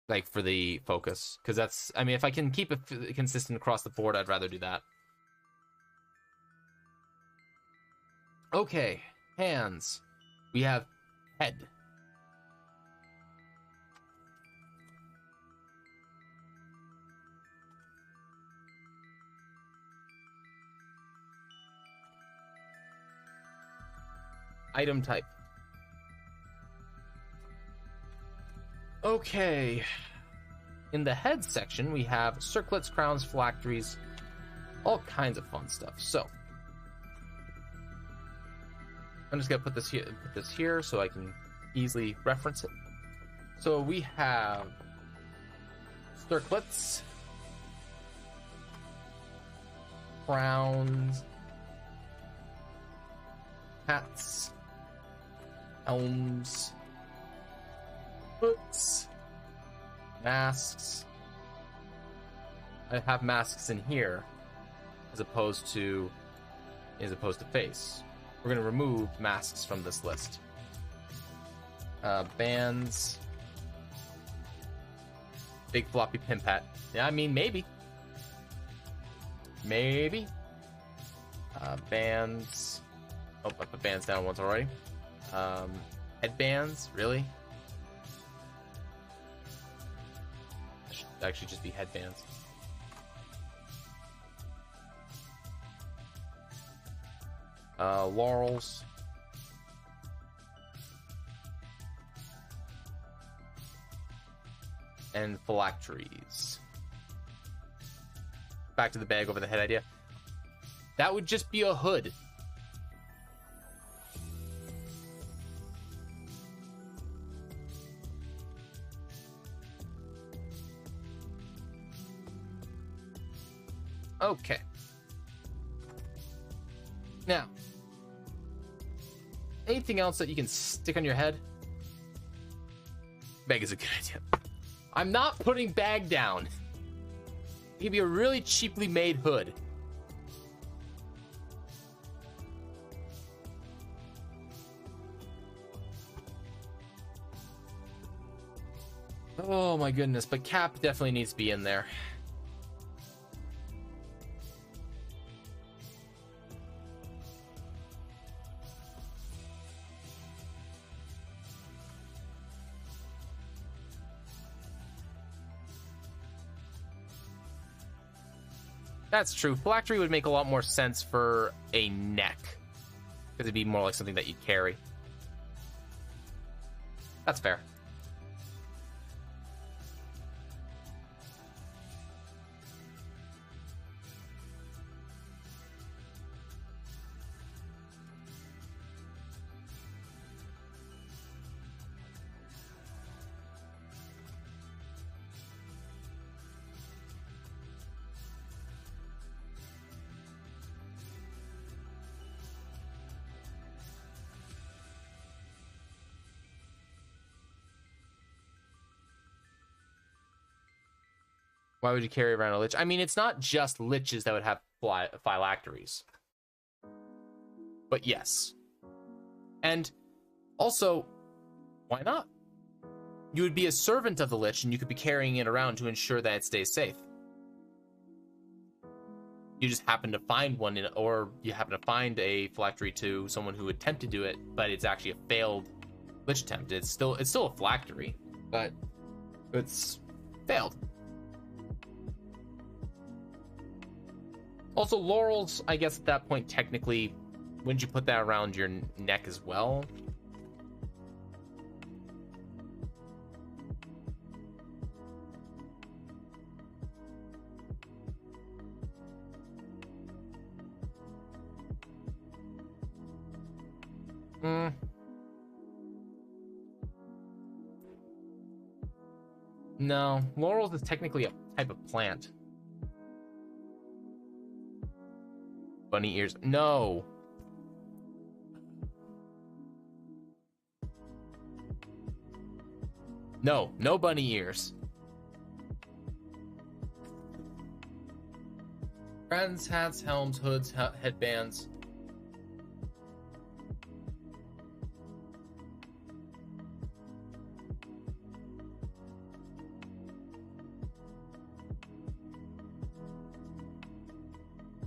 A: like for the focus, because that's, I mean, if I can keep it consistent across the board, I'd rather do that. Okay, hands. We have head. Item type. Okay. In the head section, we have circlets, crowns, phylacteries, all kinds of fun stuff. So I'm just gonna put this here so I can easily reference it. So we have circlets, crowns, hats, helms, hoods, masks. I have masks in here as opposed to face. We're going to remove masks from this list. Bands, big floppy pimp hat. Yeah, I mean, maybe. Bands. Oh, I put bands down once already. Headbands, really? It should actually just be headbands. Laurels. And phylacteries. Back to the bag over the head idea. That would just be a hood. Okay. Now, anything else that you can stick on your head? Bag is a good idea. I'm not putting bag down. Give you a really cheaply made hood. Oh my goodness, but cap definitely needs to be in there. That's true. Phylactery would make a lot more sense for a neck, because it'd be more like something that you'd carry. That's fair. Why would you carry around a lich? I mean, it's not just liches that would have phylacteries. But yes. And also, why not? You would be a servant of the lich, and you could be carrying it around to ensure that it stays safe. You just happen to find one, or you happen to find a phylactery to someone who attempted to do it, but it's actually a failed lich attempt. It's still a phylactery, but it's failed. Also, laurels, I guess at that point, technically, wouldn't you put that around your neck as well? No, laurels is technically a type of plant. Bunny ears. No. No bunny ears. Friends, hats, helms, hoods, headbands.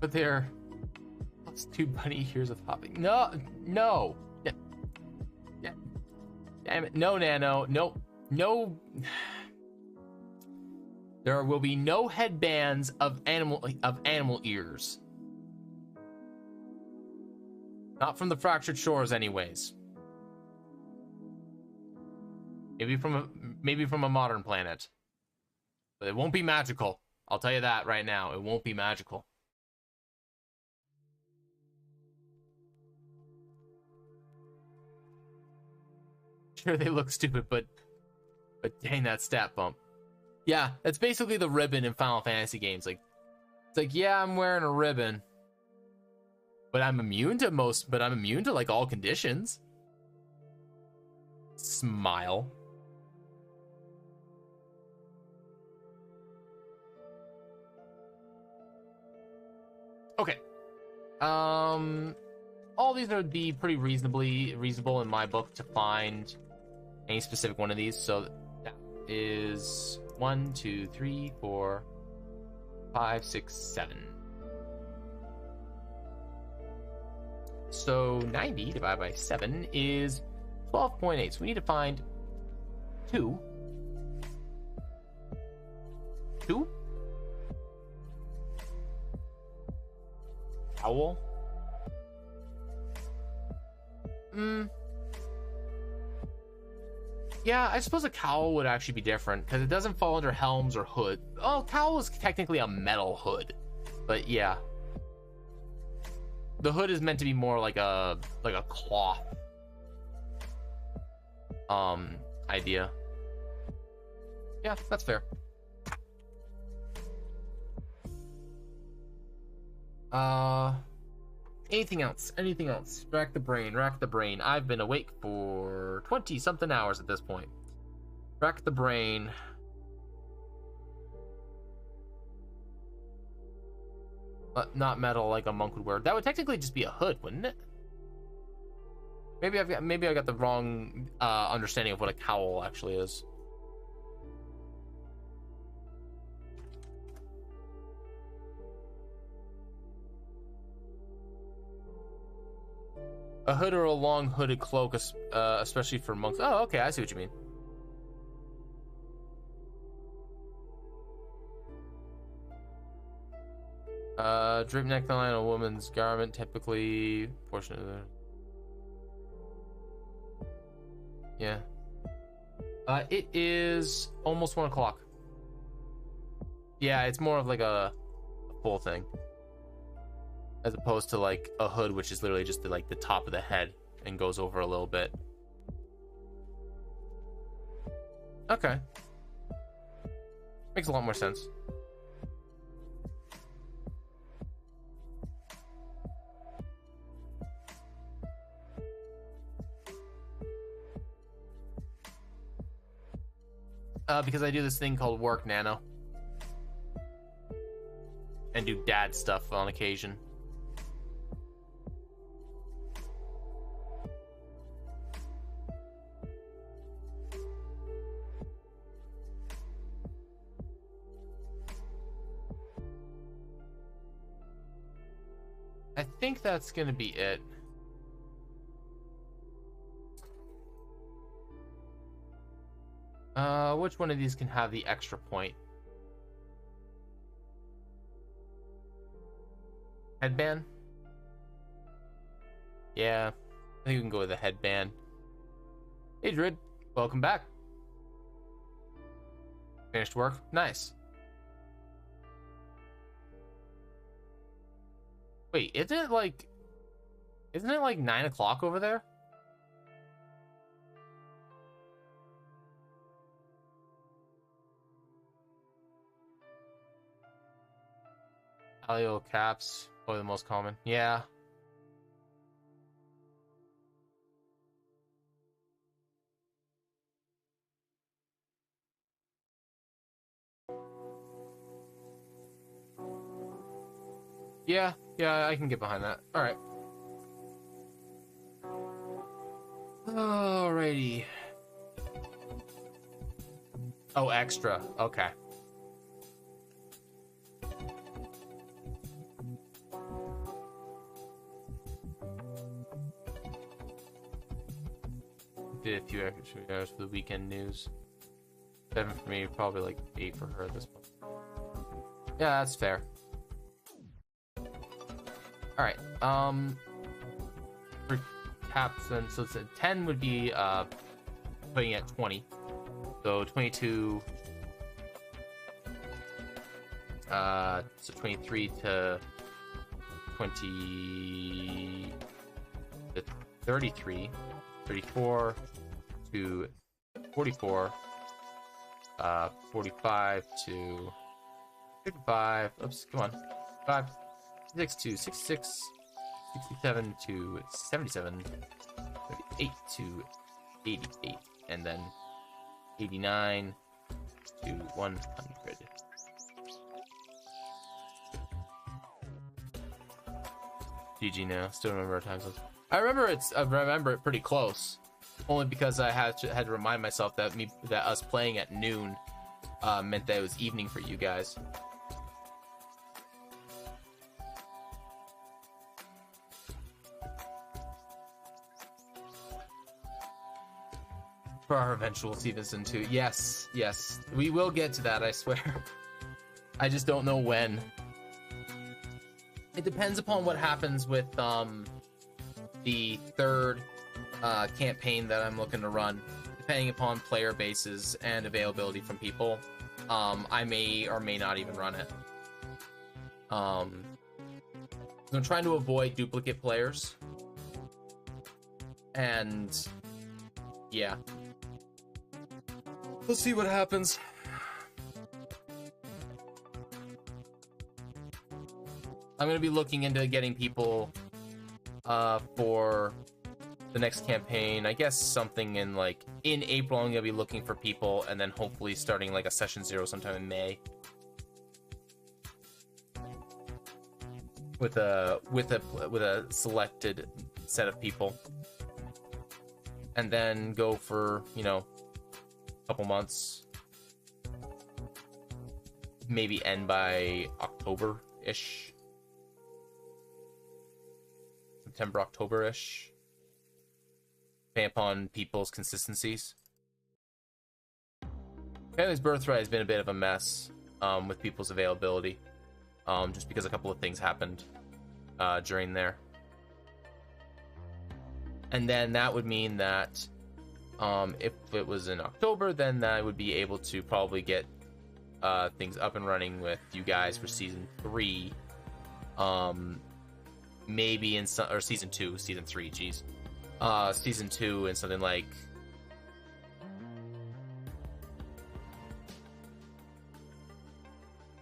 A: But they're plus 2 bunny ears of hopping. No. Yeah. Damn it. No, Nano. No. There will be no headbands of animal ears. Not from the Fractured Shores, anyways. Maybe from a modern planet. But it won't be magical. I'll tell you that right now. It won't be magical. Sure, they look stupid, but dang, that stat bump. Yeah, that's basically the ribbon in Final Fantasy games. Like, it's like, yeah, I'm wearing a ribbon, but I'm immune to like all conditions. Smile. Okay. All these would be pretty reasonable in my book to find any specific one of these. So that is 1, 2, 3, 4, 5, 6, 7. So 90 divided by 7 is 12.8. So we need to find 2. Owl. Yeah, I suppose a cowl would actually be different because it doesn't fall under helms or hood. Oh, cowl is technically a metal hood, but yeah, the hood is meant to be more like a cloth idea. Yeah, that's fair. Anything else? Anything else? Rack the brain, rack the brain. I've been awake for 20 something hours at this point. Rack the brain. Not metal like a monk would wear. That would technically just be a hood, wouldn't it? Maybe I got the wrong understanding of what a cowl actually is. A hood or a long hooded cloak, especially for monks. Oh, okay, I see what you mean. Drape neckline on a woman's garment, typically portion of the... Yeah. It is almost 1 o'clock. Yeah, it's more of like a full thing, as opposed to like a hood, which is literally just like the top of the head and goes over a little bit. Okay. Makes a lot more sense. Because I do this thing called work nano. And do dad stuff on occasion. I think that's gonna be it. Which one of these can have the extra point? Headband? Yeah, I think we can go with a headband. Hey Druid, welcome back. Finished work? Nice. Wait, isn't it like 9 o'clock over there? Alio caps, probably the most common. Yeah. Yeah, I can get behind that. All right. Alrighty. Oh, extra. Okay. Did a few extra hours for the weekend news. 7 for me, probably like 8 for her at this point. Yeah, that's fair. All right. For caps, then, so it's a 10 would be putting it at 20. So 22. So 23 to 20 to 33, 34 to 44, 45 to 55. Oops, come on. 56 to 66, 67 to 77, 38 to 88, and then 89 to 100. GG now. Still remember our time zones. I remember it pretty close, only because I had to remind myself that us playing at noon meant that it was evening for you guys. For our eventual season 2. Yes, we will get to that, I swear. I just don't know when. It depends upon what happens with the third campaign that I'm looking to run. Depending upon player bases and availability from people, I may or may not even run it. I'm trying to avoid duplicate players, and yeah, we'll see what happens. I'm gonna be looking into getting people for the next campaign. I guess something in like in April. I'm gonna be looking for people, and then hopefully starting like a session 0 sometime in May with a selected set of people, and then go for, you know, a couple months, maybe end by October-ish, September, October-ish, depending upon people's consistencies. Family's Birthright has been a bit of a mess with people's availability, just because a couple of things happened during there. And then that would mean that if it was in October, then I would be able to probably get things up and running with you guys for season 3, maybe in some, or season 3, geez, season 2 in something like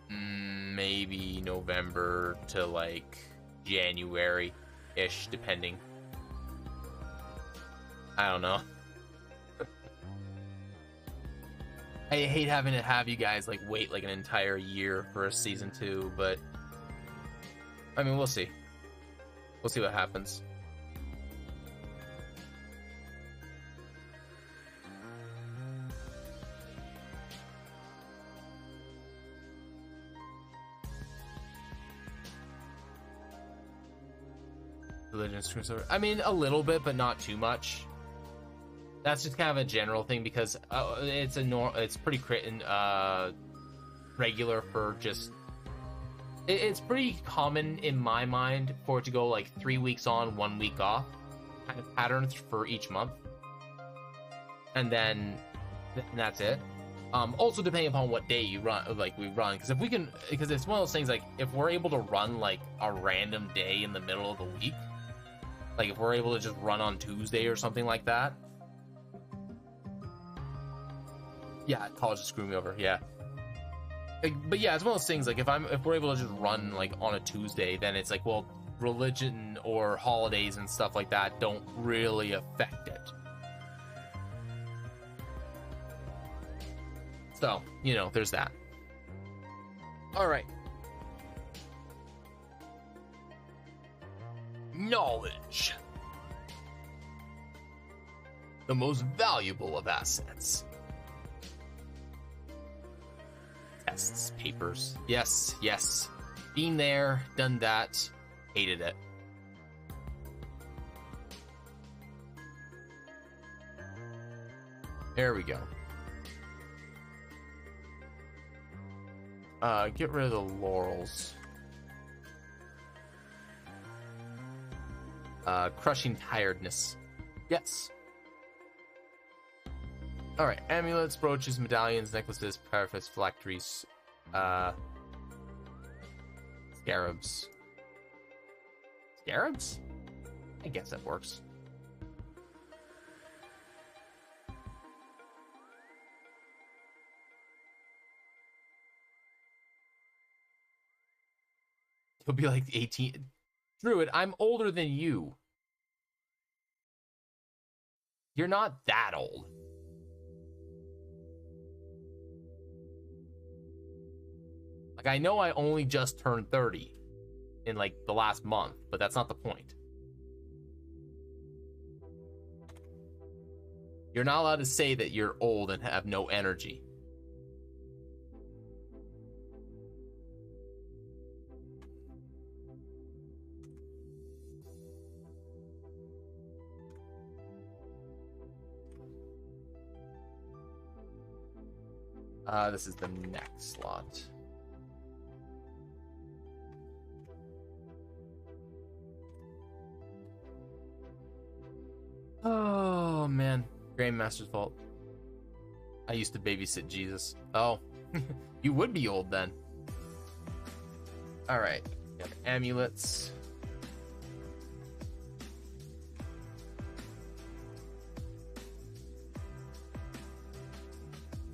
A: maybe November to like January-ish, depending. I don't know. I hate having to have you guys like wait like an entire year for a season 2, but I mean, we'll see. We'll see what happens. Religion screws over. I mean, a little bit, but not too much. That's just kind of a general thing because it's pretty regular for just. It's pretty common in my mind for it to go like 3 weeks on, 1 week off, kind of patterns for each month, and then that's it. Also depending upon what day you run, like we run, because because it's one of those things like if we're able to run like a random day in the middle of the week, like if we're able to just run on Tuesday or something like that. Yeah, college to screw me over. Yeah, but yeah, it's one of those things like if we're able to just run like on a Tuesday, then it's like, well, religion or holidays and stuff like that don't really affect it. So, you know, there's that. All right. Knowledge. The most valuable of assets. Tests, papers. Yes, yes. Been there, done that, hated it. There we go. Get rid of the laurels. Crushing tiredness. Yes. Alright, amulets, brooches, medallions, necklaces, parapets, phylacteries, scarabs. Scarabs? I guess that works. He'll be like 18. Druid, I'm older than you. You're not that old. Like, I know I only just turned 30 in like the last month, but that's not the point. You're not allowed to say that you're old and have no energy. This is the next slot. Oh man, Grandmaster's fault. I used to babysit Jesus. Oh, you would be old then. All right, got amulets.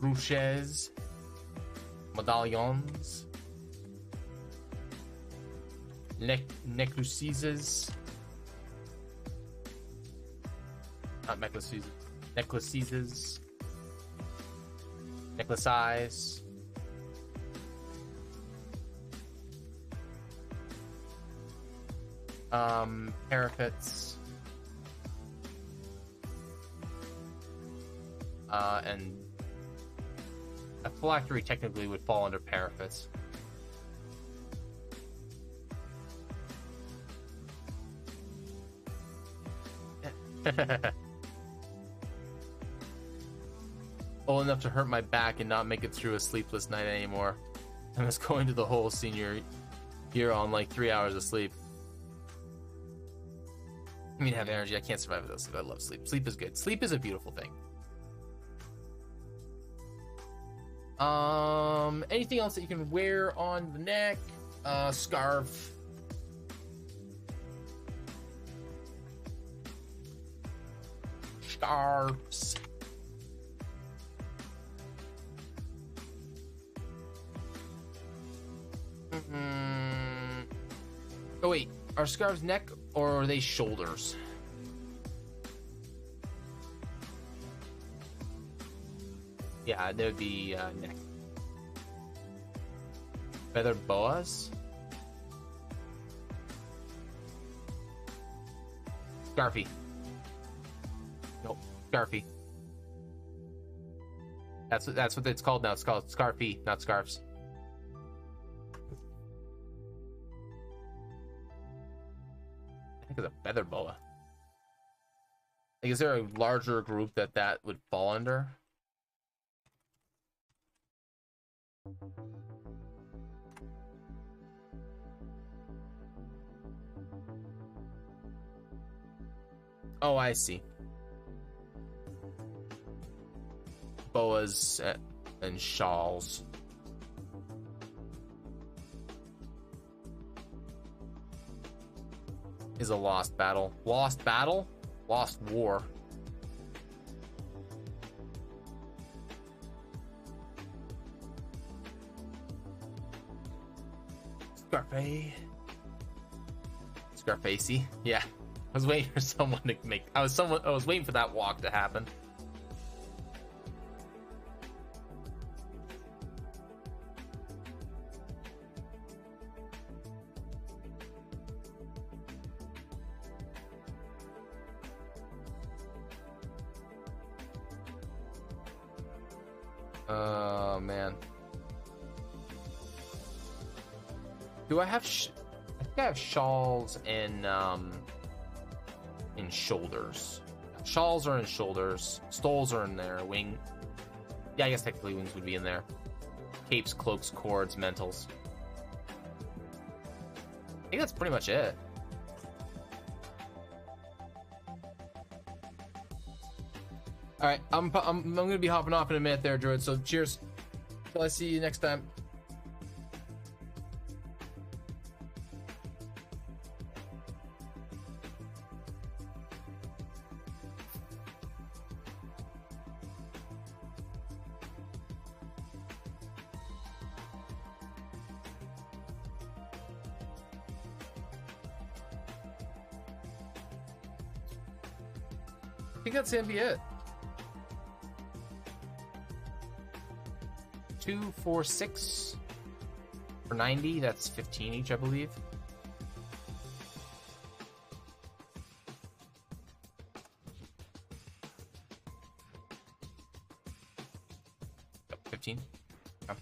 A: Brooches, medallions, necklaces. Not necklaces. Necklaces. Necklace eyes. Parapets. And a phylactery technically would fall under parapets. Old enough to hurt my back and not make it through a sleepless night anymore. I was going to the whole senior year on like 3 hours of sleep. I mean, have energy. I can't survive without sleep. I love sleep. Sleep is good. Sleep is a beautiful thing. Anything else that you can wear on the neck? Scarf. Scarves. Oh wait, are scarves neck or are they shoulders? Yeah, they would be neck. Feather boas? Scarfy. Nope, scarfy. That's what it's called now. It's called scarfy, not scarves. I think it's a feather boa. Like, is there a larger group that would fall under? Oh, I see. Boas and shawls. Is a lost battle. Lost battle? Lost war. Scarfacey. Yeah. I was waiting for someone to make I was waiting for that walk to happen. Oh man. Do I have I think I have shawls in shoulders. Shawls are in shoulders. Stoles are in there. Wing. Yeah, I guess technically wings would be in there. Capes, cloaks, cords, mantles. I think that's pretty much it. All right, I'm gonna be hopping off in a minute there, Druid. So cheers. Till I see you next time. I think that's gonna be it. 2, 4, 6 for 90. That's 15 each, I believe. Yep, 15. Okay.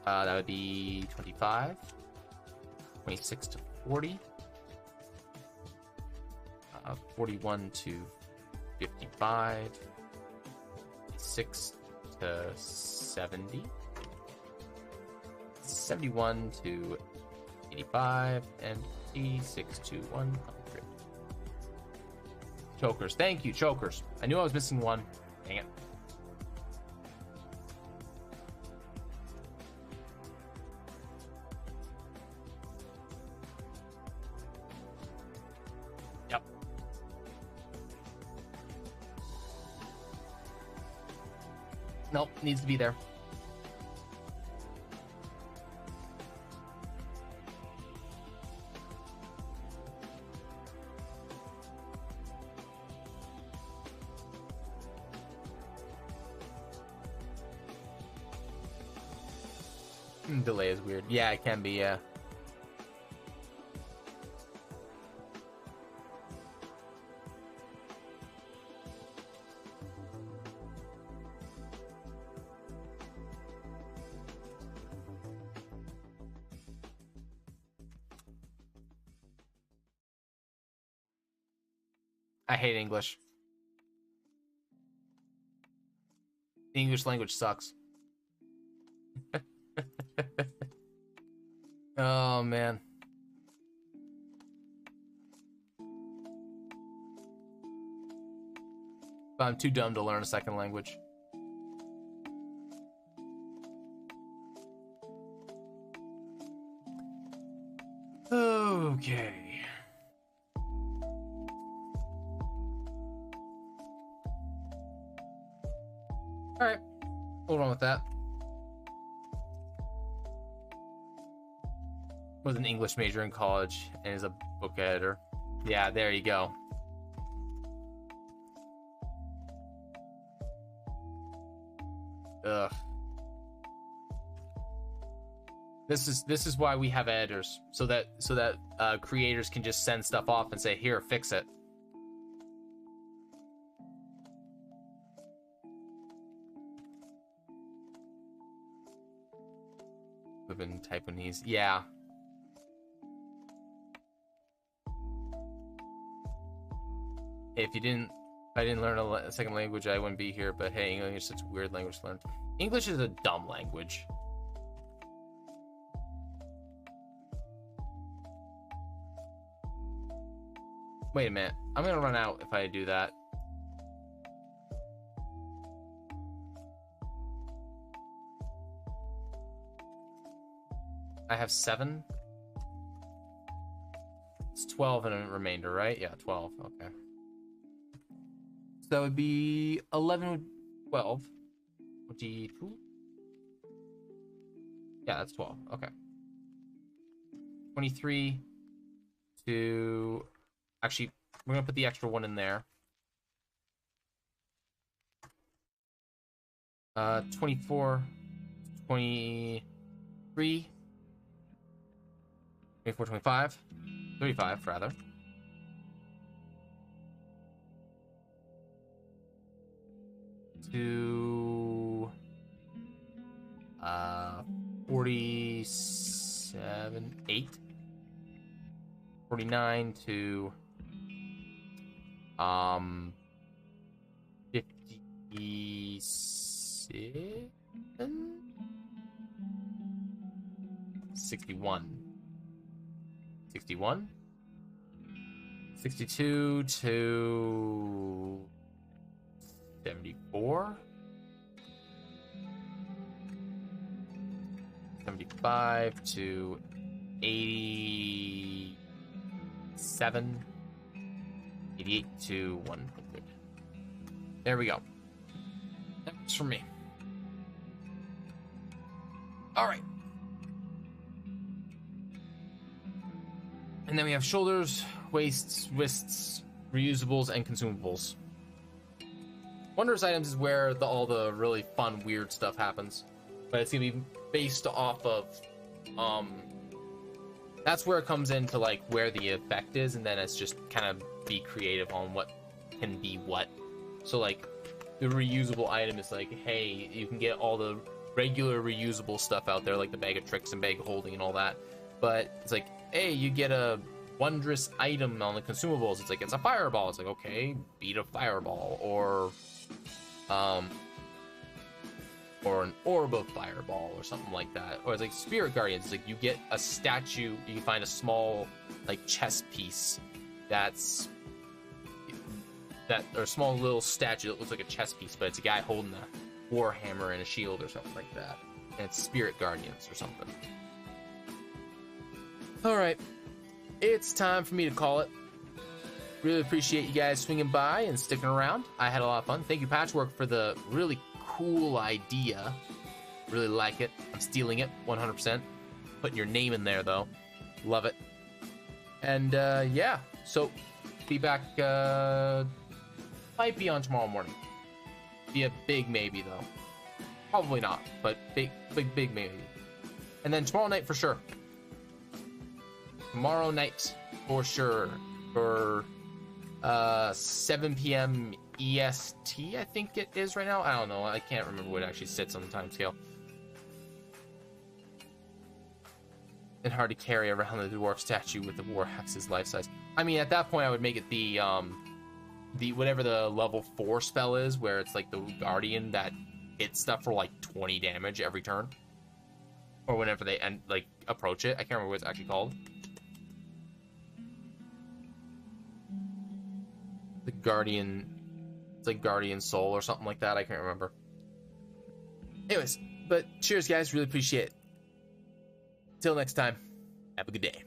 A: That would be 25, 26 to 40. 41 to 55, 6 to 70, 71 to 85, and 86 to 100. Chokers. Thank you, chokers. I knew I was missing one. Dang it. Nope, needs to be there. Delay is weird. Yeah, it can be, yeah. I hate English. The English language sucks. Oh, man. But I'm too dumb to learn a second language. Okay. All right, we'll run with that. Was an English major in college and is a book editor. Yeah, there you go. Ugh. This is why we have editors, so that creators can just send stuff off and say, here, fix it. Live in Taiwanese, yeah. If I didn't learn a second language, I wouldn't be here. But hey, English is such a weird language to learn. English is a dumb language. Wait a minute. I'm gonna run out if I do that. I have 7. It's 12 and a remainder, right? Yeah, 12. Okay. So that would be 11 with 12. 22? Yeah, that's 12. Okay. 23 to... Actually, we're going to put the extra one in there. 24, 23, 24, 25, 35, rather. To 47, 8, 49 to 57, 61, 61, 62 to 74, 75 to 87, 88 to 100. There we go. That works for me. All right. And then we have shoulders, waists, wrists, reusables, and consumables. Wondrous items is where all the really fun, weird stuff happens. But it's going to be based off of... that's where it comes into, like, where the effect is, and then it's just kind of be creative on what can be what. So, like, the reusable item is like, hey, you can get all the regular reusable stuff out there, like the bag of tricks and bag of holding and all that. But it's like, hey, you get a wondrous item on the consumables. It's like, it's a fireball. It's like, okay, beat a fireball. Or an orb of fireball or something like that. Or it's like spirit guardians. It's like, you get a statue, you find a small, like, chess piece or a small little statue that looks like a chess piece, but it's a guy holding a warhammer and a shield or something like that. And it's spirit guardians or something. All right, it's time for me to call it. Really appreciate you guys swinging by and sticking around. I had a lot of fun. Thank you, Patchwork, for the really cool idea. Really like it. I'm stealing it 100%. Putting your name in there, though. Love it. And yeah, so feedback might be on tomorrow morning. Be a big maybe, though. Probably not, but big maybe. And then tomorrow night for sure. Tomorrow night for sure. For 7 p.m. EST, I think it is right now. I don't know. I can't remember what it actually sits on the time scale. And hard to carry around the dwarf statue with the war hex's life size. I mean, at that point, I would make it the whatever the level 4 spell is, where it's like the guardian that hits stuff for like 20 damage every turn, or whenever they approach it. I can't remember what it's actually called. The guardian, it's like guardian soul or something like that. I can't remember. Anyways, but cheers, guys. Really appreciate it. Till next time, have a good day.